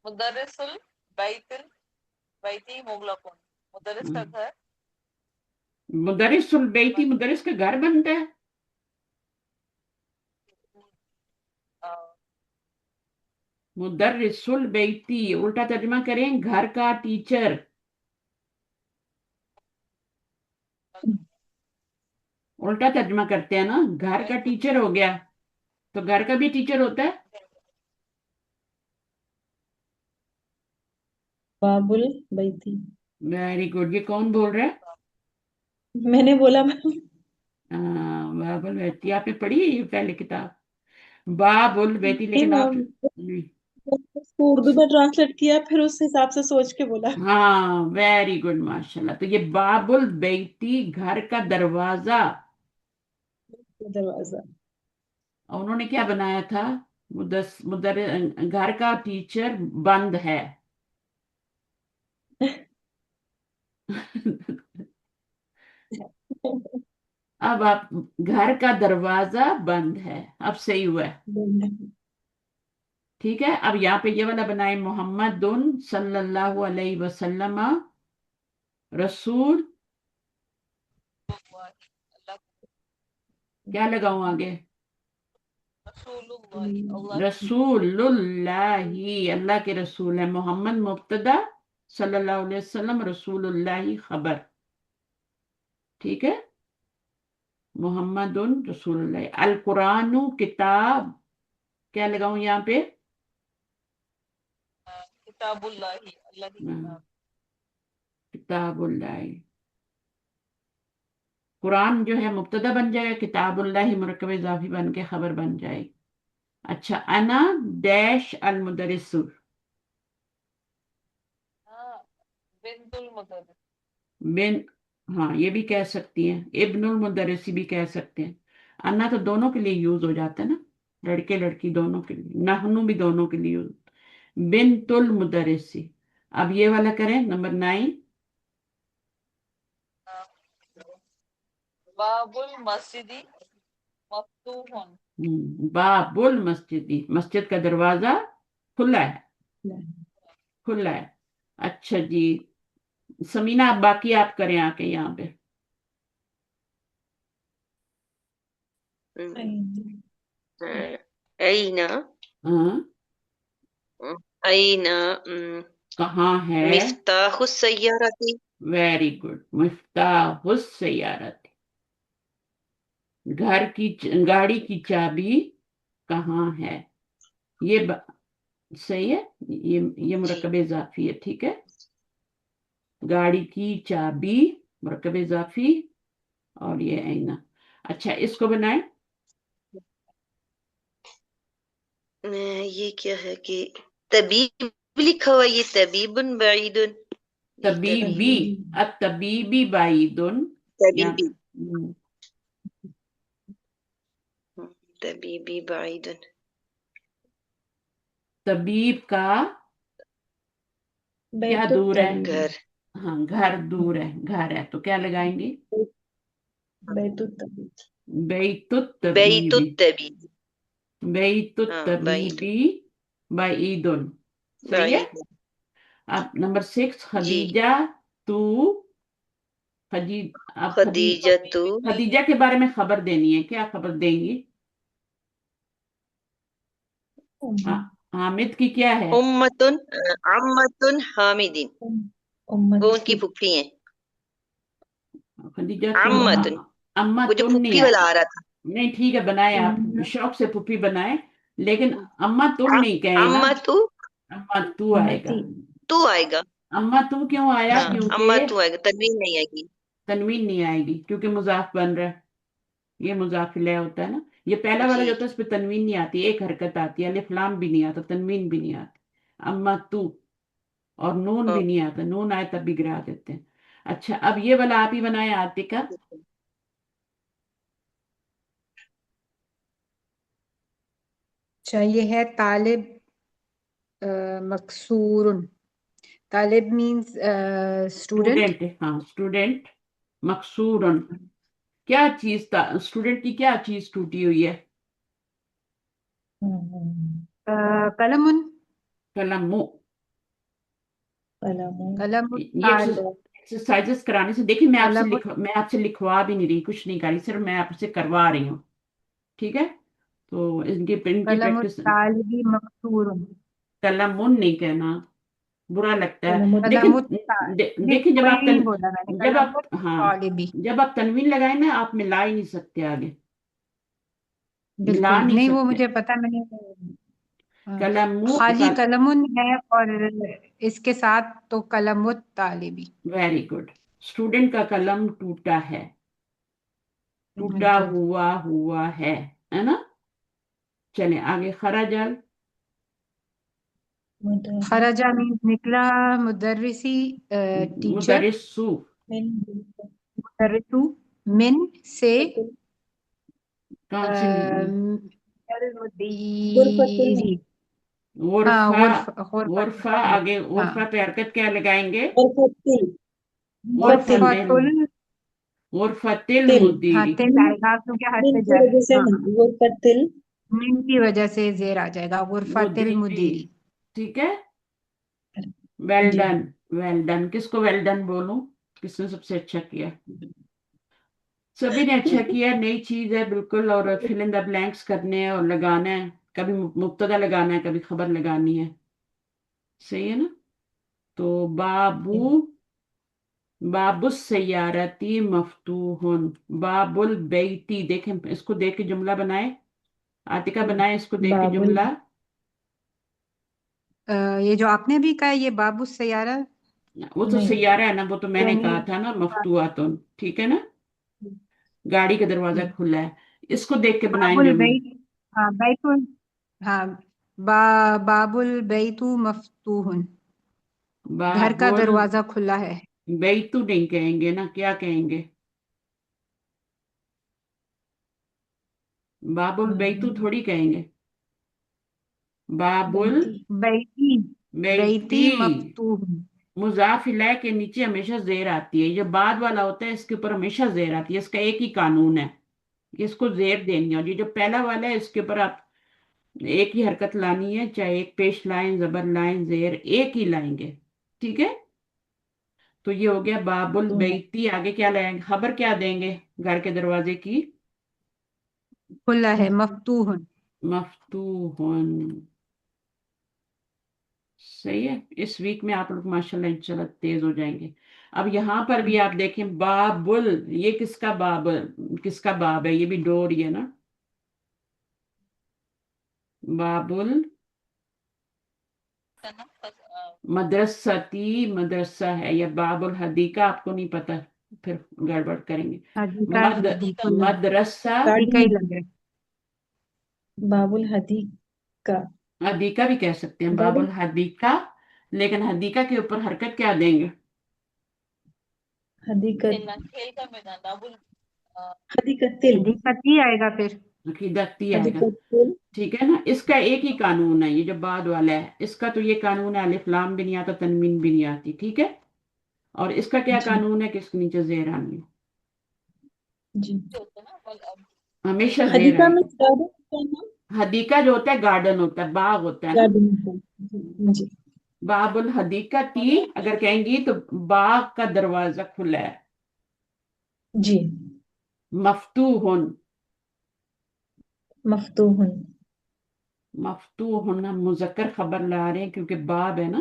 मुदर्रिसुल बैतिल बैती मुगलकुन, मुदर्रिस का घर। मुदरिसुल बेती, मुदरिस का घर बनता है। अ, मुदर्रिसुल बेती, उल्टा तर्जमा करें, घर का टीचर। उल्टा तर्जमा करते हैं ना, घर का टीचर हो गया, तो घर का भी टीचर होता है। बाबुल बैती। Very good. ये कौन बोल रहा है? मैंने बोला मैम। बाबुल बेती, आपने पढ़ी है ये पहले किताब? बाबुल बेती, नहीं लेकिन आप मैम, नहीं। उसको उर्दू में ट्रांसलेट किया फिर उस हिसाब से सोच के बोला। हाँ, वेरी गुड, माशाल्लाह। तो ये बाबुल बेती, घर का दरवाजा। दरवाजा। और उन्होंने क्या बनाया था? घर का टीचर बंद है। अब आप, घर का दरवाजा बंद है, अब सही हुआ है। ठीक है, अब यहाँ पे ये वाला बनाए, मोहम्मदुन सल्लल्लाहु अलैहि वसल्लम रसूल। अल्लाह क्या लगाऊं आगे? रसूलुल्लाही, अल्लाह रसूलुल्लाही, अल्लाह के रसूल है। मोहम्मद मुब्तदा, सल्लल्लाहु अलैहि वसल्लम रसूलुल्लाही खबर। ठीक है, मोहम्मदुन रसूलुल्लाह। अल कुरानु किताब, क्या लगाऊं यहाँ पे? किताबुल्लाही, अल्लाह की किताब। किताबुल्लाह। कुरान जो है मुब्तदा बन जाएगा, किताबुल्लाह मुरक्कब इजाफी बन के खबर बन जाएगी। अच्छा, अना डैश अल मुदरिसु। हाँ, बिंतुल मुदर्रिस। बिन, हाँ ये भी कह सकती हैं, इब्नुल मुदरिसी भी कह सकते हैं। अन्ना तो दोनों के लिए यूज हो जाता है ना, लड़के लड़की दोनों के लिए, नहनु भी दोनों के लिए यूज। बिनतुल मुदरिसी। अब ये वाला करें, नंबर 9। बाबुल मस्जिदी मफ्तूहुन। बाबुल मस्जिदी, मस्जिद का दरवाजा खुला है, खुला है। अच्छा जी, समीना, आप बाकी आप करें आके यहाँ पे। अईना, हाँ, अईना कहाँ है? मिफ्ताहु सय्यारती। वेरी गुड, मिफ्ताहुस सय्यारती, गाड़ी की चाबी कहाँ है? ये सही है, ये जी मुरक्कब इजाफी है। ठीक है, गाड़ी की चाबी, मुरक्कब इजाफी, और ये आईना। अच्छा, इसको बनाए। ये क्या है कि तबीब लिखा हुआ है, ये तबीबुन बाइदुन, ये तबीबी, तबीबी। तबीबी बाइदुन। या तबीबी, तबीबी बाइदुन। तबीब का क्या बैतुल दूर है? तबीब। घर, हाँ, घर दूर है, घर है तो क्या लगाएंगे? बैतुल तबीब। बैतुत तबीबी, बैतुत तबीब। बैतुत हाँ, बैतुत तबीबी बाइदुन। सही है। बाइदुन। अब नंबर 6, जी, खदीजा तू। खदी अब खदीजतु खदीजा के बारे में खबर देनी है, क्या खबर देंगी? हाँ, हामिद की क्या है? उम्मतुन अम्मतुन हामिदिन, वो उम्मत उनकी की। फूफी हैं। खदीजा तुन, अम्मतुन, अम्मा वो जो तुन नहीं फूफी है। वाला आ रहा था। नहीं, ठीक है, बनाए आप शौक से पुप्पी बनाए, लेकिन अम्मा तुम नहीं कहे ना, अम्मतु अम्मा तू आएगा। उम्मती। तू आएगा। अम्मा तू क्यों आया? हाँ, क्योंकि अम्मा तू आएगा, तनवीन नहीं आएगी। तनवीन नहीं आएगी, क्योंकि मुजाफ बन रहा है, ये मुजाफ इलैह होता है ना। ये पहला वाला जो जी होता है, इस पे तनवीन नहीं आती, एक हरकत आती है, अलिफ लाम भी नहीं आता, तनवीन भी नहीं आती। अम्मा तू, और नून भी नहीं आता, नून आए तब भी गिरा देते हैं। अच्छा, अब ये वाला आप ही बनाए आतिका। अच्छा, ये है तालिब मकसूरुन। तालिब मीन्स स्टूडेंट। स्टूडेंट, हाँ स्टूडेंट। मकसूरन, क्या चीज था, स्टूडेंट की क्या चीज टूटी हुई है? हम्म, कलमुन। कलम। कलम कलम ये एक्सरसाइजेस कराने से, देखिए कलम मैं आपसे लिखवा भी नहीं रही, कुछ नहीं कर रही, सिर्फ मैं आपसे करवा रही हूँ। ठीक है, तो इनकी इनकी कलम प्रैक्टिस। तालिबी मकसूरुन। कलमुन नहीं कहना, बुरा लगता है। कलम कलम लेकिन नहीं, देखिए, वही नहीं बोला मैंने, जब कलम आप, हाँ, तालिबी। जब आप तनवीन लगाए ना, आप मिला ही नहीं सकते आगे, मिला बिल्कुल नहीं नहीं, वो सकते। मुझे पता, मैंने कलमु खाली कल कलमुन है और इसके साथ तो कलमुत तालिबी। Very good. स्टूडेंट का कलम टूटा है, टूटा बिल्कुल। हुआ है ना? चले आगे, खराजल। खरजा मीन्स निकला, मुदर्रिसी टीचर, मुदरिसु, मुदर्रिसु मिन से कौन सी? गुरफतुल मुदीरी। हाँ, गुरफा। गुरफा, गुरफा। आगे गुरफा हाँ, पे हरकत क्या लगाएंगे? गुरफतिल फतिल गुरफतिल, गुरफतुल। गुरफतिल तिल हाँ, मुदीरी। तिल आएगा क्योंकि हर दिन पे की जर। वजह से हाँ, गुरफतिल मिन की वजह से जेर आ जाएगा, गुरफतिल मुदीरी, मुदीरी। ठीक है। वेल जी। Done, well done. किसको वेल डन बोलूं? किसने सबसे अच्छा किया? सभी ने अच्छा किया, नई चीज है बिल्कुल, और फिल इन द ब्लैंक्स करने हैं और लगाना है, कभी मुब्तदा लगाना है, कभी खबर लगानी है। सही है ना? तो बाबू, बाबुस सैयारती मफ्तूहुन, बाबुल बैती, देखें इसको देख के जुमला बनाए, आतिका बनाए इसको देख के बाबुल जुमला। ये जो आपने अभी कहा, ये बाबू सैयारा वो तो नहीं सैयारा है ना, वो तो मैंने यानी कहा था ना, मफ्तूआतुन, ठीक है ना? गाड़ी का दरवाजा खुला है, इसको देख के बनाए बाबुल जुमला। बैत। हाँ, बैतुल। हाँ, बाबुल बैतु मफ्तूहुन। घर का बाबुल दरवाजा खुला है। बैतू नहीं कहेंगे ना, क्या कहेंगे? बाबुल बैतू थोड़ी कहेंगे, बाबुल बेटी बैती। बैती। बैती मफ्तूहुन। मुजाफ इलैह के नीचे हमेशा जेर आती है, ये बाद वाला होता है इसके ऊपर हमेशा जेर आती है, इसका एक ही कानून है, इसको जेर देनी है। और ये जो पहला वाला है, इसके ऊपर आप एक ही हरकत लानी है, चाहे एक पेश लाइन, जबर लाइन, जेर एक ही लाएंगे। ठीक है, तो ये हो गया बाबुल तो बैती। आगे क्या लाएंगे, खबर क्या देंगे घर के दरवाजे की? खुला है, मफ्तूहुन। मफ्तूहुन। सही है, इस वीक में आप लोग माशाल्लाह इंशाल्लाह तेज हो जाएंगे। अब यहाँ पर भी आप देखें, बाबुल, ये किसका बाब, किसका बाब है? ये भी डोर ही है ना, बाबुल मदरसती, मदरसा है, या बाबुल हदीका, आपको नहीं पता, फिर गड़बड़ करेंगे। हदीका मद बिल्कुल मदरसा, हदीका ही गार्डन लग रहा है। बाबुल हदीक का हदीका भी कह सकते हैं, बाबुल गार्डन हदीका, लेकिन हदीका के ऊपर हरकत क्या देंगे? हदीकत हदीकतिल हदीकत ही आएगा फिर। अकीदती आएगा। हदीकतिल ठीक है ना, इसका एक ही कानून है, ये जो बाद वाला है इसका तो ये कानून है, अलिफ लाम भी नहीं आता, तनवीन भी नहीं आती, ठीक है। और इसका क्या जी कानून है कि इसके नीचे जेर आनी है, जी। हमेशा जेर हदीका में आएगी। गार्डन का नाम हदीका जो होता है गार्डन होता है, बाग होता है ना। गार्डन का जी जी। बाबुल हदीका ती अगर कहेंगी तो बाग का दरवाजा खुला है। जी। मफ्तूहुन, मफ्तूहुन मफ्तूहुन, हम मुजक्कर खबर ला रहे हैं क्योंकि बाब है ना।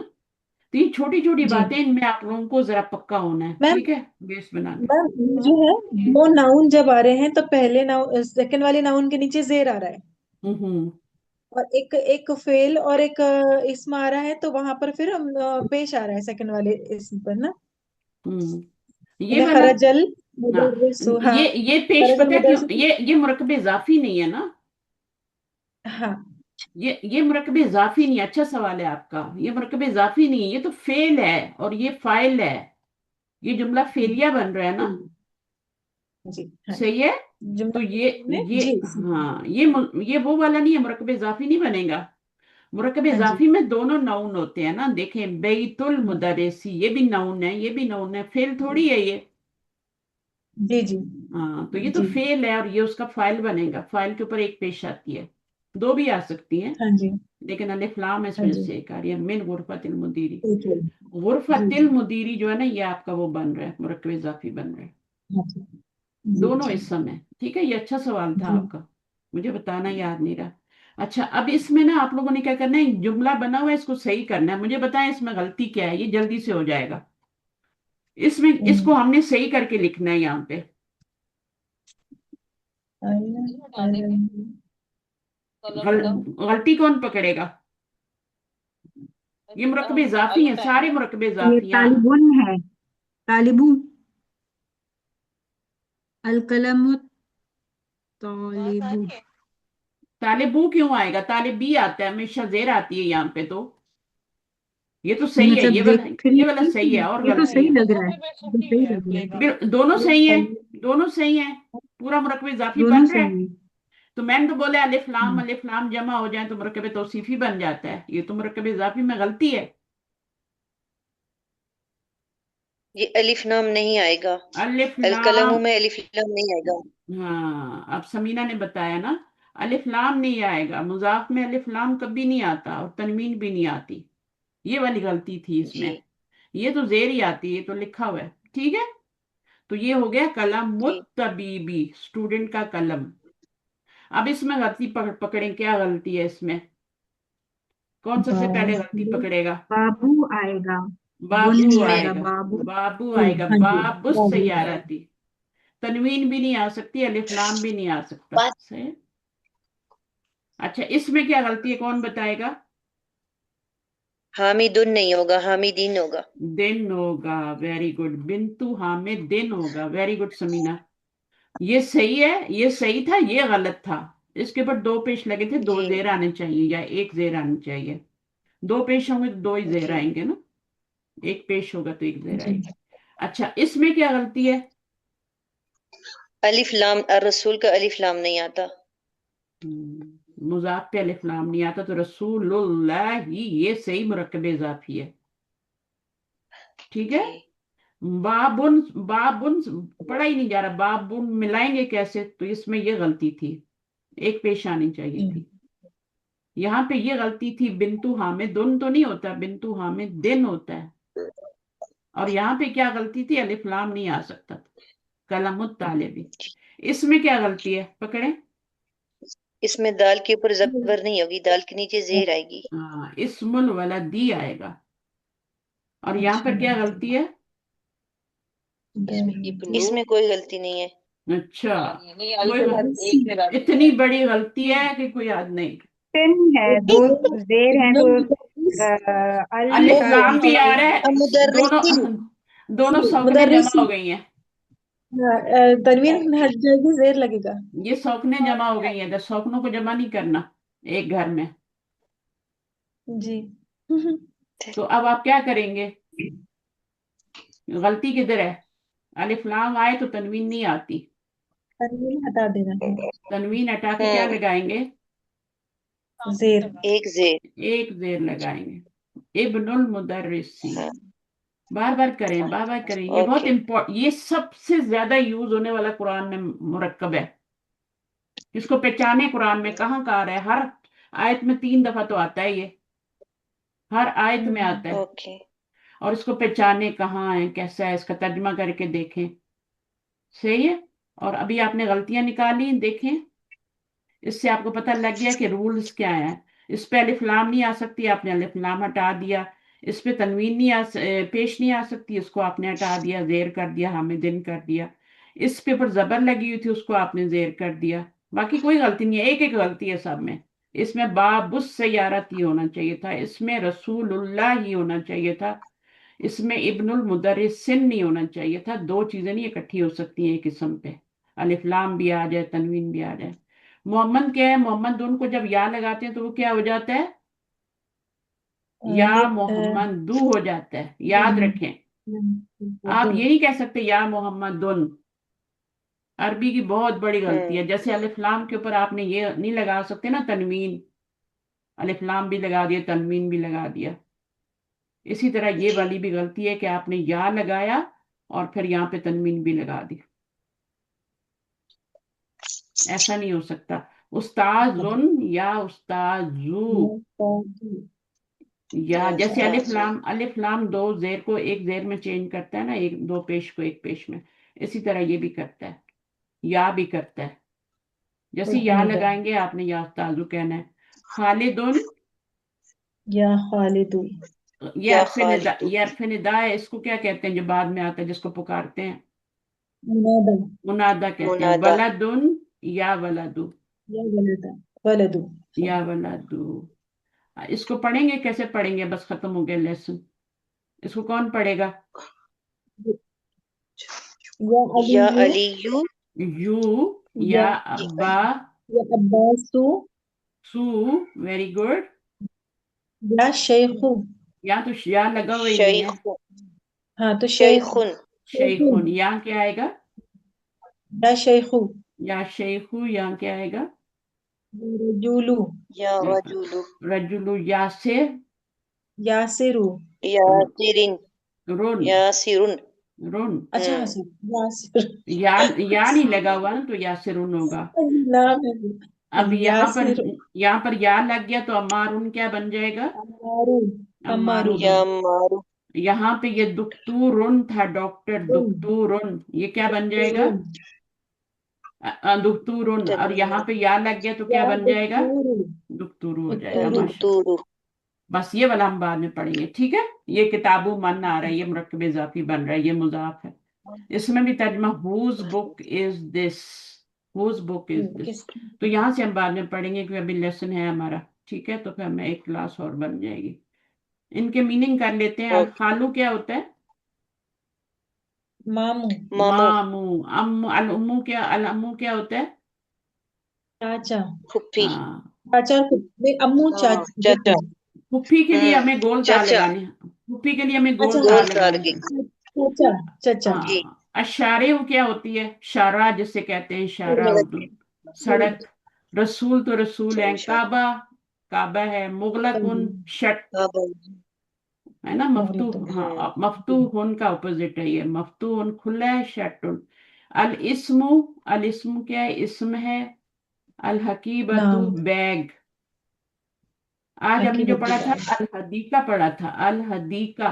तो ये छोटी छोटी जी। बातें, इनमें आप लोगों को जरा पक्का होना है, मैम ठीक है, बेस बनाना। मैम ये जो है, दो नाउन जब आ रहे हैं तो पहले नाउन सेकंड वाले नाउन के नीचे जेर आ रहा है, हम्म और एक एक फेल और एक इसम आ रहा है, तो वहां पर फिर पेश आ रहा है सेकंड वाले इसम पर ना। हम्म ये जैसे वाला, खरजल हाँ, मुदर्रिसु, हाँ ये पेश खरजल पता है क्यों, मुदर्रिसु। ये मुरकब इजाफी नहीं है ना, हाँ ये मुरक्कब इजाफी नहीं है। अच्छा सवाल है आपका, ये मुरक्कब इजाफी नहीं है, ये तो फेल है और ये फाइल है। ये जुमला फेलिया बन रहा है ना। जी हाँ। सही है। तो जुमला में ये जी हाँ, ये वो वाला नहीं है, मुरक्कब इजाफी नहीं बनेगा। मुरक्कब हाँ जी इजाफी में दोनों नाउन होते हैं ना। देखें, बैतुल मुदर्रिसी, ये भी नाउन है, ये भी नाउन है, फेल थोड़ी है ये। जी जी हाँ, तो ये तो जी फेल है और ये उसका फाइल बनेगा। फाइल के ऊपर एक पेश आती है, दो भी आ सकती हैं, हाँ जी लेकिन अलिफ लाम है, हाँ इसमें जी से एक आ रही है, मिन गुरफतिल मुदीरी। ठीक है। जी गुरफतिल जी मुदीरी जो है ना, ये आपका वो बन रहा है, मुरक्कब इजाफी बन रहा है। हाँ जी जी दोनों जी इस समय। ठीक है, ये अच्छा सवाल था जी आपका, मुझे बताना याद नहीं रहा। अच्छा, अब इसमें ना आप लोगों ने क्या करना है, जुमला बना हुआ है, इसको सही करना है। मुझे बताएं इसमें गलती क्या है, ये जल्दी से हो जाएगा। इसमें इसको हम्म, हमने सही करके लिखना है यहाँ पे। अल- अल- कलम बताओ। गलती कौन पकड़ेगा? ये मुरक्कब इजाफी अल है, टाइम सारे है। मुरक्कब ये इजाफी। हाँ, तालिबुन है, तालिबू, अल कलम बात आ तालिबू। रही है। तालिबू क्यों आएगा? तालिबी आता है, हमेशा जेर आती है यहाँ पे। तो ये तो सही है, मतलब ये वाला, देख फिर ये ये वाला ठीक सही है, है, और ये तो गलती सही है। लग वो रहा है, भी ये तो बेशुक्री सही है लग रहा है। प्लेगा। दोनों ये सही है, सही, दोनों सही है। पूरा मुरक्कब इजाफी दोनों बन रहा है। सही है। तो मैंने तो बोला हम्म, अलिफ लाम जमा हो जाए तो मुरक्कब तौसीफी बन जाता है। ये तो मुरक्कब इजाफी में गलती है। ये अलिफ नाम नहीं आएगा। अलिफ अल कलमों लाम, में अलिफ नाम नहीं आएगा। हाँ, अब समीना ने बताया ना, अलिफ लाम नहीं आएगा। मुजाफ में अलिफ लाम कभी नहीं आता और तनवीन भी नहीं आती। ये वाली गलती थी जी इसमें। ये तो जेर ही आती है, ये तो लिखा हुआ है। ठीक है। तो ये हो गया कलम जी मुत्तबीबी, स्टूडेंट का कलम। अब इसमें गलती पकड़ें, क्या गलती है इसमें? कौन सबसे पहले गलती बाबू, पकड़ेगा? बाबू आएगा, बुन बाबू नहीं इसमें आएगा, आएगा। बाबू। बाबू जी आएगा, हाँ जी बाबुस बाबू सैयारती। तनवीन भी नहीं आ सकती, अलिफ लाम भी नहीं आ सकता। बात सही है? अच्छा, इसमें क्या गलती है, कौन बताएगा? हामिदुन नहीं होगा, हामिदीन होगा। दिन होगा, वेरी गुड। बिंतु हामिद दिन होगा, वेरी गुड समीना। ये सही है, ये सही था, ये गलत था। इसके ऊपर दो पेश लगे थे, दो जी जेर आने चाहिए या एक जेर आनी चाहिए। दो पेश होंगे तो दो ही जेर जी आएंगे ना। एक पेश होगा तो एक जेर जी आएगी। अच्छा, इसमें क्या गलती है? अलिफ लाम रसूल का अलिफ लाम नहीं आता। मुजाफ पे अलिफ लाम नहीं आता, तो रसूलुल्लाह ही, ये सही मुरक्कब इजाफी है। ठीक है। जी बाबुन, बाबुन पढ़ा ही नहीं जा रहा, बाबुन मिलाएंगे कैसे? तो इसमें ये गलती थी, एक पेश आनी चाहिए जी थी। यहाँ पे ये गलती थी, बिंतु हामिद दुन तो नहीं होता, बिंतु हामिद दिन होता है। और यहाँ पे क्या गलती थी, अलिफ लाम नहीं आ सकता था, कलमुत तालिबी। इसमें क्या गलती है, पकड़े? इसमें दाल के ऊपर जबर नहीं होगी, दाल के नीचे जेर आएगी। हाँ, इस्मुल वाला दी आएगा। और यहाँ अच्छा पर क्या गलती है? इसमें कोई गलती नहीं है। अच्छा, नहीं, अल कोई के बाद इसी एक से डाल दिया इतनी है। बड़ी गलती है कि कोई याद नहीं। पेन है, दो जेर हैं तो अल अलिफ का लाम भी आ रहा है, दोनों मुदर्रिसिन दोनों सौकने जमा हो मुदर्रिसिन गई हैं। तनवीन हट जाएगी, जेर लगेगा। ये सौकने जमा हो गई हैं, तो सौकनों को जमा नहीं करना एक घर में। जी तो अब आप क्या करेंगे? गलती किधर है? अलिफ लाम आए तो तनवीन नहीं आती। तनवीन हटा देना है। तनवीन हटा के क्या हम्म लगाएंगे? जेर एक जेर। एक जेर लगाएंगे, इब्नुल मुदर्रिसी। हाँ बार बार करें, बार बार करें, ये बहुत ओके इम्पोर्टेंट, ये सबसे ज्यादा यूज होने वाला कुरान में मुरक्कब है। इसको पहचाने कुरान में कहाँ कहाँ आ रहा है, हर आयत में 3 दफा तो आता है ये, हर आयत में आता है। ओके और इसको पहचाने कहाँ है, कैसा है, इसका तर्जमा करके देखें। सही है। और अभी आपने गलतियां निकाली, देखें, इससे आपको पता लग गया कि रूल्स क्या है। इस पे अलिफ लाम नहीं आ सकती, आपने अलिफ लाम हटा दिया। इस पे तनवीन नहीं पेश नहीं आ सकती, इसको आपने हटा दिया, जेर कर दिया, हामिदिन कर दिया। इस पे ऊपर जबर लगी हुई थी, उसको आपने जेर कर दिया। बाकी कोई गलती नहीं है, एक एक गलती है सब में। इसमें बाबुस सैयारत ही होना चाहिए था, इसमें रसूलुल्लाह ही होना चाहिए था, इसमें इब्नुल मुदर्रिसिन नहीं होना चाहिए था। दो चीजें नहीं इकट्ठी हो सकती हैं एक किस्म पे, अलिफ लाम भी आ जाए, तनवीन भी आ जाए। मोहम्मद क्या है, मोहम्मद उनको जब या लगाते हैं तो वो क्या हो जाता है, या ये मोहम्मद दू हो जाता है, याद रखें। आप दो। ये नहीं कह सकते या मोहम्मद दुन। अरबी की बहुत बड़ी गलती है, जैसे हम्म। अलिफ लाम के ऊपर आपने ये नहीं लगा सकते ना तनवीन, अलिफ लाम भी लगा दिया, तनवीन भी लगा दिया। इसी तरह ये जी वाली भी गलती है कि आपने या लगाया और फिर यहाँ पे तनवीन भी लगा दी। ऐसा नहीं हो सकता। उस्ताजुन या उस्ताजू, या जैसे उस्ताजू। अलिफ लाम दो जेर को एक जेर में चेंज करता है ना, एक दो पेश को एक पेश में, इसी तरह ये भी करता है, या भी करता है। जैसे या हमीदा लगाएंगे आपने या उस्ताजू कहना है। खालिदुन, या खालिदू या खालिदू। ये अरफ निदा है, इसको क्या कहते हैं जो बाद में आता है जिसको पुकारते हैं, मुनादा मुनादा कहते हैं। मुनादा। वलदुन या वलदू, या वलदा वलदू। या वलदू। इसको पढ़ेंगे, कैसे पढ़ेंगे, बस खत्म हो गया लेसन। इसको कौन पढ़ेगा? या या अलीयू अलीयू। यू, या या अब्बा, या अब्बासु सू, वेरी गुड। या शेखु। या तो या लगा हुआ ही नहीं है। शैखुन। हाँ तो शैखुन। शेखुन, शेखुन यहाँ क्या आएगा? या शेखु। या शेखू, यहाँ क्या आएगा? रजूलू या रजुलु। रजुलु, यासिर, यासिरु। यासिरिन। रुन, यासिरुन। रुन। अच्छा हाँ सर यासिर। या नहीं लगा हुआ ना, तो यासिरुन होगा। नाम है अब यासिर। यहाँ पर या लग गया तो अमारुन क्या बन जाएगा? अम्मारू अम्मारू। अमारुन। या मारू। यहाँ पे ये दुख्तूरुन था, डॉक्टर दुख्तूरुन, ये क्या बन जाएगा? रुन दुख्तूरुन। और यहाँ तनवीन। पे या लग गया तो क्या या बन जाएगा? दुस्तूरु दुख्तूरु हो जाएगा, दुस्तूरु। माशा। दुख्तूरु। बस ये वाला हम बाद में पढ़ेंगे, ठीक है। ये किताबू मन आ रहा है, ये मुरक्कब इजाफी बन रहा है, ये मुजाफ है। इसमें भी तर्जमा whose book is this, whose book is this. किस तो यहाँ से हम बाद में पढ़ेंगे क्योंकि अभी लेसन है हमारा, ठीक है। तो फिर हमें एक क्लास और बन जाएगी। इनके मीनिंग कर लेते हैं। अल ओके। खालू क्या होता है? मामू मामू। मामू। अम्मू, अल उम्मू क्या, अल अम्मू क्या होता है? चाचा। फुप्पी। हाँ। चाचा अम्मू चाचा चाचा। फुफ्फी के लिए हम्म। हमें गोल ता चाचा। लगाने हैं। फुफ्फी के लिए हमें अच्छा गोल ता गोल लगाने तारगे। हैं। चाचा चाचा। जी। हाँ। अशारे वो क्या होती है? शारा जिसे कहते हैं, इशारा उर्दू। सड़क। सड़क। रसूल तो रसूल है। अच्छा। काबा, काबा है। मुगलकुन, शट, अब। है ना, मफ्तू। मोहलतुन। हाँ, मफ्तूहुन का अपोजिट है ये, मफ्तूहुन खुला है, शटुन। अल इस्मु, अल इस्मु क्या है? इस्म है। अल हकीबतु, नाम। बैग। आज हमने जो हकीबत पढ़ा था, बैग। अल हदीका पढ़ा था, अल हदीका।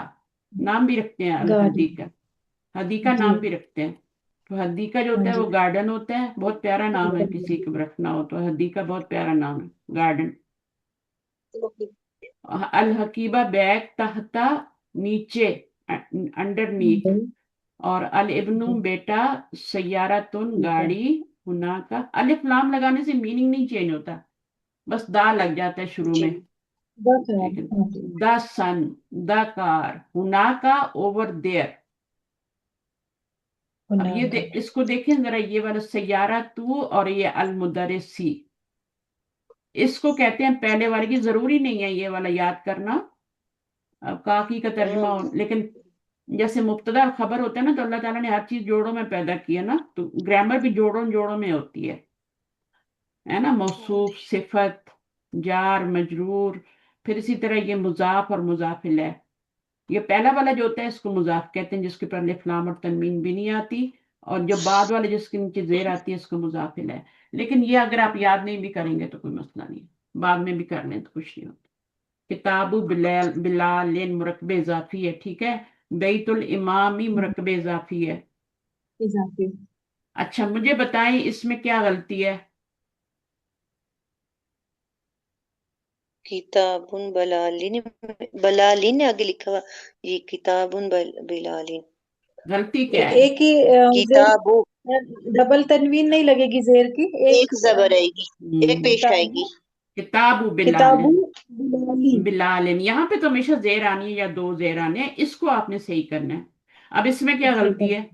नाम भी रखते हैं अल गाड़ी। हदीका, हदीका जी। नाम भी रखते हैं। तो हदीका जो हाँ होता है जी। वो गार्डन होता है, बहुत प्यारा नाम है, किसी को रखना हो तो हदीका बहुत प्यारा नाम है, गार्डन। अल हकीबा बैग, तहता, नीचे, अंडरनीथ। और अल इब्नु बेटा, सैयारतुन गाड़ी, हुना का। अलिफ लाम लगाने से मीनिंग नहीं चेंज होता, बस दा लग जाता है शुरू जी। में। बस ठीक है। हाँ जी। द सन, द कार, हुना का, ओवर देयर। अब गुनाह का। इसको देखें जरा, ये वाला सैयारा तू और ये अल मुदर्रिसी, इसको कहते हैं पहले वाले की, जरूरी नहीं है ये वाला याद करना। अब काकी का तर्जुमा लेकिन जैसे मुब्तदा और खबर होता है ना, तो अल्लाह ताला ने हर चीज जोड़ों में पैदा किया ना, तो ग्रामर भी जोड़ों जोड़ों में होती है ना। मौसूफ, सिफत, जार, मजरूर। फिर इसी तरह ये मुजाफ और मुजाफिल है। ये पहला वाला जो होता है इसको मुजाफ कहते हैं, जिसके ऊपर अलिफ लाम और तनवीन भी नहीं आती। और जो बाद वाले जिसके नीचे जेर आती है इसको मुजाफिल है। लेकिन ये अगर आप याद नहीं भी करेंगे तो कोई मसला नहीं, बाद में भी कर लें तो कुछ नहीं होता। किताबु बिलाल, बिलालिन मुरकब इजाफी है, ठीक है। बैतुल इमामी मुरकब इजाफी है। इजाफी। अच्छा, मुझे बताएं इसमें क्या गलती है? किताबुन बलालिन। बलालिन आगे लिखा हुआ। ये किताबुन बिलालिन। गलती क्या है? एक ही जेर। किताबु। डबल तनवीन नहीं लगेगी जेर की एक। एक जबर आएगी। एक पेश किताबू। आएगी। किताबु किताबू बिलालिन, बिलाली। बिलालिन। यहाँ पे तो हमेशा जेर आनी है या दो जेर आने हैं, इसको आपने सही करना है। अब इसमें क्या सही गलती बात। है?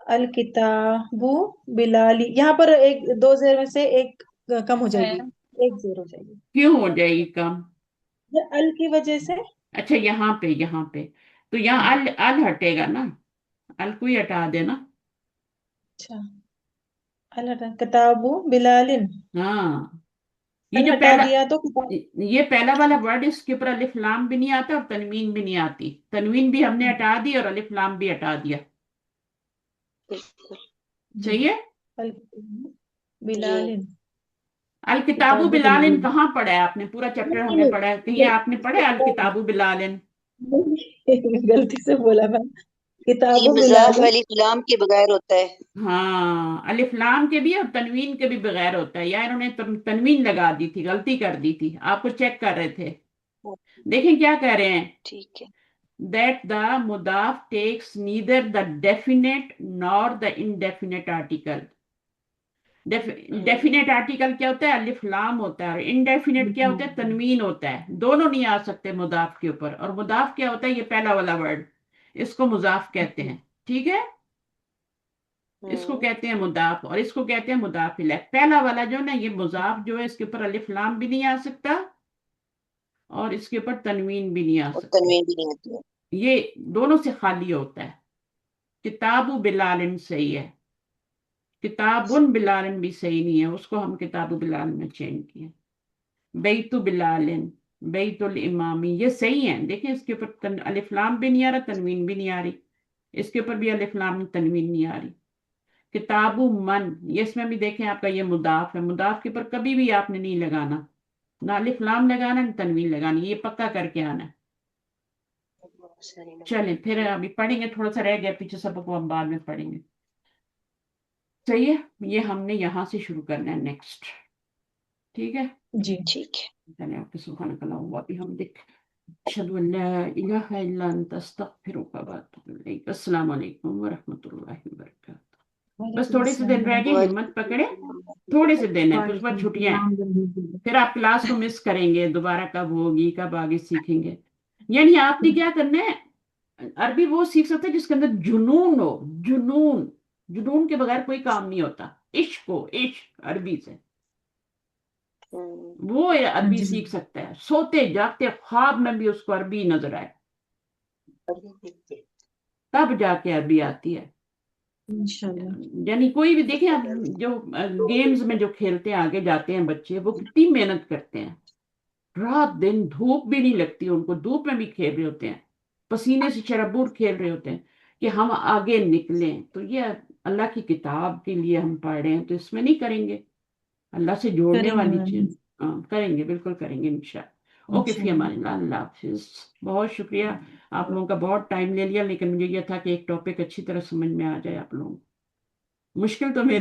अल किताबु बिलाली, यहाँ पर एक दो जेर में से एक कम हो जाएगी, एक जेर हो जाएगी क्यों हो जाएगी कम? ये अल की वजह से। अच्छा, यहाँ पे तो यहाँ अल अल हटेगा ना, अल को ही हटा देना। अच्छा, अल हटा, किताबु बिलालिन, हाँ, ये अल जो हटा पहला दिया तो किताब। ये पहला वाला वर्ड, इसके ऊपर अलिफ लाम भी नहीं आता और तनवीन भी नहीं आती। तनवीन भी हमने हटा दी और अलिफ लाम भी हटा दिया। बिल्कुल। जी, सही है। अल जी बिलालिन, अल किताबु किताबु बिलालिन बिलालिन। कहाँ पढ़ा है आपने? पूरा चैप्टर हमने पढ़ा है, कहीं आपने पढ़ा है अल किताबु बिलालिन? गलती से बोला मैं, ये किताबु मजाफ बिलालिन। अलिफ लाम के बगैर होता है। हाँ, अलिफ लाम के भी और तनवीन के भी बगैर होता है। यार इन्होंने तनवीन लगा दी थी, गलती कर दी थी, आपको चेक कर रहे थे। देखें क्या कह रहे हैं, ठीक है। that the mudaf takes neither the definite nor the indefinite article. Definite article क्या होता है? अलिफ लाम होता है। और इनडेफिनेट क्या होता है? तनवीन होता है। दोनों नहीं आ सकते मुदाफ के ऊपर। और मुदाफ क्या होता है? ये पहला वाला वर्ड, इसको मुजाफ कहते हैं। ठीक है, इसको कहते हैं मुदाफ और इसको कहते हैं मुदाफ इलैह। पहला वाला जो ना, ये मुजाफ जो है, इसके ऊपर अलिफ लाम भी नहीं आ सकता और इसके ऊपर तनवीन भी नहीं आ और सकती। तनवीन भी नहीं आती है। ये दोनों से खाली होता है। किताबु बिलालिन सही है, किताबुन बिलालिन भी सही नहीं है, उसको हम किताबु बिलाल में चेंज किए। बैतु बिलालिन, बैतुल इमामी, ये सही है। देखिए इसके ऊपर अलिफ लाम भी नहीं आ रहा, तनवीन भी नहीं आ रही। इसके ऊपर भी अलिफ लाम तनवीन नहीं आ रही। किताबु मन, ये इसमें भी देखें आपका ये मुदाफ है। मुदाफ के ऊपर कभी भी आपने नहीं लगाना, ना अलिफ लाम लगाना ना तनवीन लगानी, ये पक्का करके आना है। चलें फिर अभी पढ़ेंगे, थोड़ा सा रह गया पीछे सबक, वो हम बाद में पढ़ेंगे। सही है, ये हमने यहाँ से शुरू करना है नेक्स्ट। ठीक है, जी, ठीक है। चलें आपके सुबहानक अल्लाहुम्मा व बिहम्दिक, अशहदु अन ला इलाहा इल्ला अंता अस्तगफिरुका व अतूबु इलैक। अस्सलाम वालेकुम व रहमतुल्लाहि व बरकातहू। बस वालेकुम थोड़े से दिन रह अस्सलाम। गए, हिम्मत पकड़े, थोड़े से दिन है, फिर उसके बाद वालेकुम छुट्टियां हैं। अस्सलाम। फिर आप क्लास को मिस करेंगे, दोबारा कब होगी, कब आगे सीखेंगे। यानी आपने क्या करना है, अरबी वो सीख सकते हैं जिसके अंदर जुनून हो। जुनून, जुनून के बगैर कोई काम नहीं होता। इश्क हो, इश्क अरबी से, वो अरबी जी सीख सकता है। सोते जागते ख्वाब में भी उसको अरबी नजर आए, तब जाके अरबी आती है। इंशाल्लाह। यानी कोई भी देखें आप, जो गेम्स में जो खेलते हैं आगे जाते हैं बच्चे, वो कितनी मेहनत करते हैं, रात दिन, धूप भी नहीं लगती उनको, धूप में भी खेल रहे होते हैं, पसीने से शराबूर खेल रहे होते हैं कि हम आगे निकलें। तो ये अल्लाह की किताब के लिए हम पढ़ रहे हैं, तो इसमें नहीं करेंगे? अल्लाह से जोड़ने करेंगे वाली मैम, चीज। हाँ करेंगे, बिल्कुल करेंगे इंशाल्लाह। ओके, फी इंशाल्लाह। अमानिल्लाह, अल्लाह हाफिज। बहुत शुक्रिया, आप लोगों का बहुत टाइम ले लिया, लेकिन मुझे यह था कि एक टॉपिक अच्छी तरह समझ में आ जाए आप लोगों को। मुश्किल तो मेरे